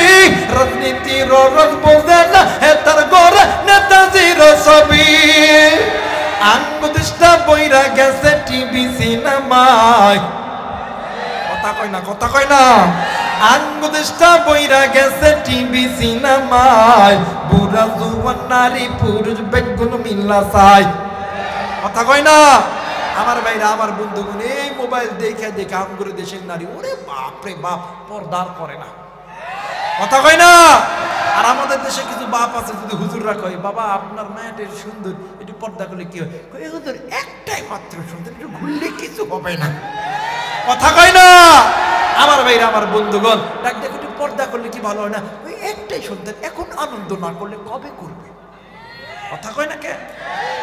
রাজনীতির রাজ বুঝে না এতর গরে নেতাজির ছবি। আঙ্গুদেশটা বইরা গেছে টিভি সিনেমায়, কথা কয় না, কথা কয় না? আঙ্গুদেশটা বইরা গেছে টিভি সিনেমায়, বুড়া জওয়ান নারী পুরুষ বেগুন মিল্লা চায়, কথা কয় না? আমার ভাইরা, আমার বন্ধুগণ, এই মোবাইল দেখে দেখে আম করে দেশের নারী, ওরে বাপ রে বাপ, পর্দার করে না, কথা কয় না। আর আমাদের দেশে কিছু বাপ আছে, যদি হুজুররা কয়, বাবা আপনার মায়াটের সুন্দর, একটু পর্দা করলে কি হয়? কই হুজুর একটাই মাত্র সুন্দর, একটু ঘুরলে কিছু হবে না, কথা কয় না। আমার ভাইরা, আমার বন্ধুগণ, ডাক দেখো একটু পর্দা করলে কি ভালো হয় না? ওই একটাই সন্তান, এখন আনন্দ না করলে কবে করবে, কথা কয় না কে?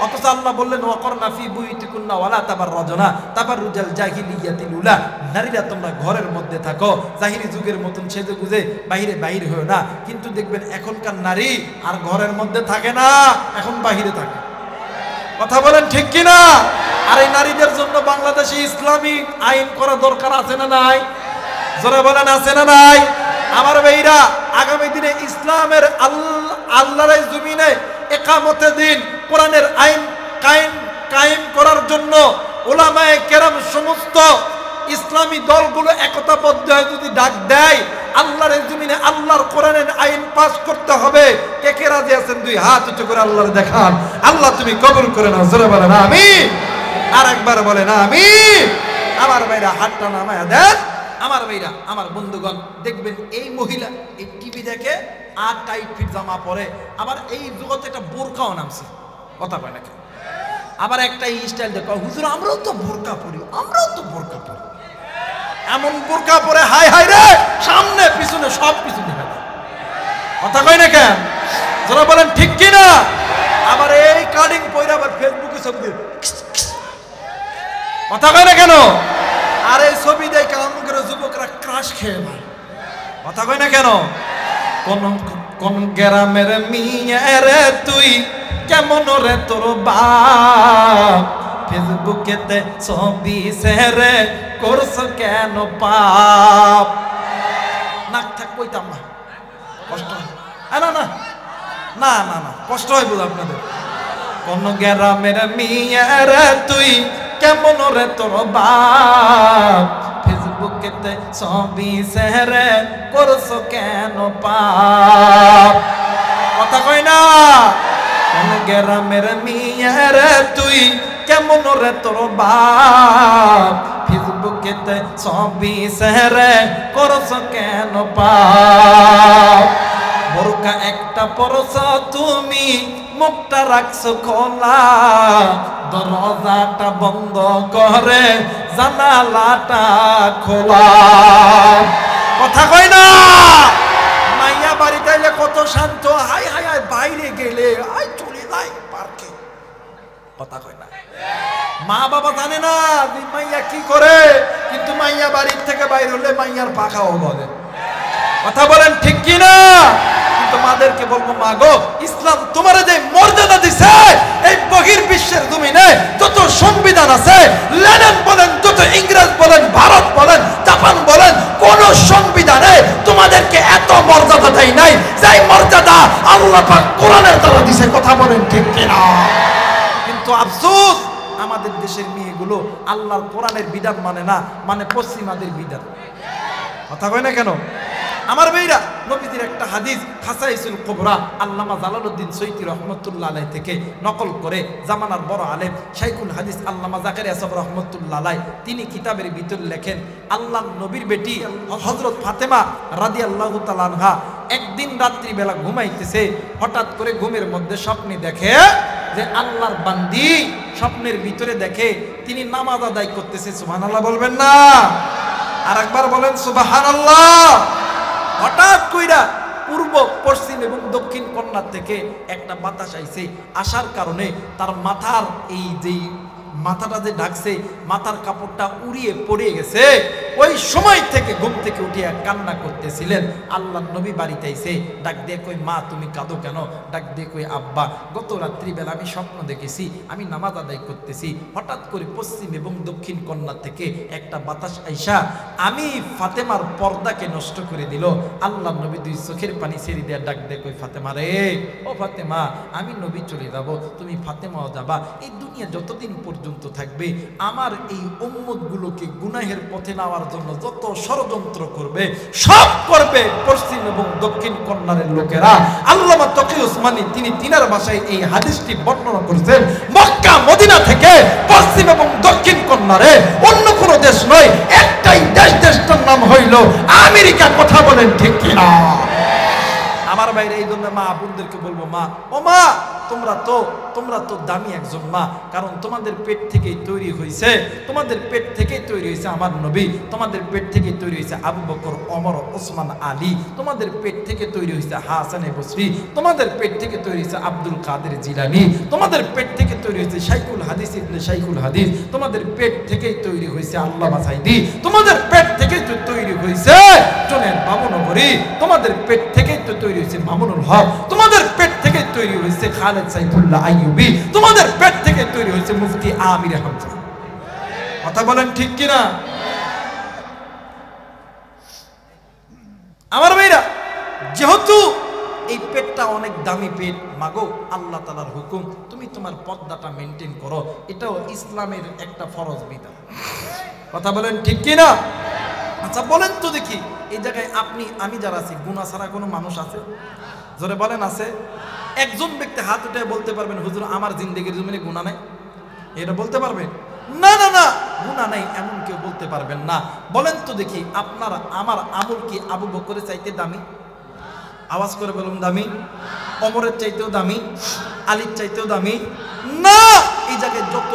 অথচ আল্লাহ বললেন, ওয়াকরনা ফি বুয়ুতিকুন্না ওয়ালা তাবাররাজনা তাবাররুজাল জাহিলিয়াতিল উলা, নারীরা তোমরা ঘরের মধ্যে থাকো, জাহিলি যুগের মতন সেজে গুজে বাইরে বাইরে হয়ো না। কিন্তু দেখবেন এখনকার নারী আর ঘরের মধ্যে থাকে না, এখন বাইরে থাকে, কথা বলেন ঠিক কিনা? আর এই নারীদের জন্য বাংলাদেশে ইসলামিক আইন করা দরকার আছে না নাই? জোরে বলেন আছে না নাই? আমার ভাইরা, আগামী দিনে ইসলামের আল্লাহর জমিনে একামতে দিন, কোরআনের আইন কায়েম করার জন্য উলামায়ে কেরাম সমস্ত ইসলামী দলগুলো একতাবদ্ধ হয়ে যদি ডাক দেয়, আল্লাহর জমিনে আল্লাহর কোরআনের আইন পাস করতে হবে, কে কে রাজি আছেন? দুই হাত উঁচু করে আল্লাহর দেখান। আল্লাহ তুমি কবুল করে নাও, জোরে বলেন আমিন। আর একবার বলেন আমিন। আমার ভাইরা, হাতটা নামায়া দেন। আমার ভাইরা, আমার বন্ধুগণ, দেখবেন এই মহিলা এই টিভি দেখে আর টাইট ফিট জামা পরে, আবার এই জগতে একটা বোরকাও নামছে, কথা কয় না। আবার একটা স্টাইল দেখো, হুজুর আমরাও তো বোরকা পরি, আমরাও তো বোরকা পরি, এমন বোরকা পরে হাই হাই রে, সামনে পিছনে সব কিছু দেখা যায়, কথা কয় না কেন? যারা বলেন ঠিক কিনা? আবার এই কাটিং পরে আবার ফেসবুকে ছবি দিয়ে, কথা কয় না কেন? আর এই ছবি দেখে আমাদের যুবকরা ক্রাশ খেয়ে ভাই, কথা কয় না কেন? কোন গ্রামের মিয়া রে তুই, কেমন রে তোর বাপ, ফেসবুকেতে ছবি শেয়ারে করছ কেন পাপ? নাক থাক কইতাম না, কষ্ট হয় না না না না না না, কষ্ট হয় বুঝ আপনাদের। কোন গ্রামের মিয়া রে তুই, কেমন রে তোর বাপ, ফেসবুকেতে ছবি শেয়ারে করছ কেন পাপ, কথা কয় না? কোন গ্রামের মিয়া রে তুই, কেমন রে তোর বাপ, ফেসবুকেতে ছবি শেয়ারে করছ কেন পাপ? বোরকা একটা পরছ তুমি, মুখটা রাখছো খোলা, দরজাটা বন্ধ করে জানালাটা খোলা, কথা কয় না? মাইয়া বাড়িতে এলে কত শান্ত, হাই হাই হাই, বাইরে গেলে আই চলে যাই পার্কে, কথা কয় না? মা বাবা জানে না মাইয়া কি করে, কিন্তু মাইয়া বাড়ির থেকে বাইরে হলে মাইয়ার পাখাও বলে, কথা বলেন ঠিক কিনা? তোমাদেরকে বলবো, মা গো, ইসলাম তোমার যে মর্যাদা দিছে, এই বহির বিশ্বের জমিনে যত সংবিধান আছে, লেনিন বলেন, যত ইংরেজ বলেন, ভারত বলেন, জাপান বলেন, কোন সংবিধানে তোমাদেরকে এত মর্যাদা দেয় নাই, যে মর্যাদা আল্লাহ পাক কোরআনের দ্বারা দিছে, কথা বলেন ঠিক কিনা? কিন্তু আফসোস, আমাদের দেশের মেয়েগুলো আল্লাহর কোরআনের বিধান মানে না, মানে পশ্চিমাদের বিধান, কথা কয় না কেন? আমার ভাইরা, নবীজির একটা হাদিস খাসাইসুল কুবরা আল্লামা জালালউদ্দিন সৈয়দী রাহমাতুল্লাহ আলাইহি থেকে নকল করে জামানার বড় আলেম শাইখুল হাদিস আল্লামা জাকারিয়া সাহেব রাহমাতুল্লাহ আলাইহি তিনি কিতাবের ভিতর লেখেন, আল্লাহর নবীর বেটি হযরত ফাতেমা রাদিয়াল্লাহু তাআলা আনহা একদিন রাত্রি বেলা ঘুমাইতেছে, হঠাৎ করে ঘুমের মধ্যে স্বপ্নে দেখে যে আল্লাহর বান্দি স্বপ্নের ভিতরে দেখে তিনি নামাজ আদায় করতেছে, সুবহানাল্লাহ বলবেন না? আর একবার বলেন সুবহানাল্লাহ। হঠাৎ কইরা পূর্ব, পশ্চিম এবং দক্ষিণ কর্নার থেকে একটা বাতাস আইছে, আসার কারণে তার মাথার এই যেই মাথাটা যে ঢাকছে, মাথার কাপড়টা উড়িয়ে পড়ে গেছে। ওই সময় থেকে ঘুম থেকে উঠিয়া কান্না করতেছিলেন। আল্লাহর নবী বাড়িতে আইছে, ডাক দিয়ে কই, মা তুমি কাঁদো কেন? ডাক দিয়ে কই, আব্বা গত রাত্রিবেলা আমি স্বপ্ন দেখেছি, আমি নামাজ আদায় করতেছি, হঠাৎ করে পশ্চিম এবং দক্ষিণ কর্নার থেকে একটা বাতাস আইসা আমি ফাতেমার পর্দাকে নষ্ট করে দিল। আল্লাহর নবী দুই চোখের পানি ছেড়ে দিয়ে ডাক দিয়ে কই, ফাতেমা রে, ও ফাতেমা, আমি নবী চলে যাব, তুমি ফাতেমাও যাবা। এই দুনিয়া যতদিন পর্যন্ত থাকবে, আমার এই উম্মতগুলোকে গুনাহের পথে নেওয়ার জন্য যত ষড়যন্ত্র করবে সব করবে পশ্চিম এবং দক্ষিণ কর্নারের লোকেরা। আল্লামা তকি উসমানী তিনি তিনার ভাষায় এই হাদিসটি বর্ণনা করেছেন। মক্কা মদিনা থেকে পশ্চিম এবং দক্ষিণ কর্নারে অন্য কোনো দেশ নয়, একটাই দেশ, দেশটার নাম হইল আমেরিকা। কথা বলেন ঠিক কিনা? আমার বাইরে এই জন্য মা বোনদেরকে বলবো, মা ও মা তোমরা তো দামি একজন মা, কারণ তোমাদের পেট থেকেই তৈরি হয়েছে, তোমাদের পেট থেকেই তৈরি হয়েছে আমার নবী, তোমাদের পেট থেকে তৈরি হয়েছে আবু বকর, ওমর, ওসমান, আলী, তোমাদের পেট থেকে তৈরি হয়েছে হাসান বসরি, তোমাদের পেট থেকে তৈরি হয়েছে আব্দুল কাদের জিলানী, তোমাদের পেট থেকে তৈরি হয়েছে শাইখুল হাদিস ইবনে শাইখুল হাদিস, তোমাদের পেট থেকেই তৈরি হয়েছে আল্লামা সাইদি, তোমাদের পেট থেকেই তো তৈরি হয়েছে জনের বাবুনগরী, তোমাদের পেট থেকেই তো তৈরি হয়েছে মামুনুল হক, তোমাদের পেট থেকে তৈরি হয়েছে খালেদ সাইফুল্লাহ আইয়ুবী, তোমাদের পেট থেকে তৈরি হয়েছে মুফতি আমির হামজা। কথা বলেন ঠিক কিনা? আমার ভাইরা, যেহেতু এই পেটটা অনেক দামি পেট, মাগো আল্লাহ তাআলার হুকুম তুমি তোমার পর্দাটা মেনটেন করো, এটাও ইসলামের একটা ফরজ বিধান। কথা বলেন ঠিক কিনা? আচ্ছা বলেন তো দেখি, এই জায়গায় আমি যারা আছি, গুনাহ ছাড়া কোনো মানুষ আছে? জোরে বলেন আছে? একজন ব্যক্তি হাত উঠে বলতে পারবেন, হুজুর আমার জিন্দেগির জমিনে গুনাহ নাই? এটা বলতে পারবেন? না না না, গুনাহ নাই এমন কেউ বলতে পারবেন না। বলেন তো দেখি, আমার আমল কি আবু বকরের চাইতে দামি? আওয়াজ করে বলুন দামি? ওমরের চাইতেও দামি? আলীর চাইতেও দামি? না। এই জায়গায় যত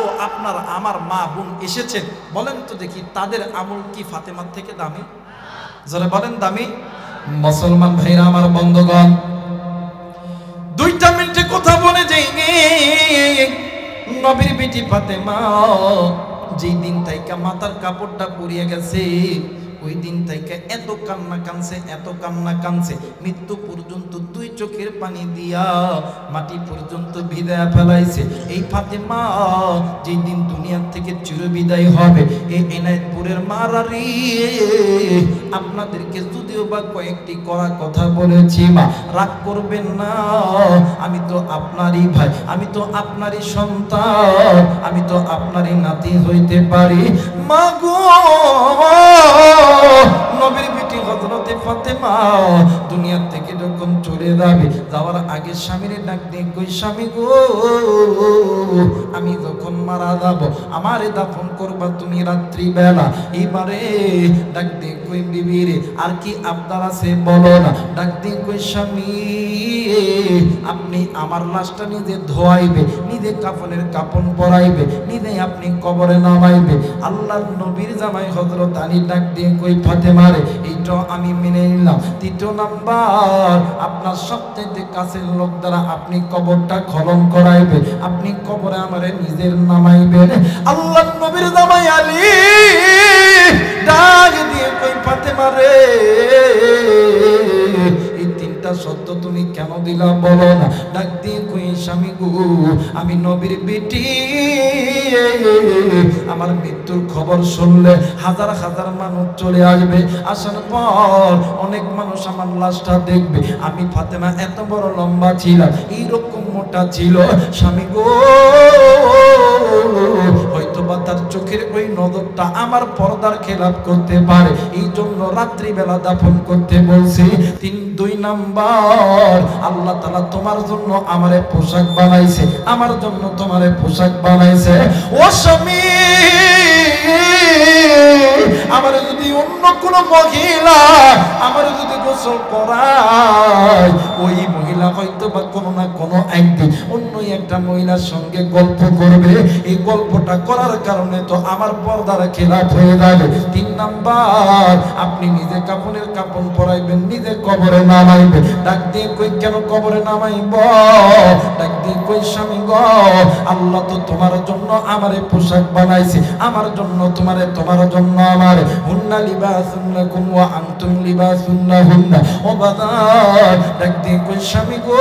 আমার মা বোন এসেছেন, বলেন তো দেখি তাদের আমল কি ফাতেমার থেকে দামি? যারা বলেন দামি। মুসলমান ভাইরা আমার, বন্ধুগণ, 2 মিনিটে কথা বলে যাই। নবীর বেটি ফাতেমা যেই দিন থেকে মাথার কাপড়টা পরিয়ে গেছে, ওই দিন থেকে এত কান্না কানছে, এত কান্না কানছে, মৃত্যু পর্যন্ত 2 চোখের পানি দিয়া মাটি পর্যন্ত ভিজায়া ফেলাইছে। এই ফাতেমা যেই দিন দুনিয়া থেকে চিরবিদায় হবে, এই এনায়েতপুরের মারারি আপনাদেরকে যদিও বা কয়েকটি কড়া কথা বলেছি, মা রাগ করবেন না। আমি তো আপনারই ভাই, আমি তো আপনারই সন্তান, আমি তো আপনারই নাতি হইতে পারি। মা গো, নবীর বেটি হযরতে ফাতেমা দুনিয়া থেকে যখন চলে যাবে, যাওয়ার আগে স্বামীর ডাক দিয়ে কই, স্বামী গো, আমি যখন মারা যাব, আমারে দাফন করবা তুমি রাত্রি বেলা। এবারে ডাক দিয়ে কই, বিবি রে আর কি আবদার আছে বলো না। ডাক দিয়ে কই, স্বামী আপনি আমার লাশটা নিজে ধোয়াইবে, নিজে কাফনের কাফন পরাইবে, নিজে আপনি কবরে নামাইবে। আল্লাহর নবীর জামাই হযরত আলী ডাক দিয়ে কই, ফাতেমা রে এইটা আমি মেনে নিলাম। 3 নাম্বার, আপনার সবচেয়ে কাছের লোক দ্বারা আপনি কবরটা খনন করাইবে, আপনি কবরে আমারে নিজের নামাইবেন। আল্লাহর নবীর জামাই আলী ডাক দিয়ে কই, ফাতেমা রে এই 3টা শর্ত তুমি কেন দিলা বলো না। ডাক দিয়ে কই, স্বামী গো, আমি নবীর বেটি, আমার মৃত্যুর খবর শুনলে হাজার হাজার মানুষ চলে আসবে, আসার পর অনেক মানুষ আমার লাশটা দেখবে। আমি ফাতেমা এত বড় লম্বা ছিলাম, এইরকম মোটা ছিল, স্বামী গো হয়তো বা তার চোখের ওই নজরটা আমার পর্দার খেলাপ করতে পারে, এই জন্য রাত্রিবেলা দাফন করতে বলছি। 2 নাম্বার, আল্লাহ তাআলা তোমার জন্য আমারে পোশাক বানাইছে, আমার জন্য তোমারে পোশাক বানাইছে। ও স্বামী, আমার যদি অন্য কোন মহিলা আমার যদি গোসল করায়, ওই মহিলা হয়তো বা কোনো না কোনো একদিন অন্য একটা মহিলার সঙ্গে গল্প করবে, এই গল্পটা করার কারণে তো আমার পর্দার খেলাপ হয়ে যাবে। 3 নাম্বার, আপনি নিজে কাফনের কাফন পরাইবেন, নিজে কবরে নামাইবে। ডাক দিয়ে কই, কেন কবরে নামাইব? ডাক দিয়ে কই, স্বামী গো, আল্লাহ তো তোমার জন্য আমারে পোশাক বানাইছে, আমার জন্য তোমারে, তোমার জন্য আমারে। হুন্না লিবাসুন লাকুম ওয়া আনতুম লিবাসুন লাহুন্না। ও বাজার, ডাক দিয়ে কই, স্বামী গো,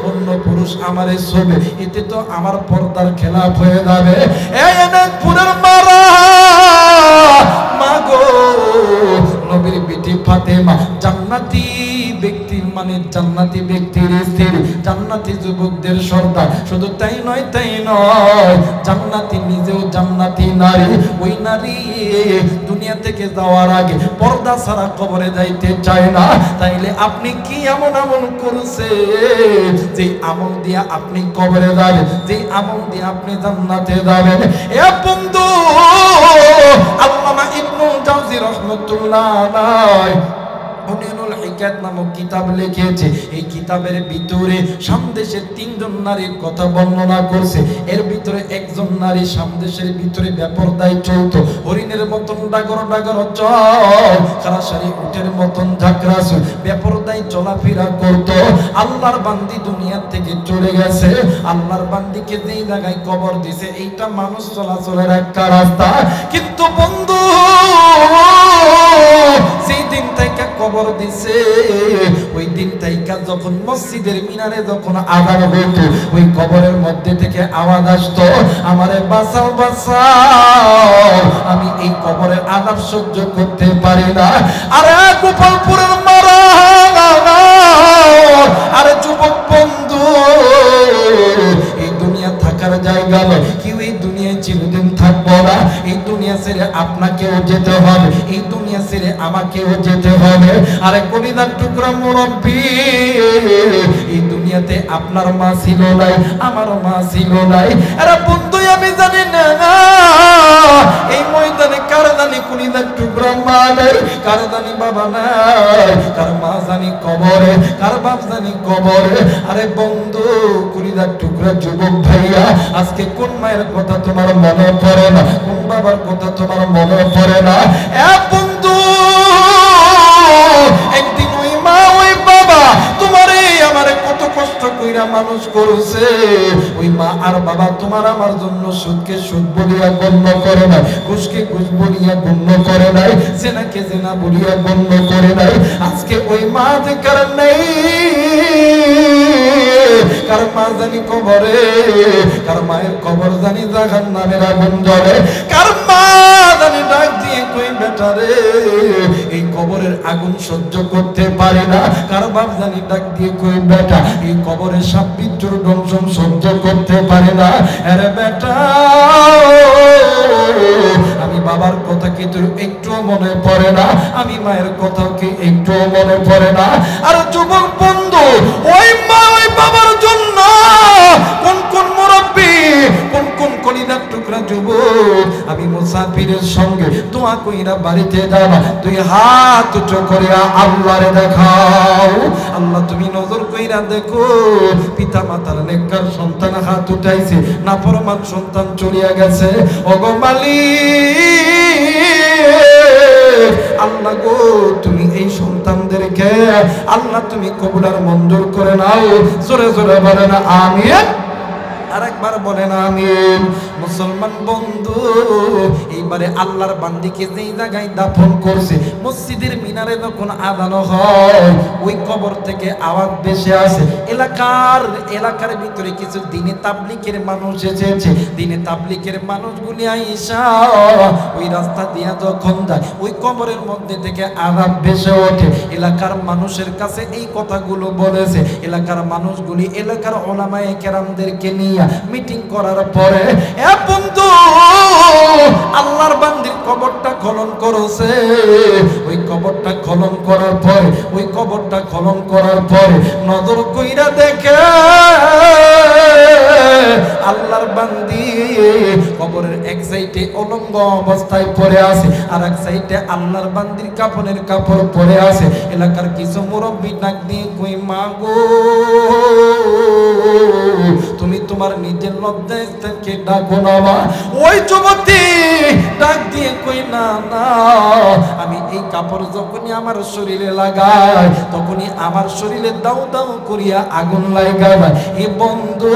অন্য পুরুষ আমারে শোবে, এতে তো আমার পর্দার খেলাপ হয়ে যাবে। এই এনায়েতপুরের মারা মা গো, নবীর বেটি ফাতেমা জান্নাতি ব্যক্তি মানে জান্নাতি ব্যক্তির স্ত্রী, জান্নাতি যুবকদের সর্দার। শুধু তাই নয়, জান্নাতি নিজেও জান্নাতি নারী। ওই নারী দুনিয়া থেকে যাওয়ার আগে পর্দা ছাড়া কবরে যাইতে চায় না। তাইলে আপনি কি এমন আমল করছে যে আমল দিয়ে আপনি কবরে যাবেন, যে আমল দিয়ে আপনি জান্নাতে যাবেন? এ বন্ধু, আল্লামা ইবনুল জাওজি রাহমাতুল্লাহ আলাইহি হুনাইনুল হিকায়াত নামক কিতাব লিখেছে। এই কিতাবের ভিতরে সামদেশের তিনজন নারীর কথা বর্ণনা করছে। এর ভিতরে একজন নারী সামদেশের ভিতরে বেপরদায় চলতো, হরিণের মতন ডাগর ডাগর চল, খারাসারি উটের মতন ঝাঁকড়াস, বেপরদায় চলাফেরা করত। আল্লাহর বান্দি দুনিয়া থেকে চলে গেছে। আল্লাহর বান্দিকে যেই জায়গায় কবর দিছে এইটা মানুষ চলাচলের একটা রাস্তা। কিন্তু বন্ধু, সেই দিন থেকে কবর দিছে, ওই দিন থেকে যখন মসজিদের মিনারে যখন আযান হতো, ওই কবরের মধ্যে থেকে আওয়াজ আসতো, আমারে বাঁচাও বাঁচাও, আমি এই কবরের আযাব সহ্য করতে পারি না। আরে গোপালপুরের মারা, আরে যুবক বন্ধু, এই দুনিয়া থাকার জায়গা নয়। কেউ এই দুনিয়ায় চিরদিন থাকবো না। এই দুনিয়া ছেড়ে আপনাকেও যেতে হবে, এই দুনিয়া ছেড়ে আমাকেও যেতে হবে। আরে কলিজার টুকরা মুরব্বি, এই দুনিয়াতে আপনার মা ছিল নাই, আমারও মা ছিল নাই। আরে বন্ধু, আমি জানি না এই ময়দানে কার জানি কলিজার টুকরা মা নাই, কার জানি বাবা নাই, কার মা জানি কবরে, কার বাপ জানি কবরে। আরে বন্ধু, কলিজার টুকরা যুবক ভাইয়া, আজকে কোন মায়ের কথা তোমার মনে পড়ে না, কোন বাবার কথা তোমার মনে পড়ে না? এ বন্ধু, একদিন ওই মা ওই বাবা তোমারে আমারে কত কষ্ট কইরা মানুষ করছে। ওই মা আর বাবা তোমার আমার জন্য সুদকে সুদ বলিয়া গণ্য করে নাই, ঘুষকে ঘুষ বলিয়া গণ্য করে নাই, জেনাকে জেনা বলিয়া গণ্য করে নাই। আজকে ওই মা যে কারণ নেই, কার মা জানি কবরে, কার মায়ের কবর জানি জাহান্নামের আগুন জ্বলে, কার মা জানি ডাক দিয়ে কই বেটা রে এই কবরের আগুন সহ্য করতে পারে না, কার বাপ জানি ডাক দিয়ে কই বেটা এই কবরের সাপ বিচ্ছুর দংশন সহ্য করতে পারে না। আরে বেটা, আমি বাবার কথা কি তোর একটুও মনে পড়ে না? আমি মায়ের কথা কি একটুও মনে পড়ে না? আর যুবক বন্ধু, ওই মা ওই বাবার জন্য কোন কোন মুরব্বি, কোন কোন কলিজার টুকরা যুবক আমি মুসাফিরের সঙ্গে দোয়া কইরা বাড়িতে যাবা, তুই হাত উঁচু করিয়া আল্লাহরে দেখাও। আল্লাহ তুমি নজর কইরা দেখো, পিতা মাতার নেককার সন্তান হাত উঠাইছে, নাফরমান সন্তান চলিয়া গেছে। ওগো মালিক, আল্লাহ গো, তুমি এই সন্তানদেরকে আল্লাহ তুমি কবুলার মঞ্জুর করে নাও। জোরে জোরে বলেন আমিন। আরেকবার বলেন আমিন। মুসলমান বন্ধু, এইবারে আল্লাহর বান্দিকে যেই জায়গায় দাফন করছে, মসজিদের মিনারে যখন আযান হয়, ওই কবর থেকে আওয়াজ ভেসে আসে। এলাকার ভিতরে কিছু দিনে তাবলীগের মানুষ এসেছে। দিনে তাবলীগের মানুষগুলি আইসা ওই রাস্তা দিয়া যখন যায়, ওই কবরের মধ্যে থেকে আওয়াজ ভেসে ওঠে। এলাকার মানুষের কাছে এই কথাগুলো বলেছে। এলাকার মানুষগুলি এলাকার উলামায়ে কেরামদেরকে নিয়ে মিটিং করার পরে, এ বন্ধু, আল্লাহর বান্দির কবরটা খনন করেছে। ওই কবরটা খনন করার পরে, ওই কবরটা খনন করার পরে নজর কইরা দেখে আল্লাহর বান্দি কবরের এক সাইডে উলঙ্গ অবস্থায় পড়ে আছে, আর এক সাইডে আল্লাহর বান্দির কাফনের কাপড় পরে আছে। এলাকার কিছু মুরব্বি ডাক দিয়ে কই, মা গো, তুমি তোমার নিজের লজ্জায় থেকে ডাকো না মা। ওই যুবতী ডাক দিয়ে কই, না না, আমি এই কাপড় যখনই আমার শরীরে লাগাই, তখনই আমার শরীরে দাউ দাউ করিয়া আগুন লাগায়। এই বন্ধু,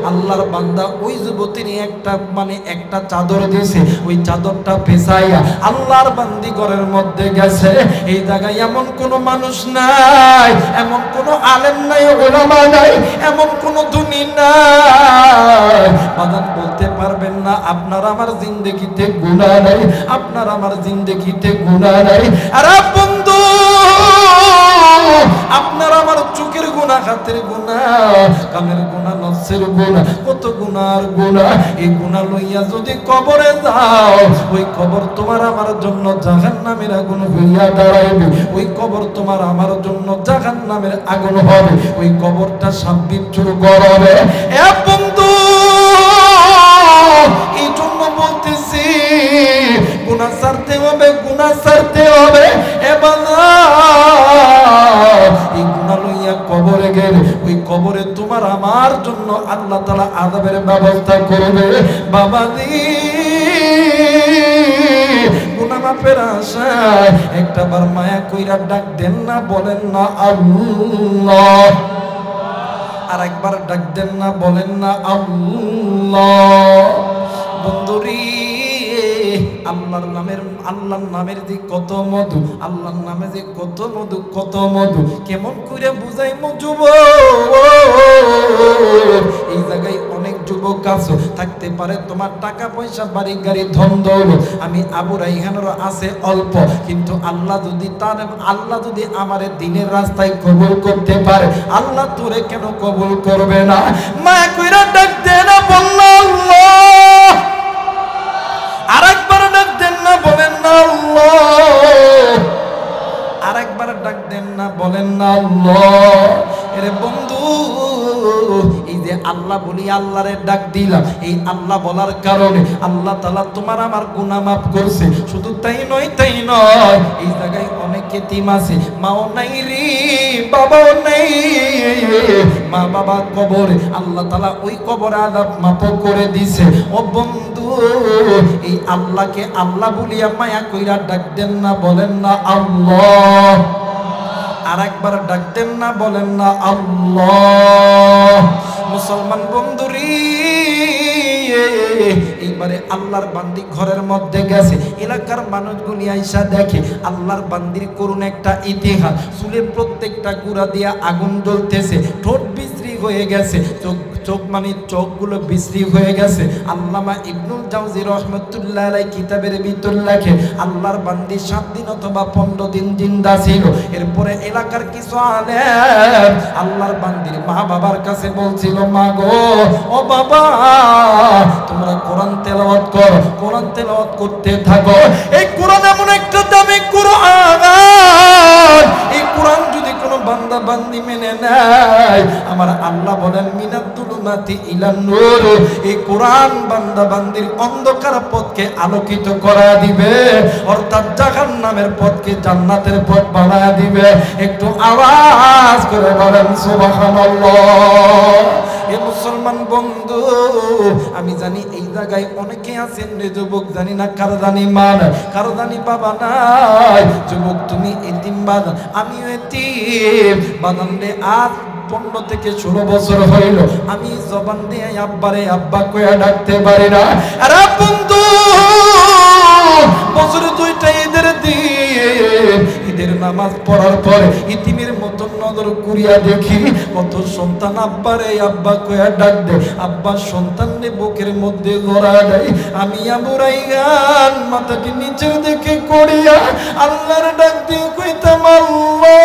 আল্লাহর বান্দা ওই যুবতীর একটা চাদর দিয়েছে, ওই চাদরটা পেছাইয়া আল্লাহর বান্দি ঘরের মধ্যে গেছে। এই জায়গায় এমন কোন মানুষ নাই, এমন কোন আলেম নাই, উলামা নাই, এমন কোন ধনী নাই বাজান বলতে পারবেন না আপনার আমার জিন্দেগিতে গুনাহ নাই, আপনার আমার জিন্দেগিতে গুনাহ নাই। আরে বন্ধু, আপনার আমার চোখের গুনাহ, হাতের গুনাহ, কানের গুনাহ, নফসের গুনাহ, কত গুনার গুনাহ। এই গুনাহ লইয়া যদি কবরে যাও, ওই কবর তোমার আমার জন্য জাহান্নামের আগুন হইয়া দাঁড়াইবে। ওই কবর তোমার আমার জন্য জাহান্নামের আগুন হবে। ওই কবরটা সাব্বিচ্ছুর গরবে। এ বন্ধু, এই জন্য বলতেছি গুনাহ ছাড়তে হবে, গুনাহ ছাড়তে হবে। এবার এই গুনাহ লইয়া কবরে গেলে ওই কবরে তোমার আমার জন্য আল্লাহ তাআলা আযাবের ব্যবস্থা করবে। বাবাজি, গুনাহ মাফের আশায় একটাবার মায়া কইরা ডাক দেন না, বলেন না আল্লাহ। আর একবার ডাক দেন না, বলেন না আল্লাহ। বন্ধুরি, আল্লাহর নামের যে কত মধু, আল্লাহর নামে যে কত মধু, কত মধু। কেমন করে বুঝাই যুবক? এই জায়গায় অনেক যুবক আছে, থাকতে পারে তোমার টাকা পয়সা, বাড়ি গাড়ি, ধন দৌলত। আমি আবু রাইহানেরও আছে অল্প, কিন্তু আল্লাহ যদি আমারে দিনের রাস্তায় কবুল করতে পারে, আল্লাহ তোরে কেন কবুল করবে না? মায়া কইরা ডাক দে না, বলল আল্লাহ। আরেকবার ডাক দেন না, বলেন না আল্লাহ। আরেকবার ডাক দেন না, বলেন না আল্লাহ। এরে বন্ধু, এই যে আল্লাহ বলি, আল্লাহরে ডাক দিলাম, এই আল্লাহ বলার কারণে আল্লাহ তাআলা তোমার আমার গুনাহ মাফ করছে। শুধু তাই নয়, তাই নয়, এই জায়গায় অনেক এতিম আছে, মাও নাই রে, বাবাও নাই। মা বাবা কবরে, আল্লাহ তাআলা ওই কবরে আযাব মাফ করে দিছে। ও বন্ধু, এই আল্লাহকে আল্লাহ বলিয়া মায়া কইরা ডাক দেন না, বলেন না আল্লাহ। আর একবার ডাক দেন না, বলেন না আল্লাহ। মুসলমান বন্ধুরি, এইবারে আল্লাহর বান্দি ঘরের মধ্যে গেছে, এলাকার মানুষগুলি আইসা দেখে আল্লাহর বান্দির করুণ একটা ইতিহাস। চুলের প্রত্যেকটা গুড়া দিয়া আগুন জ্বলতেছে, ঠোঁট বিশ্রী হয়ে গেছে, চোখগুলো বিশ্রী হয়ে গেছে। আল্লামা ইবনুল জাওজি রাহমাতুল্লাহ আলাইহি কিতাবের ভিতর লেখে, আল্লাহর বান্দি 7 দিন অথবা 15 দিন জিন্দা ছিল। এরপরে এলাকার কিছু আলেম আল্লাহর বান্দির মা বাবার কাছে বলছিল, মা গো, ও বাবা, তোমরা কোরআন তেলাওয়াত করো, কোরআন তেলাওয়াত করতে থাকো। এই কোরআন এমন একটা দামি কোরআন, এই কোরআন যদি কোনো বান্দা বান্দি মেনে নেয়, আমার আল্লাহ বলেন মিনাতুলুমাতি ইলান নূর, এই কোরআন বান্দা বান্দির অন্ধকার পথকে আলোকিত করা দিবে, অর্থাৎ জাহান্নামের পথকে জান্নাতের পথ বানায়া দিবে। একটু আওয়াজ করে বলেন সুবহানাল্লাহ। এ মুসলমান বন্ধু, আমি জানি এই জায়গায় অনেকে আছেন রে যুবক, জানি না কার জানি মা নাই, কার জানি বাবা নাই। যুবক তুমি এতিম বাজান, আমিও এতিম বাজান রে। আজ 15 থেকে 16 বছর হইল আমি জবান দিয়ে আব্বারে আব্বা কইয়া ডাকতে পারি না। আরে বন্ধু, বছরে 2টা ঈদের দিন, ঈদের নামাজ পড়ার পরে ইতিমের মতন নজর করিয়া দেখি কত সন্তান আব্বারে আব্বা কইয়া ডাক দে, আব্বা সন্তানরে বুকের মধ্যে জড়া দেয়। আমি আবু রাইহান মাথাটি নিচের দিকে করিয়া আল্লাহর ডাক দিয়ে কইতাম, আল্লাহ,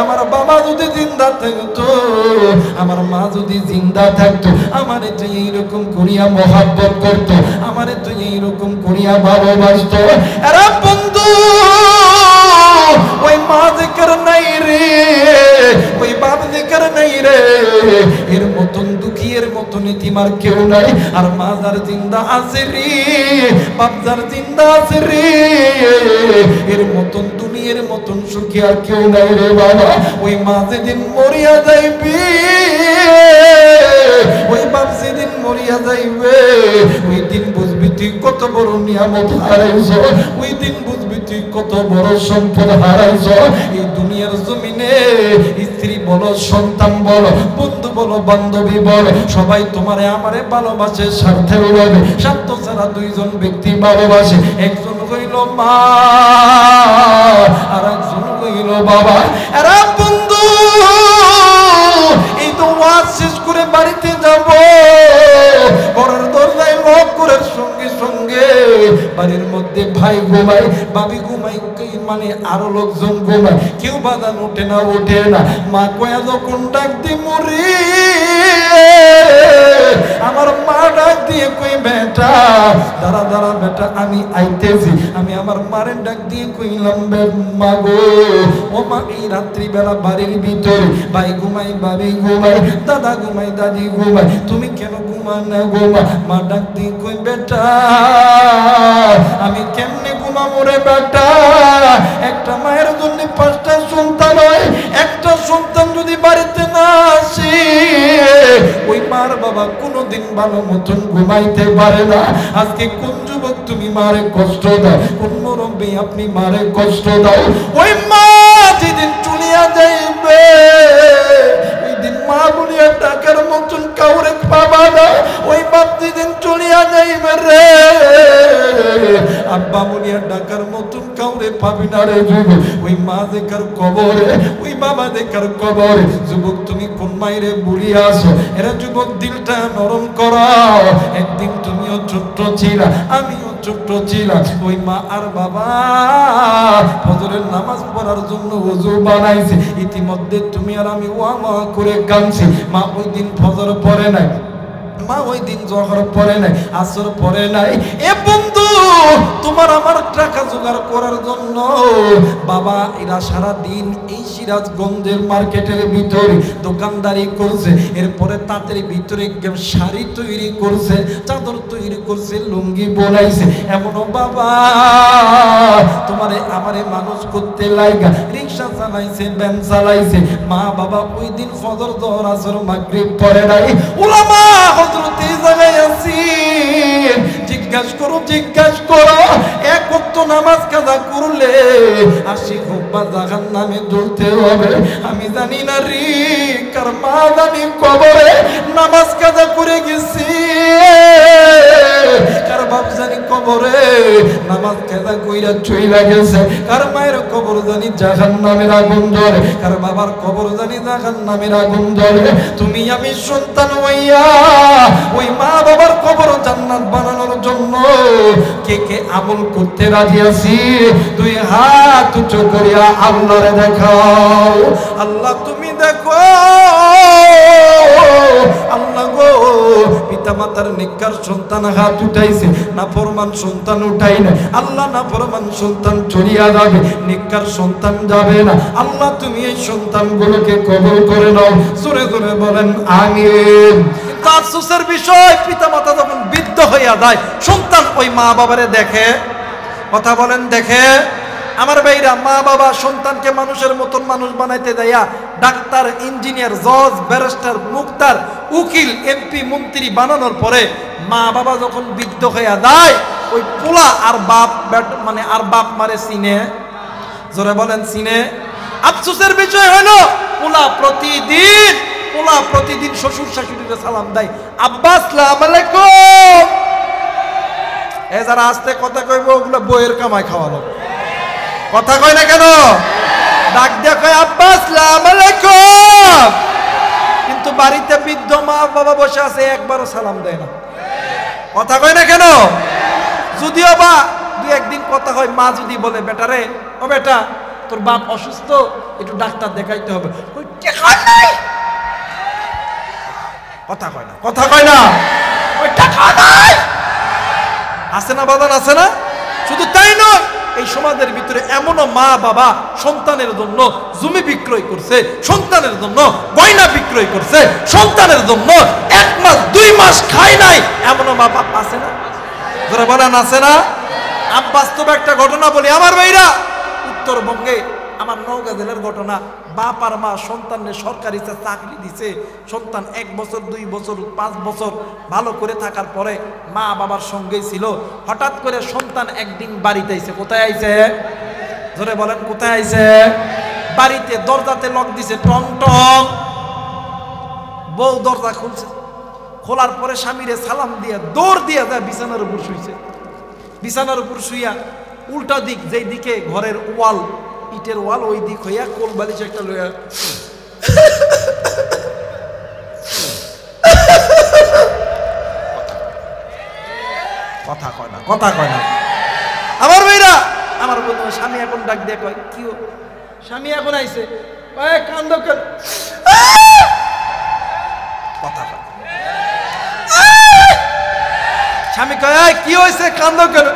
আমার বাবা যদি জিন্দা থাকতো, আমার মা যদি জিন্দা থাকতো, আমারে তো এইরকম করিয়া মহব্বত করতো, আমারে তো এইরকম করিয়া ভালোবাসতো। আরে বন্ধু, ওই মা জিকির নাই রে, ওই বাপ জিকির নাই রে, এর মতন দুঃখী, এর মতন ইতিমার কেউ নাই। আর মা যার জিন্দা আছে রে, বাপ যার জিন্দা আছে রে, এর মতন দুনিয়ার মতন সুখী আর কেউ নাই রে বাবা। ওই মা যেদিন মরিয়া যাইবে, ওই বাপ যেদিন মরিয়া যাইবে, ওই দিন বুঝবি তুই কত বড় নিয়ামত হারাইছ, ওই দিন বুঝবি তুই কত বড় সম্পদ হারাইছ। এই দুনিয়ার জমিনে স্ত্রী বলো, সন্তান বলো, বন্ধু বলো, বান্ধবী বলো, সবাই তোমারে আমারে ভালোবাসে, স্বার্থে উড়াবে। স্বার্থ ছাড়া 2জন ব্যক্তি ভালোবাসে, একজন হইল মা আর একজন হইল গো বাবা। এরা বন্ধু এই তো ওয়াজ শেষ করে বাড়িতে যাব, ঘরের দরজায় লক করার সঙ্গে সঙ্গে বাড়ির মধ্যে ভাই ঘুমায়, ভাবি ঘুমায়, মানে আরো লোকজন ঘুমায়, কেউ বাদান ওঠে না। মা কয়া যখন ডাক দি মরি, আমার মা ডাক দিয়ে কই বেটা দাঁড়া বেটা আমি আইতেছি। আমি আমার মারে ডাক দিয়ে কইলাম মা গো, ও মা এই রাত্রি বেলা বাড়ির ভিতরে ভাই ঘুমাই, ভাবি ঘুমাই, দাদা ঘুমাই, দাদি ঘুমাই, তুমি কেন ঘুমা না ঘুমা? মা ডাক দিয়ে কই বেটা আমি কেমনে ঘুমাবো রে বেটা? একটা মায়ের জন্য 5টা সন্তান হয়, একটা সন্তান যদি বাড়িতে না আসে ওই মার বাবা কোনোদিন ভালো মতন ঘুমাইতে পারে না। আজকে কোন যুবক তুমি মারে কষ্ট দাও, কোন মুরব্বী আপনি মারে কষ্ট দাও, ওই মা যেদিন চলিয়া যাইবে ওই দিন মা বলিয়া টাকার মতন কাউরে পাবা না। ওই বাপ যেদিন চলিয়া যাইবে রে আব্বা বলিয়া ডাকার মতন কাউরে পাবি না রে যুবক। ওই মা দেখার কবরে, ওই বাবা দেখার কবরে। যুবক তুমি কোন মায়েরে বলিয়া আসো? এরা যুবক দিলটা নরম করাও। একদিন তুমিও ছোট্ট ছিলা, আমিও ছোট্ট ছিলাম। ওই মা আর বাবা ফজরের নামাজ পড়ার জন্য ওযু বানাইছে, ইতিমধ্যে তুমি আর আমি ওয়া করে কাঁদছি। মা ওই দিন ফজর পড়ে নাই, মা ওই দিন জোহর পড়ে নাই, আসর পড়ে নাই। এ বন্ধু তোমার আমার টাকা জোগাড় করার জন্য বাবা এরা সারা দিন এই সিরাজগঞ্জের মার্কেটের ভিতরে দোকানদারি করছে, এরপরে তাদের ভিতরে শাড়ি তৈরি করছে, চাদর তৈরি করছে, লুঙ্গি বোনাইছে। এমনও বাবা তোমারে আমারে মানুষ করতে লাইগা রিক্সা চালাইছে, ভ্যান চালাইছে। মা বাবা ওই দিন ফজর, যোহর, আসর, মাগরিব পড়ে নাই। উলামা হযরত এই জায়গায় আছেন, জিজ্ঞাসা করো এক ওয়াক্ত নামাজ কাজা করলে আশিক হোক বা জাহান্নামে জ্বলতে হবে। আমি জানি না রে কার মা জানি কবরে নামাজ কাজা করে গেছি, কার বাপ জানি কবরে নামাজ কাজা কইরা চইলা গেছে, কার মায়ের কবর জানি জাহান্নামের আগুন জ্বলে, কার বাবার কবর জানি জাহান্নামের আগুন জ্বলে। তুমি আমি সন্তান হইয়া ওই মা বাবার কবর জান্নাত বানানোর জন্য কে কে আমল করতে রাজি আছি? দুই হাত উঁচু করিয়া আল্লাহরে দেখাও। আল্লাহ তুমি দেখো, আল্লাহ গো পিতা মাতার নেককার সন্তান হাত উঠাইছে, নাফরমান সন্তান উঠাই না। আল্লাহ নাফরমান সন্তান চলিয়া যাবে, নেককার সন্তান যাবে না। আল্লাহ তুমি এই সন্তানগুলোকে কবুল করে নাও। জোরে জোরে বলেন আমিন। আফসোসের বিষয় পিতা মাতা যখন বৃদ্ধ হইয়া যায় সন্তান ওই মা বাবারে দেখে, কথা বলেন দেখে। আমার ভাইরা মা বাবা সন্তানকে মানুষের মতন মানুষ বানাইতে দেয়া ডাক্তার, ইঞ্জিনিয়ার, জজ, ব্যারিস্টার, মুক্তার, উকিল, এমপি, মন্ত্রী বানানোর পরে মা বাবা যখন বৃদ্ধ হইয়া যায় ওই পোলা আর বাপ মানে আর বাপ মারে চিনে, জোরে বলেন চিনে। আফসোসের বিষয় হলো পোলা প্রতিদিন শ্বশুর শাশুড়িকে সালাম দেয়, আব্বা আসসালামু আলাইকুম। এ যারা আস্তে কথা কইব ওগুলো বইয়ের কামাই খাওয়ালো, কথা কয় না কেন? ডাক দিয়ে কয় আব্বা আসসালামু আলাইকুম, কিন্তু বাড়িতে বৃদ্ধ মা বাবা বসে আছে একবারও সালাম দেয় না, কথা কয় না কেন? যদিও বা দুই একদিন কথা হয়, মা যদি বলে বেটা রে, ও বেটা তোর বাপ অসুস্থ, একটু ডাক্তার দেখাইতে হবে, ওই টাকা নাই, কথা কয় না, কথা কয় না, ওই টাকা নাই। আছে না বাদান, আছে না? শুধু তাই নয়, এই সমাজের ভিতরে এমনও মা বাবা সন্তানের জন্য জমি বিক্রয় করছে, সন্তানের জন্য গয়না বিক্রয় করছে, সন্তানের জন্য 1 মাস 2 মাস খায় নাই, এমনও মা বাপ আছে না? যারা বলেন আছে না? বাস্তবে একটা ঘটনা বলি আমার ভাইরা, উত্তরবঙ্গে আমার নওগাঁ জেলার ঘটনা। বাপ আর মা সন্তানের সরকারি চাকরি দিছে, সন্তান 1 বছর 2 বছর 5 বছর ভালো করে থাকার পরে মা বাবার সঙ্গেই ছিল। হঠাৎ করে সন্তান একদিন বাড়িতে আইছে। কোথায় আইছে? জোরে বলেন কোথায় আইছে? বাড়িতে দরজাতে লক দিছে, টং টং। বউ দরজা খুলছে, খোলার পরে স্বামীরে সালাম দিয়ে দৌড় দিয়ে যায় বিছানার উপর শুইছে। বিছানার উপর শুইয়া উল্টা দিক, যেই দিকে ঘরের ওয়াল ইটের ওয়াল ওই দিক হইয়া কোল বালিশ একটা লইয়া কথা কয় না, কথা কয় না। আমার মেয়েরা, আমার বন্ধু স্বামী এখন ডাক দিয়ে কয় কি স্বামী এখন আইছে, কান্দ কেন, কথা কয়। স্বামী কয় কি হয়েছে কান্দ কেন,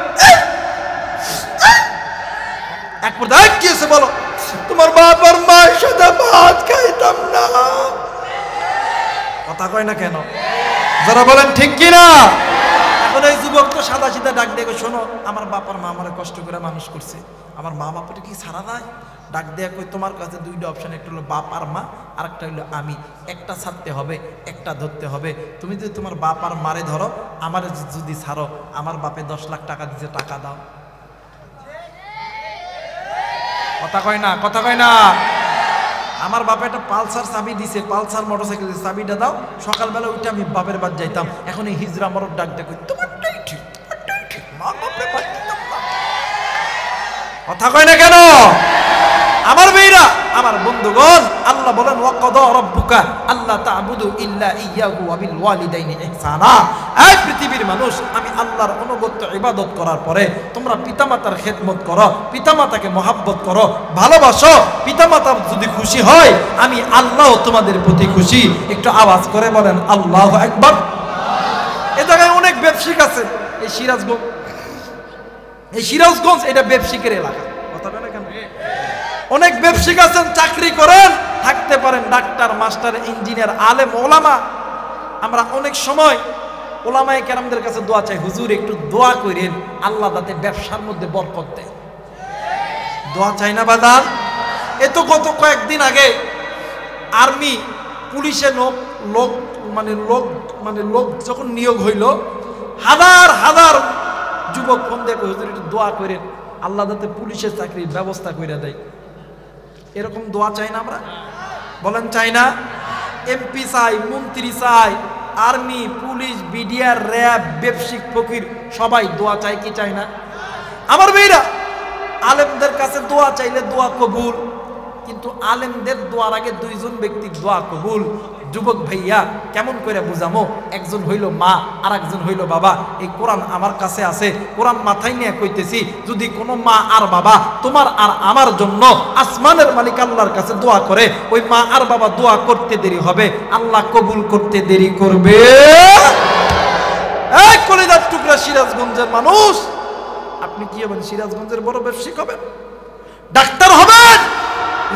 এক পর্যায়ে কি হয়েছে বলো, তোমার বাপ আর মায়ের সাথে ভাত খাইতাম না। কথা কয় না কেন, যারা বলেন ঠিক কিনা। এখন এই যুবক তো সাদা সিধা ডাক দিয়ে শোনো, আমার বাপ আর মা আমার কষ্ট করে মানুষ করছে, আমার মা বাপের কি ছাড়া দেয়? ডাক দেয়া কই তোমার কাছে দুইটা অপশন, একটা হলো বাপ আর মা, আর একটা হলো আমি, একটা ছাড়তে হবে একটা ধরতে হবে। তুমি যদি তোমার বাপ আর মারে ধরো, আমার যদি ছাড়ো, আমার বাপে 10 লাখ টাকা দিতে, টাকা দাও। কথা কয় না, কথা কয় না। আমার বাপে একটা পালসার চাবি দিছে, পালসার মোটরসাইকেল দিছে, চাবিটা দাও, সকালবেলা ওইটা আমি বাপের বাদ যাইতাম। এখন এই হিজরা মরদ ডাক দেখো, তোমারটাই ঠিক, তোমারটাই ঠিক, মা বাপে বাদ দিতাম না। কথা কয় না কেন আমার মেয়েরা, আমার বন্ধুগণ, আল্লাহ বলেন ওয়াকাদা রাব্বুকা আল্লা তা'বুদু ইল্লা ইয়্যাহু ওয়া বিল ওয়ালিদাইনি ইহসানা। এই পৃথিবীর মানুষ, আমি আল্লাহর অনুগত্য ইবাদত করার পরে তোমরা পিতামাতার খেদমত করো, পিতামাতাকে মহাব্বত করো, ভালোবাসো। পিতামাতা যদি খুশি হয়, আমি আল্লাহ তোমাদের প্রতি খুশি। একটু আওয়াজ করে বলেন আল্লাহু আকবার। এই জায়গায় অনেক ব্যবসায়িক আছে, এই সিরাজগঞ্জ এটা ব্যবসায়িকের এলাকা। কথা বলে কেন, অনেক ব্যবসায়িক আছেন, চাকরি করেন, থাকতে পারেন ডাক্তার, মাস্টার, ইঞ্জিনিয়ার, আলেম, ওলামা। আমরা অনেক সময় ওলামায়ে কেরামদের কাছে দোয়া চাই, হুজুর একটু দোয়া করেন আল্লাহ যাতে ব্যবসার মধ্যে বরকত দেয়। দোয়া চাই না বাদান? এ তো গত কয়েকদিন আগে আর্মি পুলিশে লোক যখন নিয়োগ হইল, হাজার হাজার যুবক ফোন দেখো, হুজুর একটু দোয়া করেন আল্লাহ যাতে পুলিশের চাকরির ব্যবস্থা করে দেয়। এরকম দোয়া চাই না আমরা? বলেন চাই না? এমপি চাই, মন্ত্রী চাই, আর্মি, পুলিশ, বিডিআর, র্যাব, ব্যবসায়িক, ফকির, সবাই দোয়া চাই কি চাই না? আমার মেয়েরা, আলেমদের কাছে দোয়া চাইলে দোয়া কবুল, কিন্তু আলেমদের দোয়ার আগে দুইজন ব্যক্তির দোয়া কবুল। যুবক ভাইয়া, কেমন করে বুঝামো? একজন হইল মা, আর একজন হইল বাবা। এই কোরআন আমার কাছে আছে, কোরআন মাথায় নিয়ে কইতেছি, যদি কোনো মা আর বাবা তোমার আর আমার জন্য আসমানের মালিক আল্লাহর কাছে দোয়া করে, ওই মা আর বাবা দোয়া করতে দেরি হবে, আল্লাহ কবুল করতে দেরি করবে। এই কলিজার টুকরা সিরাজগঞ্জের মানুষ, আপনি কি হবেন? সিরাজগঞ্জের বড় ব্যবসায়িক হবেন, ডাক্তার হবেন,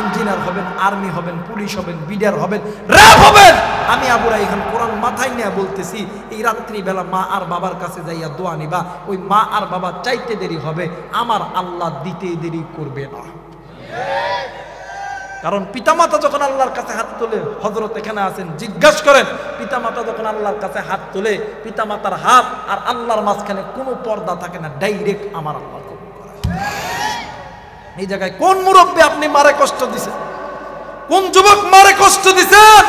ইঞ্জিনিয়ার হবেন, আর্মি হবেন, পুলিশ হবেন, বিডিআর হবেন, র্যাব হবেন। আমি আবু রাইহান কোরআন মাথায় নিয়ে বলতেছি, এই রাত্রিবেলা মা আর বাবার কাছে যাইয়া দোয়া নিবা, ওই মা আর বাবা চাইতে দেরি হবে, আমার আল্লাহ দিতে দেরি করবে না। কারণ পিতামাতা যখন আল্লাহর কাছে হাত তোলে, হযরত এখানে আছেন, জিজ্ঞাসা করেন, পিতামাতা যখন আল্লাহর কাছে হাত তোলে, পিতামাতার হাত আর আল্লাহর মাঝখানে কোনো পর্দা থাকে না, ডাইরেক্ট আমার আল্লাহ কবুল করে। এই জায়গায় কোন মুরব্বী আপনি মারে কষ্ট দিছেন? কোন যুবক মারে কষ্ট দিছেন?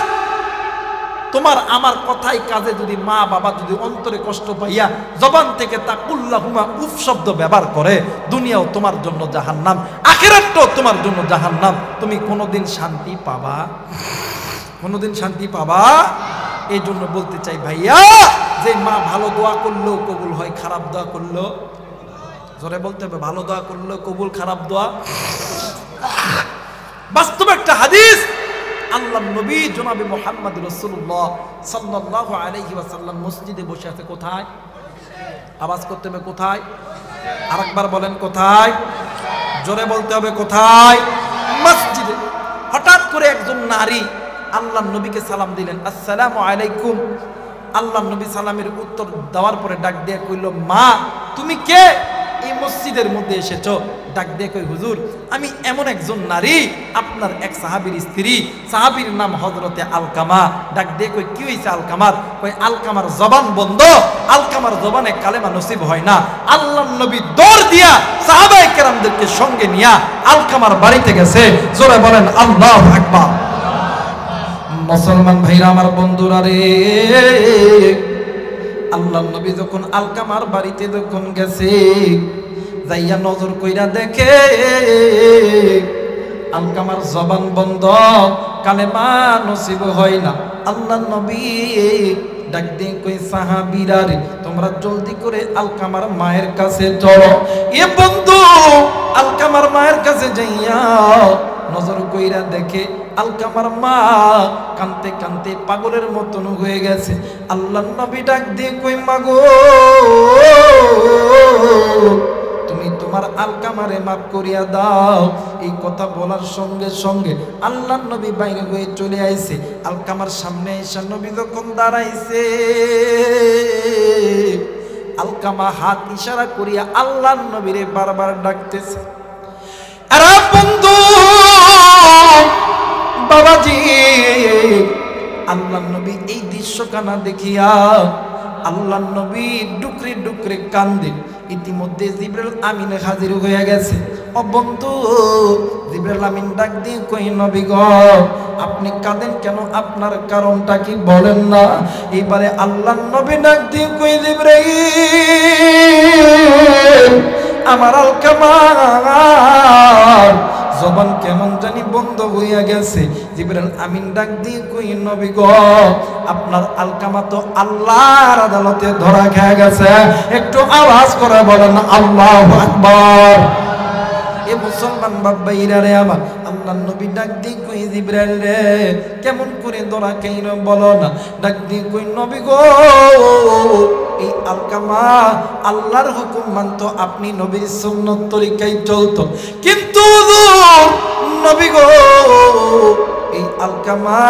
তোমার আমার কথাই কাজে যদি মা বাবা যদি অন্তরে কষ্ট পাইয়া জবান থেকে তাকুল্লাহুমা উফ শব্দ ব্যবহার করে, দুনিয়াও তোমার জন্য জাহান্নাম, আখিরাতও তোমার জন্য জাহান্নাম। তুমি কোনোদিন শান্তি পাবা? কোনোদিন শান্তি পাবা? এই জন্য বলতে চাই ভাইয়া, যে মা ভালো দোয়া করলেও কবুল হয়, খারাপ দোয়া করলেও, জোরে বলতে হবে, ভালো দোয়া করলেও কবুল, খারাপ দোয়া। বাস্তব একটা হাদিস, আল্লাহর নবী জনাবে মুহাম্মদ রাসূলুল্লাহ সাল্লাল্লাহু আলাইহি ওয়াসাল্লাম মসজিদে বসে আছে। কোথায়? আওয়াজ করতে হবে, কোথায়? আরেকবার বলেন কোথায়? জোরে বলতে হবে কোথায়? মসজিদে। হঠাৎ করে একজন নারী আল্লাহর নবীকে সালাম দিলেন, আসসালামু আলাইকুম। আল্লাহর নবী সালামের উত্তর দেওয়ার পরে ডাক দিয়ে কইল, মা তুমি কে? এই মসজিদের মধ্যে এসেছো? ডাক দিয়ে কই, হুজুর আমি এমন একজন নারী, আপনার এক সাহাবীর স্ত্রী, সাহাবীর নাম হযরতে আলকামা। ডাক দিয়ে কই, কি হইছে আলকামার? কই, আলকামার জবান বন্ধ, আলকামার জবানে কালেমা নসিব হয় না। আল্লাহর নবী দৌড় দিয়া সাহাবায়ে কেরামদেরকে সঙ্গে নিয়া আলকামার বাড়িতে গেছে। জোরে বলেন আল্লাহু আকবার। মুসলমান ভাইরা আমার, বন্ধুরা রে, আল্লাহর নবী যখন আলকামার বাড়িতে যখন গেছে, যাইয়া নজর কইরা দেখে আলকামার জবান বন্ধ, কালেমা নসিব হয় না। আল্লাহ নবী ডাক দিয়ে কই সাহাবীরা রে, তোমরা জলদি করে আলকামার মায়ের কাছে চলো। এ বন্ধু আলকামার মায়ের কাছে যাইয়া নজর কইরা দেখে আলকামার মা কানতে কানতে পাগলের মতন হয়ে গেছে। আল্লাহ নবী ডাক দিয়ে কই মাগো, তুমি তোমার আলকামারে মাফ করিয়া দাও। এই কথা বলার সঙ্গে সঙ্গে আল্লাহ নবী বাইরে হয়ে চলে আইছে। আলকামার সামনে এসে নবী যখন দাঁড়াইছে, আলকামা হাত ইশারা করিয়া আল্লাহ নবীরে বারবার ডাকতেছে। আরে বন্ধু বাবাজি, আল্লাহ নবী এই দৃশ্যখানা দেখিয়া আল্লাহ নবী ডুকরে ডুকরে কান্দে। ইতিমধ্যে জিবরাইল আমিন হাজির হয়ে গেছে। ও বন্ধু, জিবরাইল আমিন ডাক দিয়ে কই নবী গো, আপনি কাঁদেন কেন? আপনার কারণটা কি বলেন না? এবারে আল্লাহ নবী ডাক দিয়ে কই জিবরাইল, আমার আলকামার জবান কেমন জানি বন্ধ হইয়া গেছে। জিবরাইল আমিন ডাক দিয়ে কই নবী গো, আপনার আলকামা তো আল্লাহর আদালতে ধরা খেয়ে গেছে। একটু আওয়াজ করে বলেন আল্লাহু আকবার। এ মুসলমান বাবাইরা রে আমার, আল্লাহ নবী ডাক দিয়ে কই জিবরাইল রে, কেমন করে ধরা খেইল বলো না? ডাক দিয়ে কই নবী গো, এই আলকামা আল্লাহর হুকুম মানতো, আপনি নবীর সুন্নত তরিকায় চলতো, কিন্তু নবী গো এই আলকামা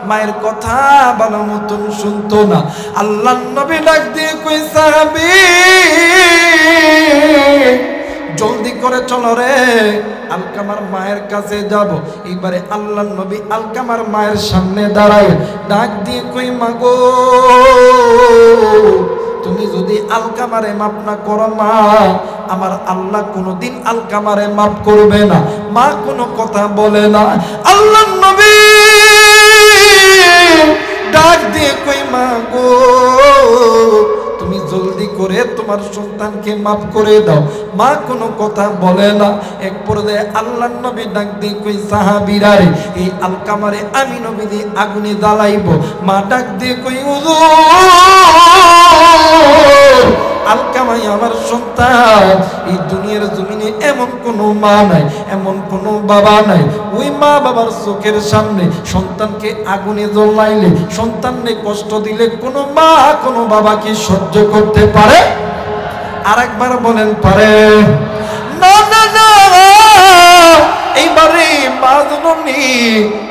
মায়ের কথা ভালো মতন শুনতো না। আল্লাহ নবী ডাক দিয়ে কই সাহাবী, জলদি করে চলো রে, আলকামার মায়ের কাছে যাব। এবারে আল্লাহ নবী আলকামার মায়ের সামনে দাঁড়ায় ডাক দিয়ে কই মাগো, তুমি যদি আলকামারে মাফ না করো মা, আমার আল্লাহ কোনোদিন আলকামারে মাফ করবে না। মা কোনো কথা বলে না। আল্লাহ নবী ডাক দিয়ে কই মাগো, তুমি জলদি করে তোমার সন্তানকে মাফ করে দাও। মা কোনো কথা বলে না। এক পর্যায়ে আল্লাহ নবী ডাক দিয়ে কই সাহাবীরা রে, এই আলকামারে আমি নবী দিয়ে আগুনে জ্বালাইব। মা ডাক দিয়ে কই হুজুর, আলকামাই আমার সন্তান। এই দুনিয়ার জমিনে এমন কোনো মা নাই, এমন কোনো বাবা নাই, ওই মা বাবার চোখের সামনে সন্তানকে আগুনে জ্বলাইলে, সন্তানকে কষ্ট দিলে কোনো মা কোনো বাবা কি সহ্য করতে পারে? আরেকবার বলেন পারে? না না না। এইবারে মা জননী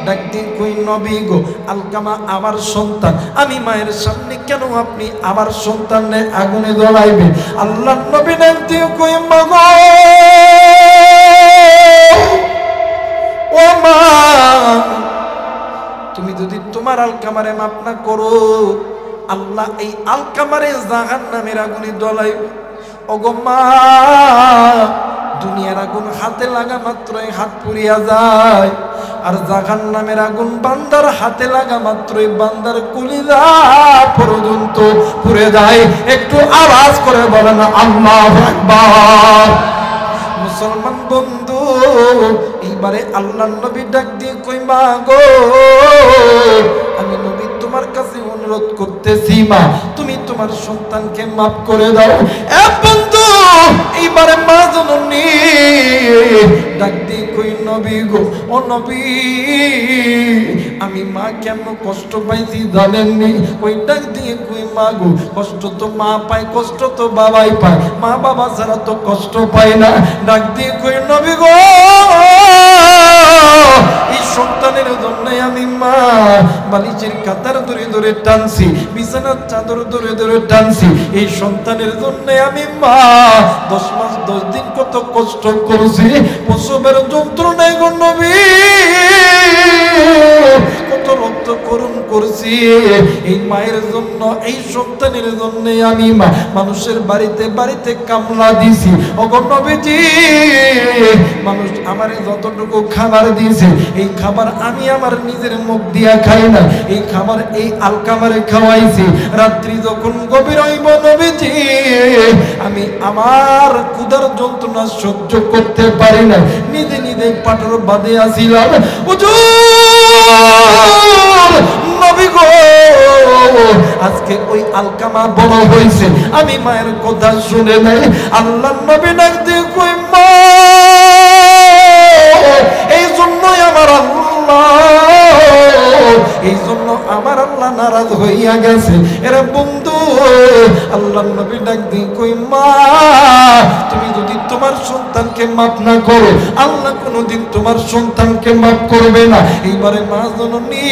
ডাক দিয়ে কই নবী গো, আলকামা আমার সন্তান, আমি মায়ের সামনে কেন আপনি আমার সন্তানকে আগুনে জ্বলাইবেন? আল্লাহ নবী ডাক দিয়ে কই মা গো, ও মা, তুমি যদি তোমার আলকামারে মাফ না করো, আল্লাহ এই আলকামারে জাহান্নামের আগুনে জ্বলাইবে। ওগো মা, দুনিয়ার আগুন হাতে লাগা মাত্রই হাত পুড়িয়া যায়, আর জাহান্নামের আগুন বান্দার হাতে লাগা মাত্রই বান্দার কলিজা পর্যন্ত পুড়ে যায়। একটু আওয়াজ করে বলেন আল্লাহু আকবার। মুসলমান বন্ধু, এইবারে আল্লাহ নবী ডাক দিয়ে কই মা গো, আমি নবী তোমার কাছে অনুরোধ করতেছি মা, তুমি তোমার সন্তানকে মাফ করে দাও। এ বন্ধু, এইবারে মা জননী ডাক দিয়ে কই নবী গো, ও নবী, আমি মা কেমন কষ্ট পাইছি জানেননি? ওই ডাক দিয়ে কই মা গো, কষ্ট তো মা পায়, কষ্ট তো বাবাই পায়, মা বাবা ছাড়া তো কষ্ট পায় না। ডাক দিয়ে কই নবী গো, এই সন্তানের জন্য আমি মা বালিশের কাতার ধরে ধরে টানছি, বিছানার চাদর ধরে ধরে টানছি। এই সন্তানের জন্য আমি মা 10 মাস 10 দিন কত কষ্ট করছি, প্রসবের যন্ত্রণায় গো নবী কত রক্ত করুন করছি। এই মায়ের জন্য, এই সন্তানের জন্য আমি মানুষের বাড়িতে বাড়িতে কামলা দিছি। ওগো নবীজি, মানুষ আমারে যতটুকু খাবার দিয়েছে, এই খাবার আমি আমার নিজের মুখ দিয়া খাই না, এই খাবার এই আলকামারে খাওয়াইছি। রাত্রি যখন গভীর হইব নবীজি, আমি আমার ক্ষুধার যন্ত্রণা সহ্য করতে পারি না, নিজে নিজে পাটর বাদে আসিলাম। নবী গো, আজকে ওই আলকামা বড় হয়েছে, আমি মায়ের কথা শুনে নাই। আল্লাহ নবী ডাক দিয়ে কই, মা, এই জন্যই আমার আল্লাহ, এই জন্য আমার আল্লাহ নারাজ হইয়া গেছে। এরা বন্ধু, আল্লাহ নবী ডাক দিয়ে কই, মা, তুমি যদি তোমার সন্তানকে মাফ না করো, আল্লাহ কোনোদিন তোমার সন্তানকে মাফ করবে না। এইবারে মা জননী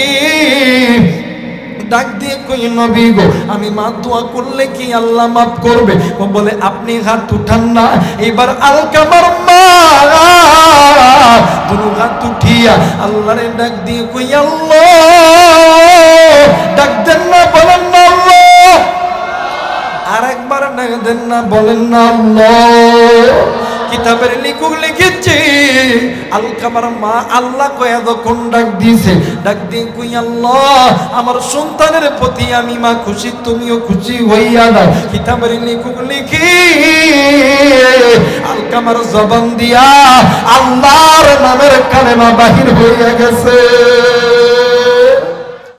ডাক দিয়ে কই, নবী গো, আমি মা দোয়া করলে কি আল্লাহ মাফ করবে? ও বলে, আপনি হাত উঠান না। এবার আলকামার মা দুনো হাত উঠিয়া আল্লাহরে ডাক দিয়ে কই, আল্লাহ, ডাক দেন না, বলেন না আল্লাহ, আর একবার ডাক দেন না, বলেন না আল্লাহ। কিতাবের লেখক লিখেছে, আলকামার মা আল্লাহ কয়া যখন ডাক দিয়েছে, ডাক দিয়ে কই, আল্লাহ, আমার সন্তানের প্রতি আমি মা খুশি, তুমিও খুশি হইয়া দাও। কিতাবের লেখক লিখি, আলকামার জবান দিয়া আল্লাহর নামের কালেমা বাহির হইয়া গেছে।